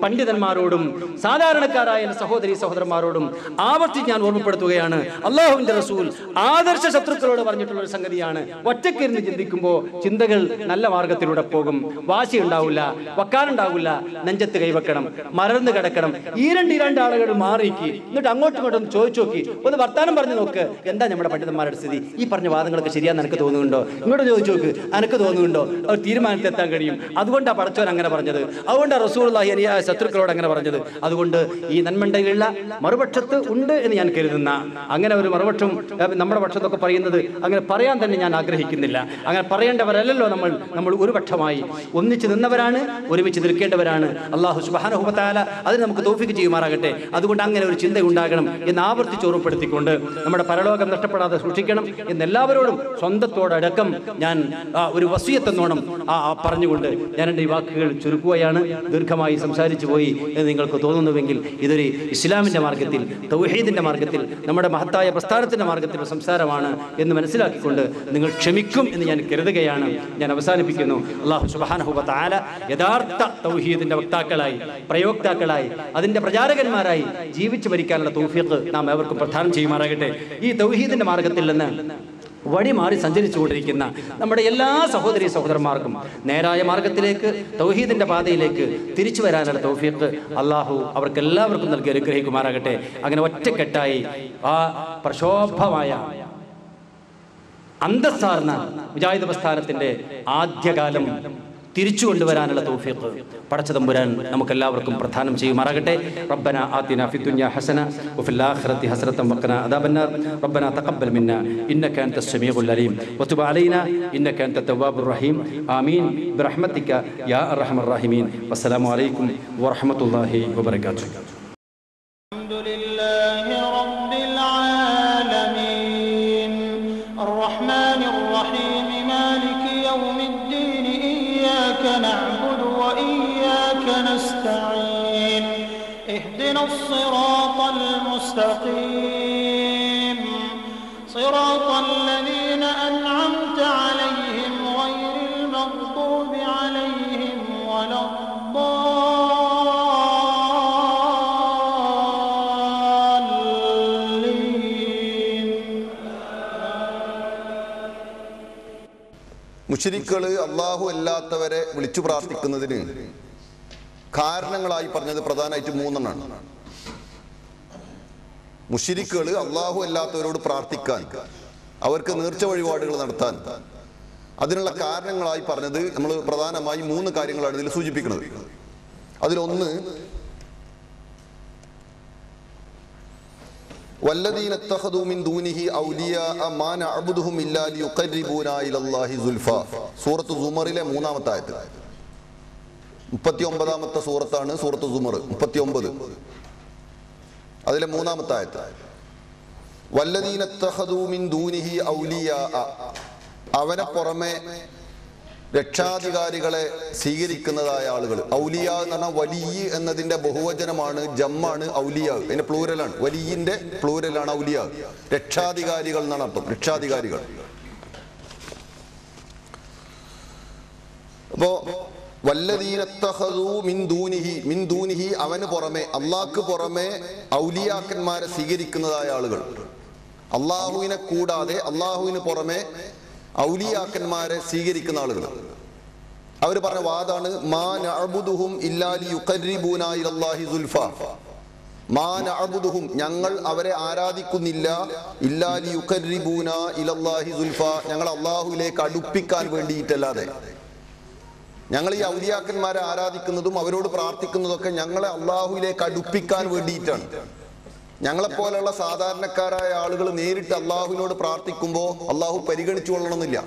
പണ്ഡിതന്മാരോടും സാധാരണക്കാരായ സഹോദരി സഹോദരന്മാരോടും ആവർത്തിച്ച് ഞാൻ ഓർമ്മപ്പെടുത്തുകയാണ്, അല്ലാഹുവിന്റെ റസൂൽ ആദർശ ശത്രുക്കളോട് പറഞ്ഞിട്ടുള്ള ഒരു സംഗതിയാണ്. ഒറ്റക്കിരുന്ന് ചിന്തിക്കുമ്പോൾ ചിന്തകൾ നല്ല മാർഗത്തിലൂടെ പോകും. വാശി ഉണ്ടാവില്ല, വക്കാനുണ്ടാവില്ല, നെഞ്ചത്ത് കൈവെക്കണം, മറന്ന് കിടക്കണം. ഈ രണ്ട് ആളുകൾ മാറിക്ക്, എന്നിട്ട് അങ്ങോട്ടും ഇങ്ങോട്ടും ചോദിച്ചു നോക്കി, ഒന്ന് വർത്താനം പറഞ്ഞു നോക്ക്. എന്താ നമ്മുടെ പണ്ഡിതന്മാരുടെ സ്ഥിതി? ഈ പറഞ്ഞ വാദങ്ങളൊക്കെ ശരിയാന്ന് എനിക്ക് തോന്നുന്നുണ്ടോ? ഇങ്ങോട്ട് ചോദിച്ചു നോക്ക്, എനിക്ക് തോന്നുന്നുണ്ടോ? അവർ തീരുമാനത്തിലെത്താൻ കഴിയും. അതുകൊണ്ടാണ് പടച്ചവൻ അങ്ങനെ പറഞ്ഞത്, അതുകൊണ്ടാണ് റസൂലുള്ളാഹി ശത്രുക്കളോട് അങ്ങനെ പറഞ്ഞത്. അതുകൊണ്ട് ഈ നന്മണ്ടയിലുള്ള മറുപക്ഷത്ത് ഉണ്ട് എന്ന് ഞാൻ കരുതുന്ന, അങ്ങനെ ഒരു മറുപക്ഷം നമ്മുടെ പക്ഷത്തൊക്കെ പറയുന്നത് അങ്ങനെ പറയാൻ തന്നെ ഞാൻ ആഗ്രഹിക്കുന്നില്ല. അങ്ങനെ പറയേണ്ടവരല്ലോ നമ്മൾ ഒരു പക്ഷമായി ഒന്നിച്ച് നിന്നവരാണ്, ഒരുമിച്ച് നിൽക്കേണ്ടവരാണ്. അല്ലാഹു സുബ്ഹാനഹു വ തആല അതിന് നമുക്ക് തൗഫീഖ് ചെയ്യുമാറാകട്ടെ. അതുകൊണ്ട് അങ്ങനെ ഒരു ചിന്ത ഉണ്ടാകണം എന്ന് ആവർത്തിച്ച് ഓർമ്മപ്പെടുത്തിക്കൊണ്ട് നമ്മുടെ പരലോകം നഷ്ടപ്പെടാതെ സൂക്ഷിക്കണം എന്നെല്ലാവരോടും സ്വന്തത്തോടടക്കം ഞാൻ ഒരു വസിയത്ത് എന്നോണം പറഞ്ഞുകൊണ്ട് ഞാൻ എൻ്റെ ഈ വാക്കുകൾ ചുരുക്കുകയാണ്. ദീർഘമായി സംസാരിച്ചു പോയി എന്ന് നിങ്ങൾക്ക് തോന്നുന്നുവെങ്കിൽ ഇതൊരു ഇസ്ലാമിൻ്റെ മാർഗത്തിൽ, തൗഹീദിൻ്റെ മാർഗത്തിൽ, നമ്മുടെ മഹത്തായ പ്രസ്ഥാനത്തിൻ്റെ മാർഗത്തിലുള്ള സംസാരമാണ് എന്ന് മനസ്സിലാക്കിക്കൊണ്ട് നിങ്ങൾ ക്ഷമിക്കും എന്ന് ഞാൻ കരുതുകയാണ്. ഞാൻ അവസാനിപ്പിക്കുന്നു. അല്ലാഹു സുബ്ഹാനഹു വ തആല യഥാർത്ഥ തൗഹീദിൻ്റെ വക്താക്കളായി, പ്രയോക്താക്കളായി, അതിൻ്റെ പ്രചാരകന്മാരായി ജീവിച്ചു മരിക്കാനുള്ള തൗഫീഖ് നാം ഏവർക്കും പ്രദാനം ചെയ്യുമാറാകട്ടെ. ഈ തൗഹീദിൻ്റെ മാർഗത്തിൽ നിന്ന് വഴി മാറി സഞ്ചരിച്ചുകൊണ്ടിരിക്കുന്ന നമ്മുടെ എല്ലാ സഹോദരി സഹോദരന്മാർക്കും നേരായ മാർഗത്തിലേക്ക്, തൗഹീദിന്റെ പാതയിലേക്ക് തിരിച്ചു വരാനുള്ള തൗഫീഖ് അല്ലാഹു അവർക്കെല്ലാവർക്കും നൽകി അനുഗ്രഹിക്കുമാറാകട്ടെ. അങ്ങനെ ഒറ്റക്കെട്ടായി ആ പ്രക്ഷോഭമായ അന്തസ്സാർന്ന മുജാഹിദ് പ്രസ്ഥാനത്തിന്റെ ആദ്യകാലം തിരിച്ചു കൊണ്ടുവരാനുള്ള തൗഫീഖ് പടച്ചതമ്പുരാൻ നമുക്കെല്ലാവർക്കും പ്രദാനം ചെയ്യുമാറാകട്ടെ. റബ്ബന ആതിനാ ഫിദ്ദുനിയ ഹസന വഫിൽ ആഖിറതി ഹസനതൻ വഖിനാ അദാബന്നാർ. റബ്ബന തഖബ്ബൽ മിന്നാ ഇന്നക അൻതസ് സമീഉൽ അലീം വതുബ് അലൈനാ ഇന്നക അൻതത് തവ്വാബുർ റഹീം. ആമീൻ ബിറഹ്മതിക യാ അർഹമർ റഹീമീൻ. വസ്സലാമു അലൈക്കും വറഹ്മത്തുള്ളാഹി വബറകാതുഹു.
അൽഹംദുലില്ലാഹി റബ്ബിൽ ആലമീൻ അർറഹ്മാനിർ റഹീം മാലികി യൗമിദ്ദീൻ ഇയ്യാക നഅ്ബുദു വ ഇയ്യാക നസ്തഈൻ ഇഹ്ദിനസ് സിറാത്തൽ മുസ്തഖീം സിറാത്തൽ ലദീന അൻഅംത അലൈഹിം ഗൈറിൽ മഗ്ദൂബി അലൈഹിം വലദ്ദാലിൻ.
മുശ്രിക്കുകൾ അള്ളാഹു അല്ലാത്തവരെ വിളിച്ചു പ്രാർത്ഥിക്കുന്നതിന് കാരണങ്ങളായി പറഞ്ഞത് പ്രധാനമായിട്ട് 3 എണ്ണമാണ്. മുശ്രിക്കുകൾ അള്ളാഹു അല്ലാത്തവരോട് പ്രാർത്ഥിക്കാൻ, അവർക്ക് നേർച്ച വഴിപാടുകൾ നടത്താൻ അതിനുള്ള കാരണങ്ങളായി പറഞ്ഞത് നമ്മൾ പ്രധാനമായി 3 കാര്യങ്ങളാണ് ഇതിൽ സൂചിപ്പിക്കുന്നത്. അതിലൊന്ന് വല്ലദീന ഇത്തഖദൂ മിൻ ദൂനിഹി ഔലിയാഅ മാ നഅബ്ദുഹും ഇല്ലാ ലിയുഖർരിബൂനാ ഇലല്ലാഹി സുൽഫാ. സൂറത്ത് സുമറിലെ 3-ാമത്തെ ആയത്ത്. 39-ാമത്തെ സൂറത്താണ് സൂറത്ത് സുമർ 39. അതിലെ 3-ാമത്തെ ആയത്ത്. വല്ലദീന ഇത്തഖദൂ മിൻ ദൂനിഹി ഔലിയാഅ, അവനെ പുറമെ രക്ഷാധികാരികളെ സ്വീകരിക്കുന്നതായ ആളുകൾ. ഔലിയ എന്ന് പറഞ്ഞാൽ വലിയ എന്നതിന്റെ ബഹുവചനമാണ്, ജമ്മാണ് ഔലിയ, അതിന്റെ പ്ലൂരലാണ്. വലിയന്റെ പ്ലൂരലാണ് ഔലിയ. രക്ഷാധികാരികൾ എന്നാണ് അർത്ഥം, രക്ഷാധികാരികൾ. അപ്പോ വല്ലദീന ഇത്തഖദൂ മിൻ ദൂനിഹി, അവന് പുറമെ, അള്ളാഹ്ക്ക് പുറമെ ഔലിയാക്കന്മാരെ സ്വീകരിക്കുന്നതായ ആളുകൾ. അള്ളാഹുവിനെ കൂടാതെ അള്ളാഹുവിന് പുറമെ ഔലിയാക്കന്മാരെ സ്വീകരിക്കുന്ന ആളുകൾ. അവർ പറഞ്ഞ വാദാണ് മാ നഅബ്ദുഹും ഇല്ലാ ലിയുഖർരിബൂനാ ഇലല്ലാഹി സുൽഫാ. മാ നഅബ്ദുഹും, ഞങ്ങൾ അവരെ ആരാധിക്കുന്നില്ല, ഇല്ലാ ലിയുഖർരിബൂനാ ഇലല്ലാഹി സുൽഫാ, ഞങ്ങൾ അള്ളാഹുവിലേക്ക് അടുപ്പിക്കാൻ വേണ്ടിയിട്ടല്ലാതെ. ഞങ്ങൾ ഈ ഔലിയാക്കന്മാരെ ആരാധിക്കുന്നതും അവരോട് പ്രാർത്ഥിക്കുന്നതൊക്കെ ഞങ്ങളെ അള്ളാഹുവിലേക്ക് അടുപ്പിക്കാൻ വേണ്ടിയിട്ടാണ്. ഞങ്ങളെപ്പോലെയുള്ള സാധാരണക്കാരായ ആളുകൾ നേരിട്ട് അള്ളാഹുവിനോട് പ്രാർത്ഥിക്കുമ്പോൾ അള്ളാഹു പരിഗണിച്ചു കൊള്ളണമെന്നില്ല.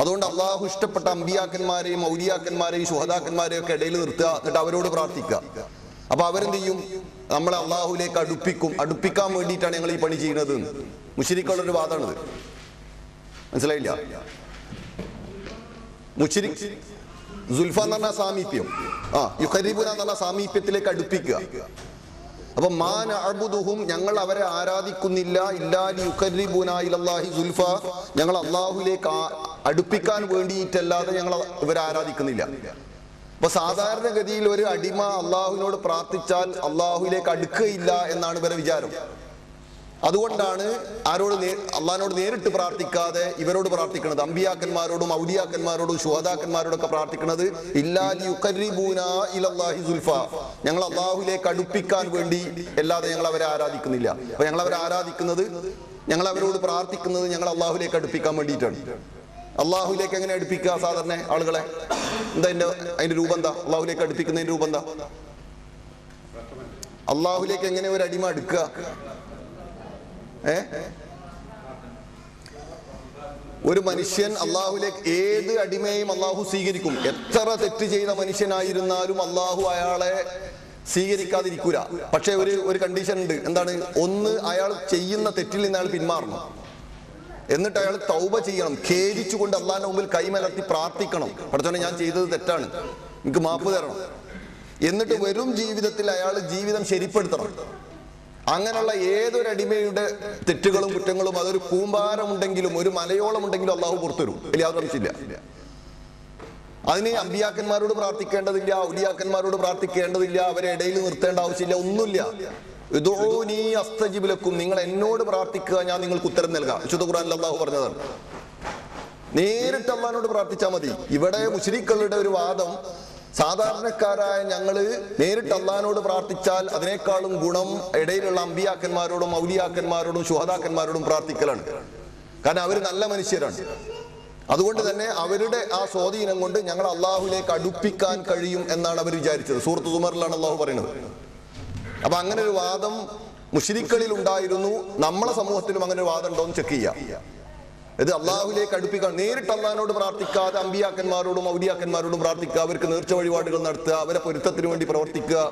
അതുകൊണ്ട് അള്ളാഹു ഇഷ്ടപ്പെട്ട അമ്പിയാക്കന്മാരെയും ഔലിയാക്കന്മാരെയും ശുഹദാക്കന്മാരെയും ഒക്കെ ഇടയിൽ നിർത്തുക, എന്നിട്ട് അവരോട് പ്രാർത്ഥിക്കുക. അപ്പൊ അവരെന്ത് ചെയ്യും? നമ്മളെ അള്ളാഹുവിലേക്ക് അടുപ്പിക്കാൻ വേണ്ടിയിട്ടാണ് ഞങ്ങൾ ഈ പണി ചെയ്യുന്നത്. മുശ്രിക്കുകളുടെ വാദമാണിത്. മനസ്സിലായില്ല? മുശ്രിക് സുൽഫ എന്ന് പറഞ്ഞ സാമീപ്യം, യുഖരിബുന എന്ന് പറഞ്ഞ സാമീപ്യത്തിലേക്ക് അടുപ്പിക്കുക. അപ്പൊ മാ നഅബ്ദുഹും, ഞങ്ങൾ അവരെ ആരാധിക്കുന്നില്ല, ഇല്ലാ ലിയുഖർരിബൂനാ ഇലല്ലാഹി സുൽഫ, ഞങ്ങൾ അള്ളാഹുവിലേക്ക് അടുപ്പിക്കാൻ വേണ്ടിയിട്ടല്ലാതെ ഞങ്ങൾ ഇവരെ ആരാധിക്കുന്നില്ല. അപ്പൊ സാധാരണഗതിയിൽ ഒരു അടിമ അള്ളാഹുവിനോട് പ്രാർത്ഥിച്ചാൽ അള്ളാഹുവിലേക്ക് അടുക്കുകയില്ല എന്നാണ് ഇവരെ വിചാരം. അതുകൊണ്ടാണ് അള്ളാഹിനോട് നേരിട്ട് പ്രാർത്ഥിക്കാതെ ഇവരോട് പ്രാർത്ഥിക്കുന്നത്. അമ്പിയാക്കന്മാരോടും ഔലിയാക്കന്മാരോടും ശുഹദാക്കന്മാരോടൊക്കെ പ്രാർത്ഥിക്കുന്നത് ഇല്ലാ ലിയുഖർരിബൂനാ ഇലല്ലാഹി സുൽഫാ, ഞങ്ങൾ അള്ളാഹുവിലേക്ക് അടുപ്പിക്കാൻ വേണ്ടി അല്ലാതെ ഞങ്ങൾ അവരെ ആരാധിക്കുന്നില്ല. അപ്പൊ ഞങ്ങൾ അവരെ ആരാധിക്കുന്നത്, ഞങ്ങൾ അവരോട് പ്രാർത്ഥിക്കുന്നത് ഞങ്ങൾ അള്ളാഹുവിലേക്ക് അടുപ്പിക്കാൻ വേണ്ടിയിട്ടാണ്. അള്ളാഹുവിലേക്ക് എങ്ങനെ അടുപ്പിക്കുക സാധാരണ ആളുകളെ? എന്താ അതിന്റെ രൂപം എന്താ? അള്ളാഹുവിലേക്ക് അടുപ്പിക്കുന്നതിന്റെ രൂപം എന്താ? അള്ളാഹുവിലേക്ക് എങ്ങനെ ഒരു അടിമ അടുക്കുക? ഒരു മനുഷ്യൻ അള്ളാഹുലേക്ക്, ഏത് അടിമയെയും അള്ളാഹു സ്വീകരിക്കും. എത്ര തെറ്റ് ചെയ്ത മനുഷ്യനായിരുന്നാലും അള്ളാഹു അയാളെ സ്വീകരിക്കാതിരിക്കൂല. പക്ഷെ ഒരു കണ്ടീഷൻ ഉണ്ട്. എന്താണ്? ഒന്ന്, അയാൾ ചെയ്യുന്ന തെറ്റിൽ നിന്ന് അയാൾ പിന്മാറണം. എന്നിട്ട് അയാൾ തൗബ ചെയ്യണം. ഖേദിച്ചുകൊണ്ട് അള്ളാഹിന്റെ മുമ്പിൽ കൈമലർത്തി പ്രാർത്ഥിക്കണം, പടച്ചോനെ ഞാൻ ചെയ്തത് തെറ്റാണ്, എനിക്ക് മാപ്പ് തരണം. എന്നിട്ട് വരും ജീവിതത്തിൽ അയാൾ ജീവിതം ശരിപ്പെടുത്തണം. അങ്ങനെയുള്ള ഏതൊരു അടിമയുടെ തെറ്റുകളും കുറ്റങ്ങളും അതൊരു കൂമ്പാരമുണ്ടെങ്കിലും ഒരു മലയോളം ഉണ്ടെങ്കിലും അള്ളാഹു പുറത്തുവരും. വലിയ ആവശ്യമില്ല. അതിന് അമ്പിയാക്കന്മാരോട് പ്രാർത്ഥിക്കേണ്ടതില്ല, ഔലിയാക്കന്മാരോട് പ്രാർത്ഥിക്കേണ്ടതില്ല, അവരെ ഇടയിൽ നിർത്തേണ്ട ആവശ്യമില്ല, ഒന്നുമില്ല. ഉദ്ഊനി അസ്തജിബ് ലക്കും, നിങ്ങൾ എന്നോട് പ്രാർത്ഥിക്കുക, ഞാൻ നിങ്ങൾക്ക് ഉത്തരം നൽകാം. വിശുദ്ധ ഖുർആനിൽ അള്ളാഹു പറഞ്ഞതാണ്. നേരിട്ട് അള്ളാഹിനോട് പ്രാർത്ഥിച്ചാൽ മതി. ഇവിടെ മുശ്രിക്കുകളുടെ ഒരു വാദം, സാധാരണക്കാരായ ഞങ്ങള് നേരിട്ട് അള്ളാഹിനോട് പ്രാർത്ഥിച്ചാൽ അതിനേക്കാളും ഗുണം ഇടയിലുള്ള അമ്പിയാക്കന്മാരോടും ഔലിയാക്കന്മാരോടും ശുഹദാക്കന്മാരോടും പ്രാർത്ഥിക്കലാണ്. കാരണം അവർ നല്ല മനുഷ്യരാണ്. അതുകൊണ്ട് തന്നെ അവരുടെ ആ സ്വാധീനം കൊണ്ട് ഞങ്ങൾ അള്ളാഹുലേക്ക് അടുപ്പിക്കാൻ കഴിയും എന്നാണ് അവർ വിചാരിച്ചത്. സൂറത്ത് സുമറിലാണ് അള്ളാഹു പറയുന്നത്. അപ്പൊ അങ്ങനെ ഒരു വാദം മുശ്രിക്കുകളിൽ ഉണ്ടായിരുന്നു. നമ്മളെ സമൂഹത്തിലും അങ്ങനെ ഒരു വാദം ഉണ്ടോ എന്ന് ചെക്ക് ചെയ്യാം. ഇത് അള്ളാഹുലേക്ക് അടുപ്പിക്കാൻ, നേരിട്ട് അള്ളാഹിനോട് പ്രാർത്ഥിക്കാതെ അമ്പിയാക്കന്മാരോടും ഔലിയാക്കന്മാരോടും പ്രാർത്ഥിക്കുക, അവർക്ക് നേർച്ച വഴിപാടുകൾ നടത്തുക, അവരെ പൊരുത്തത്തിന് വേണ്ടി പ്രവർത്തിക്കുക,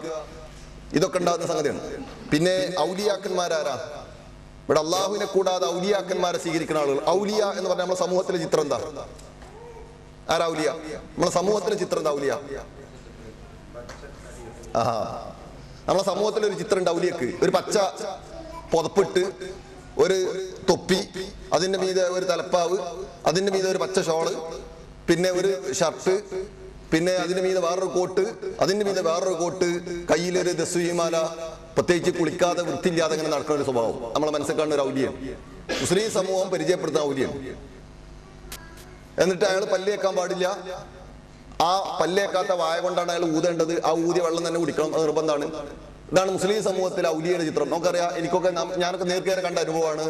ഇതൊക്കെ ഉണ്ടാകുന്ന സംഗതിയാണ്. പിന്നെ ഔലിയാക്കന്മാരാരാ? ഇവിടെ അള്ളാഹുവിനെ കൂടാതെ ഔലിയാക്കന്മാരെ സ്വീകരിക്കുന്ന ആളുകൾ. ഔലിയ എന്ന് പറഞ്ഞാൽ നമ്മുടെ സമൂഹത്തിലെ ചിത്രം എന്താ? ആരാ ഔലിയ? നമ്മുടെ സമൂഹത്തിലെ ചിത്രം എന്താ ഔലിയ? നമ്മളെ സമൂഹത്തിലൊരു ചിത്രം ഉണ്ട് ഔലിയക്ക്. ഒരു പച്ച പുതപ്പിട്ട്, ഒരു തൊപ്പി, അതിന്റെ മീതെ ഒരു തലപ്പാവ്, അതിന്റെ മീതെ ഒരു പച്ച ഷോള്, പിന്നെ ഒരു ഷർട്ട്, പിന്നെ അതിന്റെ മീതെ വേറൊരു കോട്ട്, അതിന്റെ മീതെ വേറൊരു കോട്ട്, കയ്യിലൊരു ദസ്വീമാല, പ്രത്യേകിച്ച് കുളിക്കാതെ വൃത്തിയില്ലാതെ അങ്ങനെ നടക്കുന്ന ഒരു സ്വഭാവം നമ്മളെ മനസ്സിൽ കാണുന്ന ഒരു ഔലിയം. മുസ്ലിം സമൂഹം പരിചയപ്പെടുത്തുന്ന ഔലിയം. എന്നിട്ട് അയാൾ പല്ലേക്കാൻ പാടില്ല. ആ പല്ലേക്കാത്ത വായ കൊണ്ടാണ് അയാൾ ഊതേണ്ടത്. ആ ഊതിയ വെള്ളം തന്നെ കുടിക്കണം, അത് നിർബന്ധമാണ്. ഇതാണ് മുസ്ലിം സമൂഹത്തിലെ ഔലിയുടെ ചിത്രം. നമുക്കറിയാം, ഞാനൊക്കെ നേർക്കേറെ കണ്ട അനുഭവമാണ്.